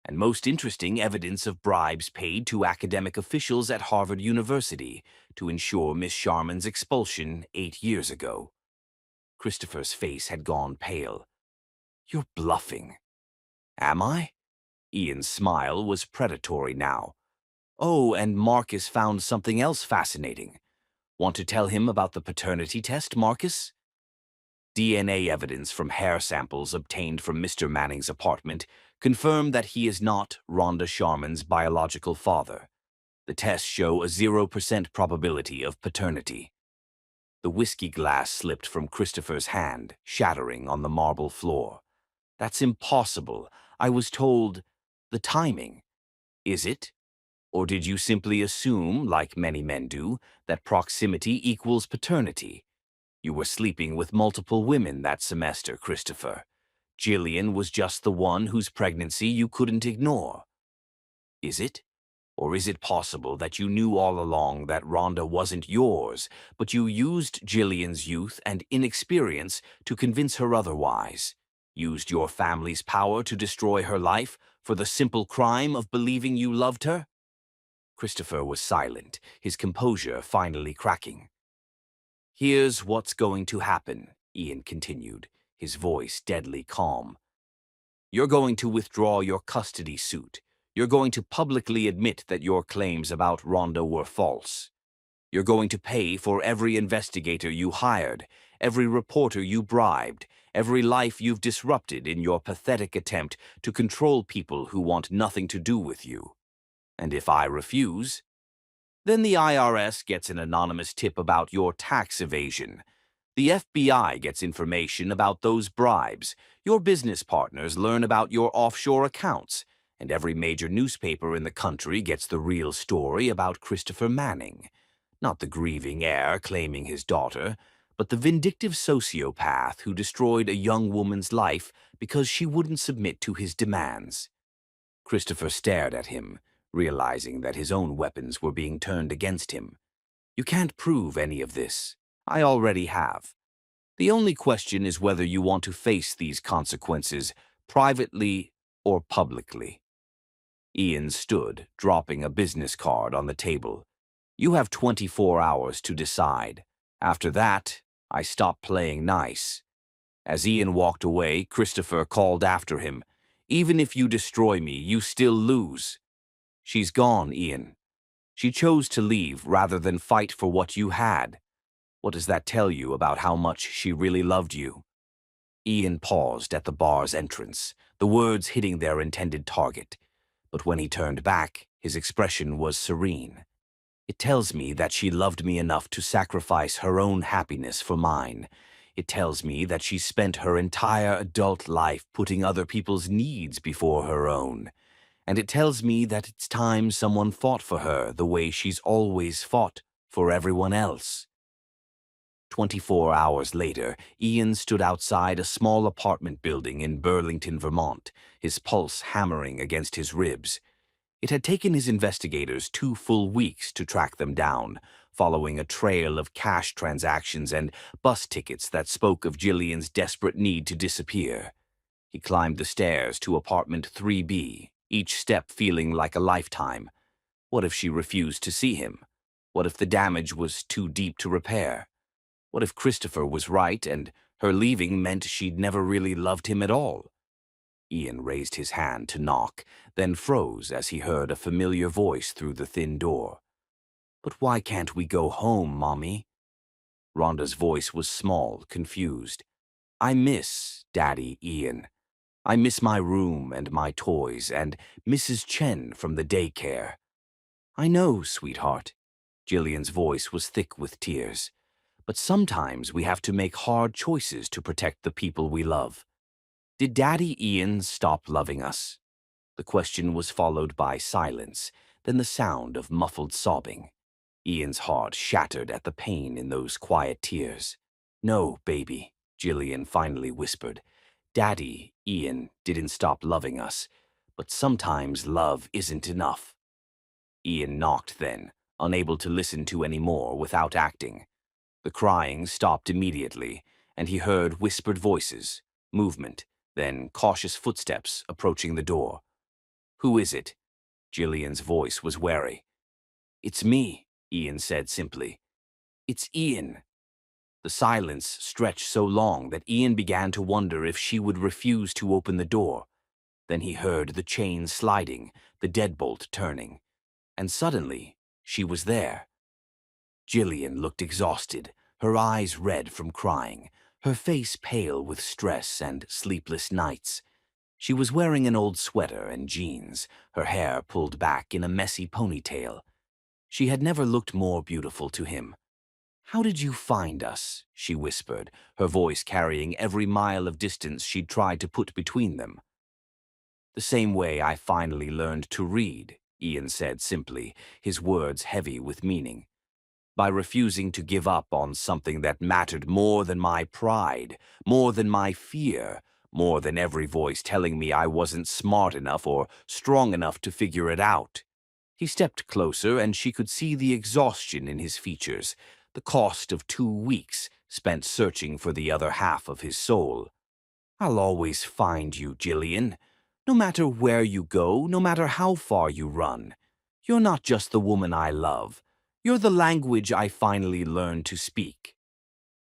and most interesting evidence of bribes paid to academic officials at Harvard University to ensure Miss Sharman's expulsion 8 years ago. Christopher's face had gone pale. "You're bluffing." "Am I?" Ian's smile was predatory now. "Oh, and Marcus found something else fascinating. Want to tell him about the paternity test, Marcus?" DNA evidence from hair samples obtained from Mr. Manning's apartment confirmed that he is not Rhonda Sharman's biological father. The tests show a 0% probability of paternity. The whiskey glass slipped from Christopher's hand, shattering on the marble floor. "That's impossible. I was told—" "The timing. Is it? Or did you simply assume, like many men do, that proximity equals paternity? You were sleeping with multiple women that semester, Christopher. Jillian was just the one whose pregnancy you couldn't ignore. Is it? Or is it possible that you knew all along that Rhonda wasn't yours, but you used Jillian's youth and inexperience to convince her otherwise? Used your family's power to destroy her life for the simple crime of believing you loved her?" Christopher was silent, his composure finally cracking. "Here's what's going to happen," Ian continued, his voice deadly calm. "You're going to withdraw your custody suit. You're going to publicly admit that your claims about Rhonda were false. You're going to pay for every investigator you hired, every reporter you bribed, every life you've disrupted in your pathetic attempt to control people who want nothing to do with you. And if I refuse, then the IRS gets an anonymous tip about your tax evasion. The FBI gets information about those bribes. Your business partners learn about your offshore accounts. And every major newspaper in the country gets the real story about Christopher Manning. Not the grieving heir claiming his daughter, but the vindictive sociopath who destroyed a young woman's life because she wouldn't submit to his demands." Christopher stared at him, realizing that his own weapons were being turned against him. "You can't prove any of this. I already have. The only question is whether you want to face these consequences privately or publicly." Ian stood, dropping a business card on the table. "You have 24 hours to decide. After that, I stop playing nice." As Ian walked away, Christopher called after him. "Even if you destroy me, you still lose." "She's gone, Ian. She chose to leave rather than fight for what you had. What does that tell you about how much she really loved you?" Ian paused at the bar's entrance, the words hitting their intended target. But when he turned back, his expression was serene. It tells me that she loved me enough to sacrifice her own happiness for mine. It tells me that she spent her entire adult life putting other people's needs before her own. And it tells me that it's time someone fought for her the way she's always fought for everyone else. 24 hours later, Ian stood outside a small apartment building in Burlington, Vermont, his pulse hammering against his ribs. It had taken his investigators 2 full weeks to track them down, following a trail of cash transactions and bus tickets that spoke of Jillian's desperate need to disappear. He climbed the stairs to apartment 3B, each step feeling like a lifetime. What if she refused to see him? What if the damage was too deep to repair? What if Christopher was right and her leaving meant she'd never really loved him at all? Ian raised his hand to knock, then froze as he heard a familiar voice through the thin door. "But why can't we go home, Mommy?" Rhonda's voice was small, confused. "I miss Daddy, Ian. I miss my room and my toys and Mrs. Chen from the daycare." "I know, sweetheart." Jillian's voice was thick with tears. "But sometimes we have to make hard choices to protect the people we love. Did Daddy Ian stop loving us?" The question was followed by silence, then the sound of muffled sobbing. Ian's heart shattered at the pain in those quiet tears. "No, baby," Jillian finally whispered. "Daddy Ian didn't stop loving us, but sometimes love isn't enough." Ian knocked then, unable to listen to any more without acting. The crying stopped immediately, and he heard whispered voices, movement, then cautious footsteps approaching the door. "Who is it?" Jillian's voice was wary. "It's me," Ian said simply. "It's Ian." The silence stretched so long that Ian began to wonder if she would refuse to open the door. Then he heard the chain sliding, the deadbolt turning. And suddenly, she was there. Jillian looked exhausted, her eyes red from crying, her face pale with stress and sleepless nights. She was wearing an old sweater and jeans, her hair pulled back in a messy ponytail. She had never looked more beautiful to him. "How did you find us?" she whispered, her voice carrying every mile of distance she'd tried to put between them. "The same way I finally learned to read," Ian said simply, his words heavy with meaning. "By refusing to give up on something that mattered more than my pride, more than my fear, more than every voice telling me I wasn't smart enough or strong enough to figure it out." He stepped closer, and she could see the exhaustion in his features, the cost of 2 weeks spent searching for the other half of his soul. "I'll always find you, Jillian. No matter where you go, no matter how far you run. You're not just the woman I love. You're the language I finally learned to speak."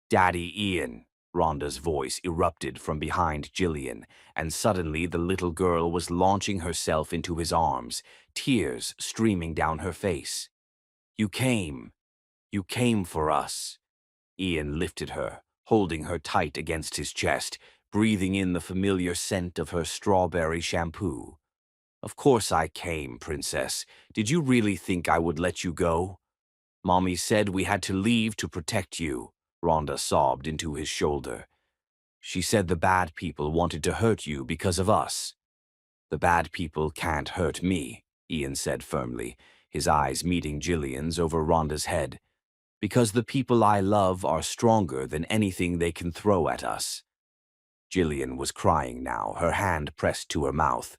"Daddy Ian," Rhonda's voice erupted from behind Jillian, and suddenly the little girl was launching herself into his arms, tears streaming down her face. "You came. You came for us." Ian lifted her, holding her tight against his chest, breathing in the familiar scent of her strawberry shampoo. "Of course I came, Princess. Did you really think I would let you go?" "Mommy said we had to leave to protect you," Rhonda sobbed into his shoulder. "She said the bad people wanted to hurt you because of us." "The bad people can't hurt me," Ian said firmly, his eyes meeting Jillian's over Rhonda's head. "Because the people I love are stronger than anything they can throw at us." Jillian was crying now, her hand pressed to her mouth.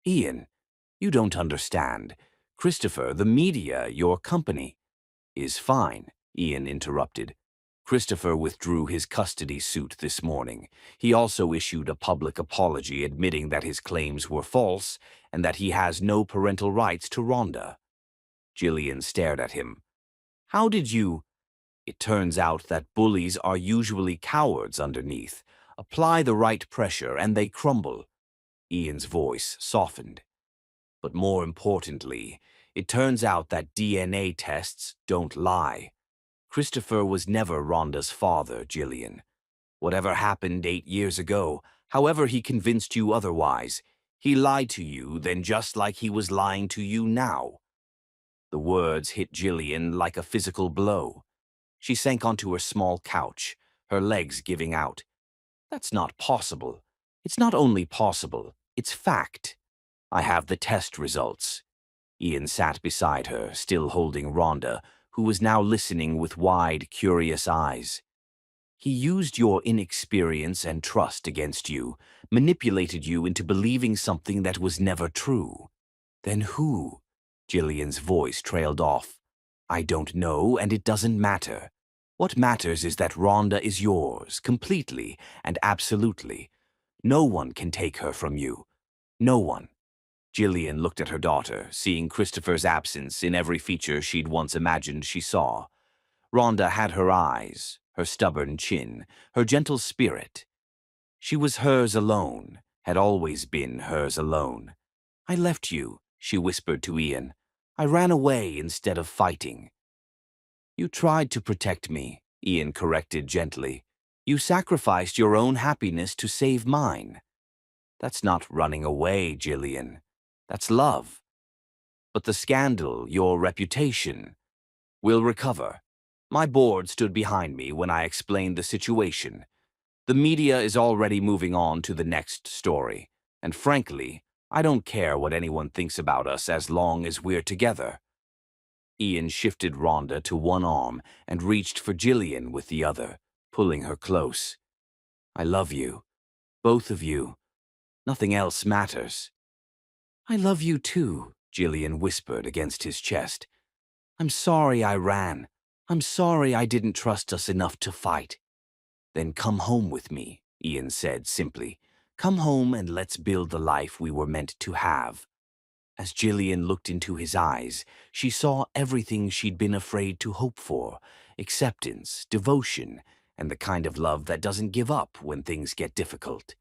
"Ian, you don't understand. Christopher, the media, your company—" "Is fine," Ian interrupted. "Christopher withdrew his custody suit this morning. He also issued a public apology admitting that his claims were false and that he has no parental rights to Rhonda." Jillian stared at him. "How did you—" "It turns out that bullies are usually cowards underneath. Apply the right pressure and they crumble." Ian's voice softened. "But more importantly, it turns out that DNA tests don't lie. Christopher was never Rhonda's father, Jillian. Whatever happened 8 years ago, however he convinced you otherwise, He lied to you then just like he was lying to you now. The words hit Jillian like a physical blow. She sank onto her small couch, her legs giving out. That's not possible. It's not only possible, it's fact. I have the test results. Ian sat beside her, still holding Rhonda, who was now listening with wide, curious eyes. He used your inexperience and trust against you, manipulated you into believing something that was never true. Then who? Jillian's voice trailed off. I don't know, and it doesn't matter. What matters is that Rhonda is yours, completely and absolutely. No one can take her from you. No one. Jillian looked at her daughter, seeing Christopher's absence in every feature she'd once imagined she saw. Rhonda had her eyes, her stubborn chin, her gentle spirit. She was hers alone, had always been hers alone. I left you, she whispered to Ian. I ran away instead of fighting. You tried to protect me, Ian corrected gently. You sacrificed your own happiness to save mine. That's not running away, Jillian. That's love. But the scandal, your reputation, will recover. My board stood behind me when I explained the situation. The media is already moving on to the next story, and frankly, I don't care what anyone thinks about us as long as we're together. Ian shifted Rhonda to one arm and reached for Jillian with the other, pulling her close. I love you. Both of you. Nothing else matters. I love you too, Jillian whispered against his chest. I'm sorry I ran. I'm sorry I didn't trust us enough to fight. Then come home with me, Ian said simply. Come home and let's build the life we were meant to have. As Jillian looked into his eyes, she saw everything she'd been afraid to hope for: acceptance, devotion, and the kind of love that doesn't give up when things get difficult.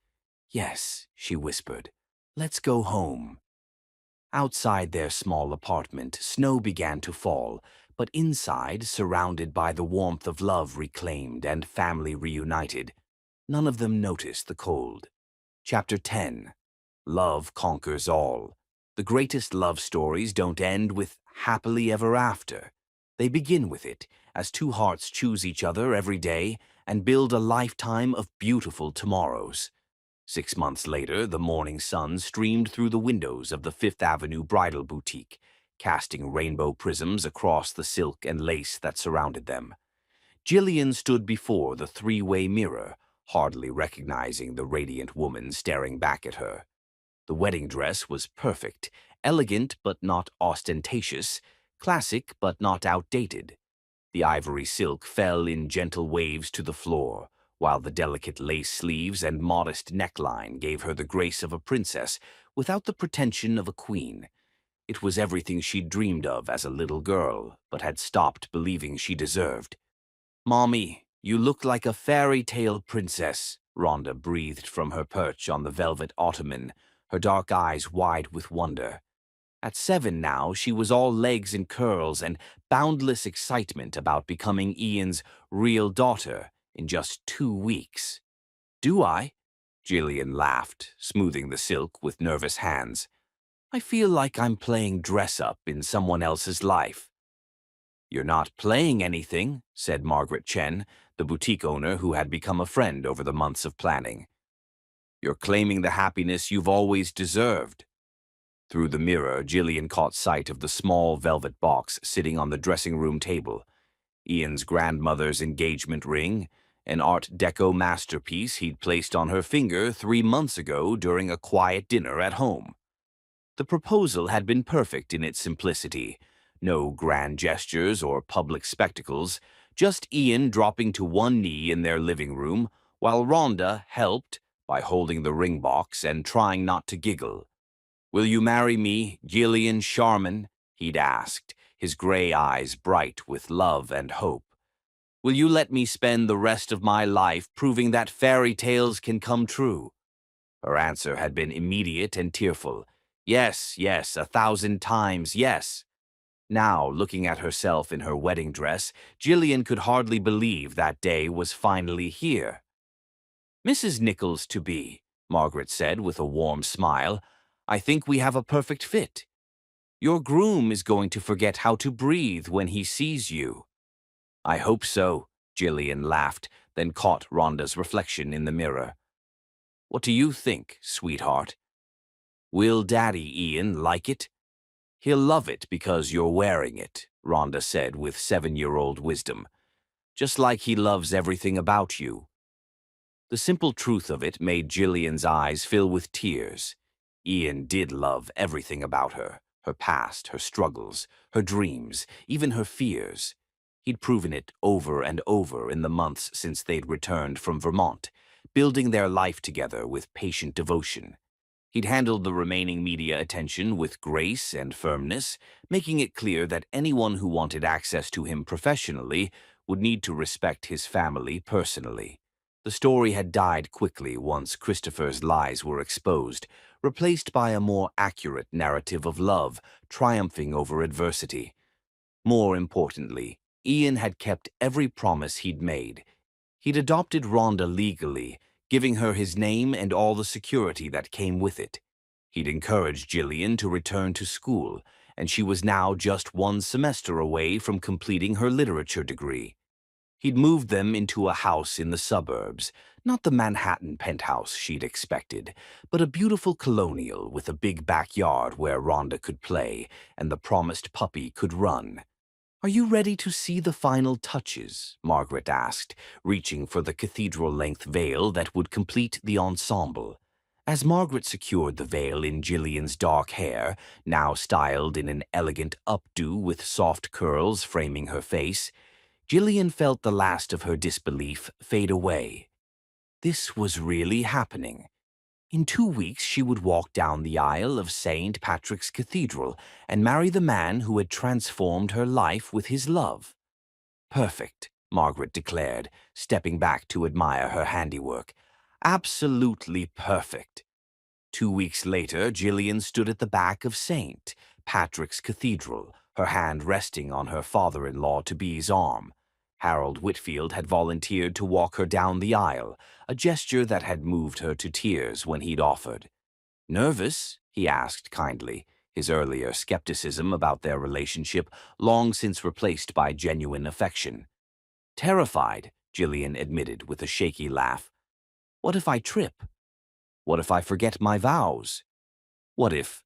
Yes, she whispered. Let's go home. Outside their small apartment, snow began to fall, but inside, surrounded by the warmth of love reclaimed and family reunited, none of them noticed the cold. Chapter 10. Love Conquers All. The greatest love stories don't end with happily ever after. They begin with it, as two hearts choose each other every day and build a lifetime of beautiful tomorrows. 6 months later, the morning sun streamed through the windows of the Fifth Avenue bridal boutique, casting rainbow prisms across the silk and lace that surrounded them. Jillian stood before the three-way mirror, hardly recognizing the radiant woman staring back at her. The wedding dress was perfect, elegant but not ostentatious, classic but not outdated. The ivory silk fell in gentle waves to the floor, while the delicate lace sleeves and modest neckline gave her the grace of a princess without the pretension of a queen. It was everything she'd dreamed of as a little girl, but had stopped believing she deserved. Mommy, you look like a fairy tale princess, Rhonda breathed from her perch on the velvet ottoman, her dark eyes wide with wonder. At 7 now, she was all legs and curls and boundless excitement about becoming Ian's real daughter in just 2 weeks. Do I? Jillian laughed, smoothing the silk with nervous hands. I feel like I'm playing dress-up in someone else's life. You're not playing anything, said Margaret Chen, the boutique owner who had become a friend over the months of planning. You're claiming the happiness you've always deserved. Through the mirror, Jillian caught sight of the small velvet box sitting on the dressing room table. Ian's grandmother's engagement ring, an Art Deco masterpiece he'd placed on her finger 3 months ago during a quiet dinner at home. The proposal had been perfect in its simplicity. No grand gestures or public spectacles, just Ian dropping to one knee in their living room, while Rhonda helped by holding the ring box and trying not to giggle. Will you marry me, Gillian Sharman? He'd asked, his gray eyes bright with love and hope. Will you let me spend the rest of my life proving that fairy tales can come true? Her answer had been immediate and tearful. Yes, yes, 1,000 times yes. Now, looking at herself in her wedding dress, Jillian could hardly believe that day was finally here. Mrs. Nichols to be, Margaret said with a warm smile. I think we have a perfect fit. Your groom is going to forget how to breathe when he sees you." "I hope so," Jillian laughed, then caught Rhonda's reflection in the mirror. "What do you think, sweetheart? Will Daddy Ian like it?" "He'll love it because you're wearing it," Rhonda said with 7-year-old wisdom. "Just like he loves everything about you." The simple truth of it made Jillian's eyes fill with tears. Ian did love everything about her, her past, her struggles, her dreams, even her fears. He'd proven it over and over in the months since they'd returned from Vermont, building their life together with patient devotion. He'd handled the remaining media attention with grace and firmness, making it clear that anyone who wanted access to him professionally would need to respect his family personally. The story had died quickly once Christopher's lies were exposed, replaced by a more accurate narrative of love triumphing over adversity. More importantly, Ian had kept every promise he'd made. He'd adopted Rhonda legally, giving her his name and all the security that came with it. He'd encouraged Jillian to return to school, and she was now just 1 semester away from completing her literature degree. He'd moved them into a house in the suburbs, not the Manhattan penthouse she'd expected, but a beautiful colonial with a big backyard where Rhonda could play and the promised puppy could run. "Are you ready to see the final touches?" Margaret asked, reaching for the cathedral-length veil that would complete the ensemble. As Margaret secured the veil in Jillian's dark hair, now styled in an elegant updo with soft curls framing her face, Jillian felt the last of her disbelief fade away. This was really happening. In 2 weeks she would walk down the aisle of St. Patrick's Cathedral and marry the man who had transformed her life with his love. "Perfect," Margaret declared, stepping back to admire her handiwork. "Absolutely perfect." 2 weeks later, Jillian stood at the back of St. Patrick's Cathedral, her hand resting on her father-in-law-to-be's arm. Harold Whitfield had volunteered to walk her down the aisle, a gesture that had moved her to tears when he'd offered. "Nervous?" he asked kindly, his earlier skepticism about their relationship long since replaced by genuine affection. "Terrified," Jillian admitted with a shaky laugh. "What if I trip? What if I forget my vows? What if...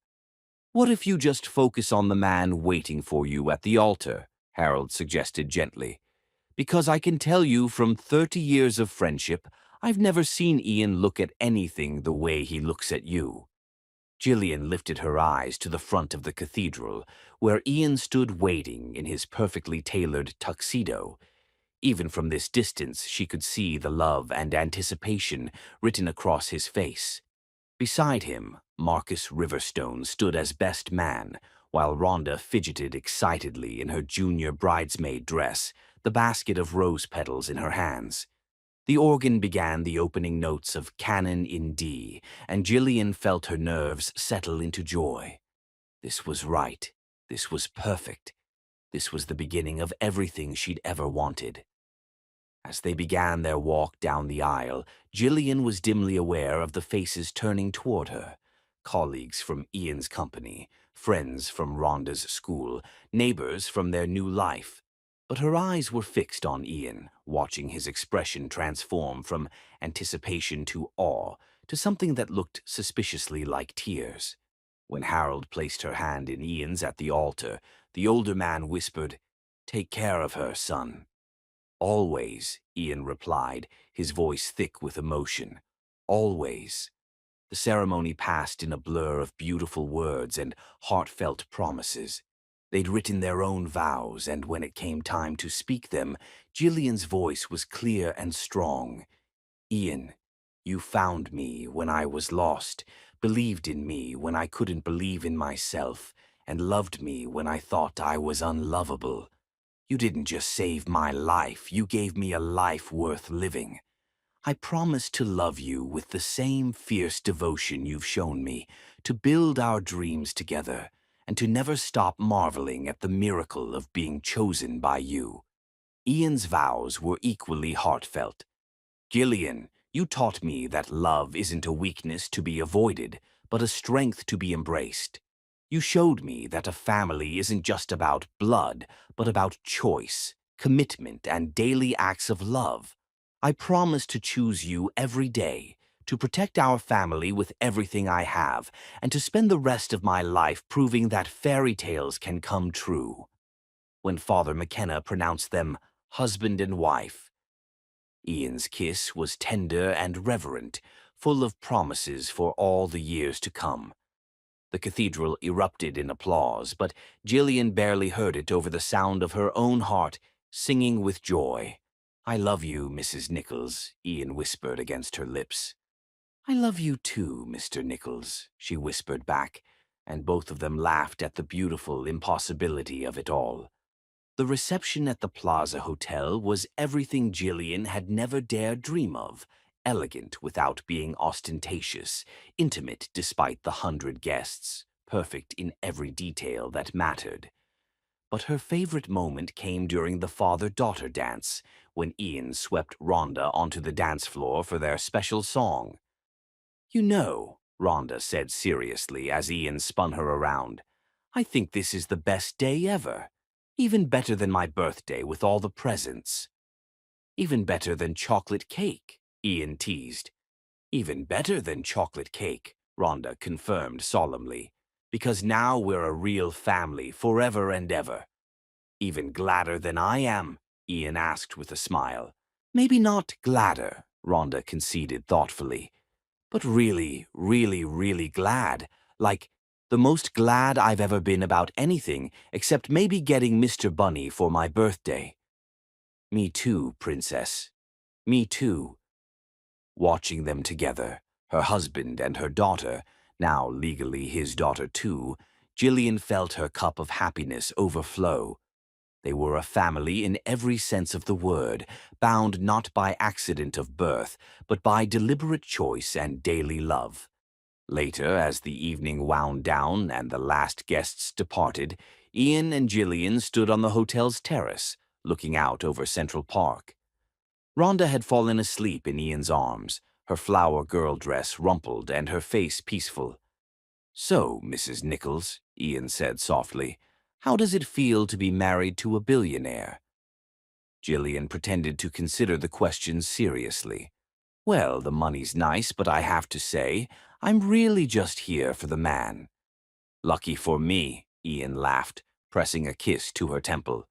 What if you just focus on the man waiting for you at the altar?" Harold suggested gently. "Because I can tell you from 30 years of friendship, I've never seen Ian look at anything the way he looks at you." Jillian lifted her eyes to the front of the cathedral, where Ian stood waiting in his perfectly tailored tuxedo. Even from this distance, she could see the love and anticipation written across his face. Beside him, Marcus Riverstone stood as best man, while Rhonda fidgeted excitedly in her junior bridesmaid dress, the basket of rose petals in her hands. The organ began the opening notes of Canon in D, and Jillian felt her nerves settle into joy. This was right. This was perfect. This was the beginning of everything she'd ever wanted. As they began their walk down the aisle, Jillian was dimly aware of the faces turning toward her. Colleagues from Ian's company, friends from Rhonda's school, neighbors from their new life. But her eyes were fixed on Ian, watching his expression transform from anticipation to awe to something that looked suspiciously like tears. When Harold placed her hand in Ian's at the altar, the older man whispered, "Take care of her, son." "Always," Ian replied, his voice thick with emotion. "Always." The ceremony passed in a blur of beautiful words and heartfelt promises. They'd written their own vows, and when it came time to speak them, Jillian's voice was clear and strong. "Ian, you found me when I was lost, believed in me when I couldn't believe in myself, and loved me when I thought I was unlovable. You didn't just save my life, you gave me a life worth living. I promise to love you with the same fierce devotion you've shown me, to build our dreams together, and to never stop marveling at the miracle of being chosen by you." Ian's vows were equally heartfelt. "Gillian, you taught me that love isn't a weakness to be avoided, but a strength to be embraced. You showed me that a family isn't just about blood, but about choice, commitment, and daily acts of love. I promise to choose you every day, to protect our family with everything I have, and to spend the rest of my life proving that fairy tales can come true. When Father McKenna pronounced them husband and wife, Ian's kiss was tender and reverent, full of promises for all the years to come. The cathedral erupted in applause, but Gillian barely heard it over the sound of her own heart singing with joy. "I love you, Mrs. Nichols," Ian whispered against her lips. "I love you too, Mr. Nichols," she whispered back, and both of them laughed at the beautiful impossibility of it all. The reception at the Plaza Hotel was everything Gillian had never dared dream of, elegant without being ostentatious, intimate despite the 100 guests, perfect in every detail that mattered. But her favorite moment came during the father-daughter dance, when Ian swept Rhonda onto the dance floor for their special song. "You know," Rhonda said seriously as Ian spun her around, "I think this is the best day ever. Even better than my birthday with all the presents." "Even better than chocolate cake," Ian teased. "Even better than chocolate cake," Rhonda confirmed solemnly, "because now we're a real family forever and ever." "Even gladder than I am?" Ian asked with a smile. "Maybe not gladder," Rhonda conceded thoughtfully, "but really, really, really glad. Like, the most glad I've ever been about anything, except maybe getting Mr. Bunny for my birthday." "Me too, Princess. Me too." Watching them together, her husband and her daughter, now legally his daughter too, Gillian felt her cup of happiness overflow. They were a family in every sense of the word, bound not by accident of birth, but by deliberate choice and daily love. Later, as the evening wound down and the last guests departed, Ian and Gillian stood on the hotel's terrace, looking out over Central Park. Rhonda had fallen asleep in Ian's arms, her flower girl dress rumpled and her face peaceful. "So, Mrs. Nichols," Ian said softly, "how does it feel to be married to a billionaire?" Gillian pretended to consider the question seriously. "Well, the money's nice, but I have to say, I'm really just here for the man." "Lucky for me," Ian laughed, pressing a kiss to her temple.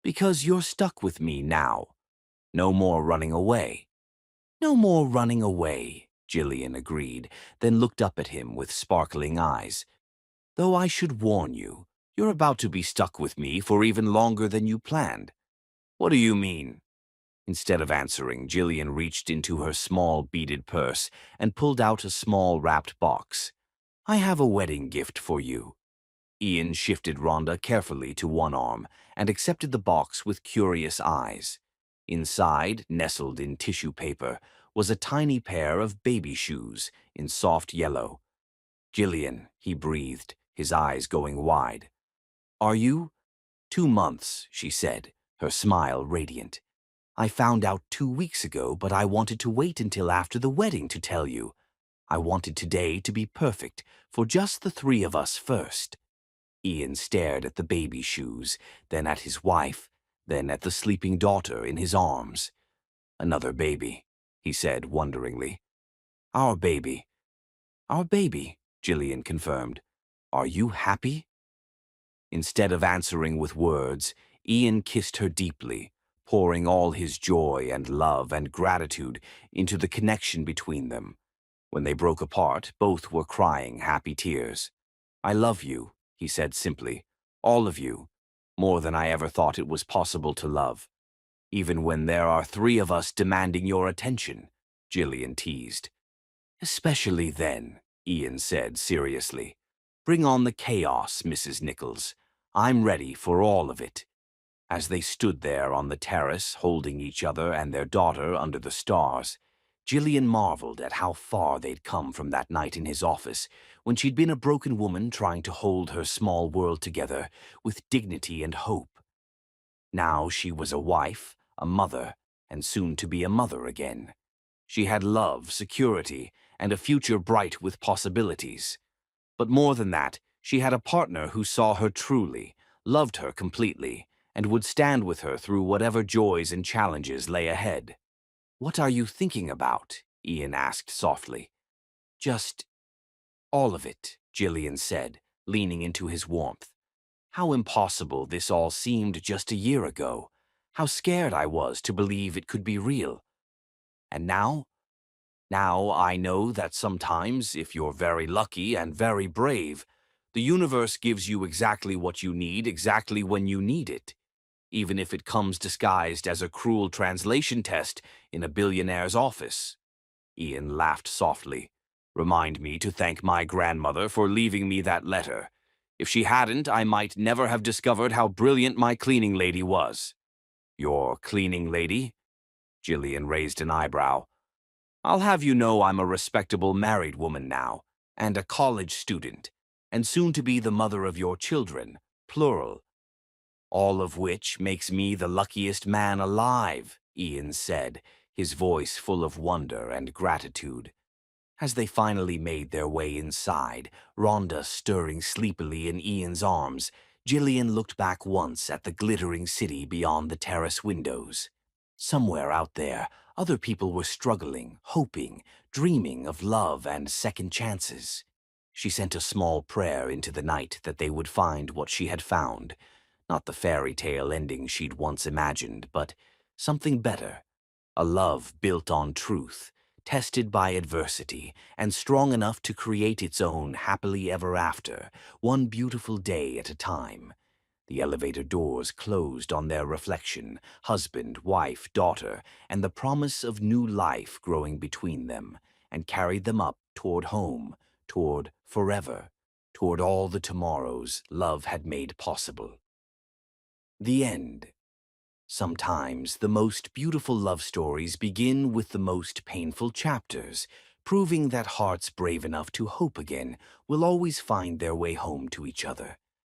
"Because you're stuck with me now. No more running away." "No more running away," Gillian agreed, then looked up at him with sparkling eyes. "Though I should warn you, you're about to be stuck with me for even longer than you planned." "What do you mean?" Instead of answering, Gillian reached into her small beaded purse and pulled out a small wrapped box. "I have a wedding gift for you." Ian shifted Rhonda carefully to one arm and accepted the box with curious eyes. Inside, nestled in tissue paper, was a tiny pair of baby shoes in soft yellow. "Gillian," he breathed, his eyes going wide. "Are you?" "2 months," she said, her smile radiant. "I found out 2 weeks ago, but I wanted to wait until after the wedding to tell you. I wanted today to be perfect, for just the three of us first." Ian stared at the baby shoes, then at his wife, then at the sleeping daughter in his arms. "Another baby," he said wonderingly. "Our baby." "Our baby," Gillian confirmed. "Are you happy?" Instead of answering with words, Ian kissed her deeply, pouring all his joy and love and gratitude into the connection between them. When they broke apart, both were crying happy tears. "I love you," he said simply, "all of you, more than I ever thought it was possible to love. Even when there are three of us demanding your attention," Gillian teased. "Especially then," Ian said seriously. "Bring on the chaos, Mrs. Nichols. I'm ready for all of it." As they stood there on the terrace, holding each other and their daughter under the stars, Gillian marveled at how far they'd come from that night in his office, when she'd been a broken woman trying to hold her small world together with dignity and hope. Now she was a wife, a mother, and soon to be a mother again. She had love, security, and a future bright with possibilities. But more than that, she had a partner who saw her truly, loved her completely, and would stand with her through whatever joys and challenges lay ahead. "What are you thinking about?" Ian asked softly. "Just all of it," Gillian said, leaning into his warmth. "How impossible this all seemed just a year ago. How scared I was to believe it could be real. And now? Now I know that sometimes, if you're very lucky and very brave, the universe gives you exactly what you need exactly when you need it, even if it comes disguised as a cruel translation test in a billionaire's office." Ian laughed softly. "Remind me to thank my grandmother for leaving me that letter. If she hadn't, I might never have discovered how brilliant my cleaning lady was." "Your cleaning lady?" Gillian raised an eyebrow. "I'll have you know I'm a respectable married woman now, and a college student, and soon to be the mother of your children, plural. All of which makes me the luckiest man alive," Ian said, his voice full of wonder and gratitude. As they finally made their way inside, Rhonda stirring sleepily in Ian's arms, Gillian looked back once at the glittering city beyond the terrace windows. Somewhere out there, other people were struggling, hoping, dreaming of love and second chances. She sent a small prayer into the night that they would find what she had found. Not the fairy tale ending she'd once imagined, but something better. A love built on truth, tested by adversity, and strong enough to create its own happily ever after, one beautiful day at a time. The elevator doors closed on their reflection, husband, wife, daughter, and the promise of new life growing between them, and carried them up toward home, toward forever, toward all the tomorrows love had made possible. The end. Sometimes the most beautiful love stories begin with the most painful chapters, proving that hearts brave enough to hope again will always find their way home to each other.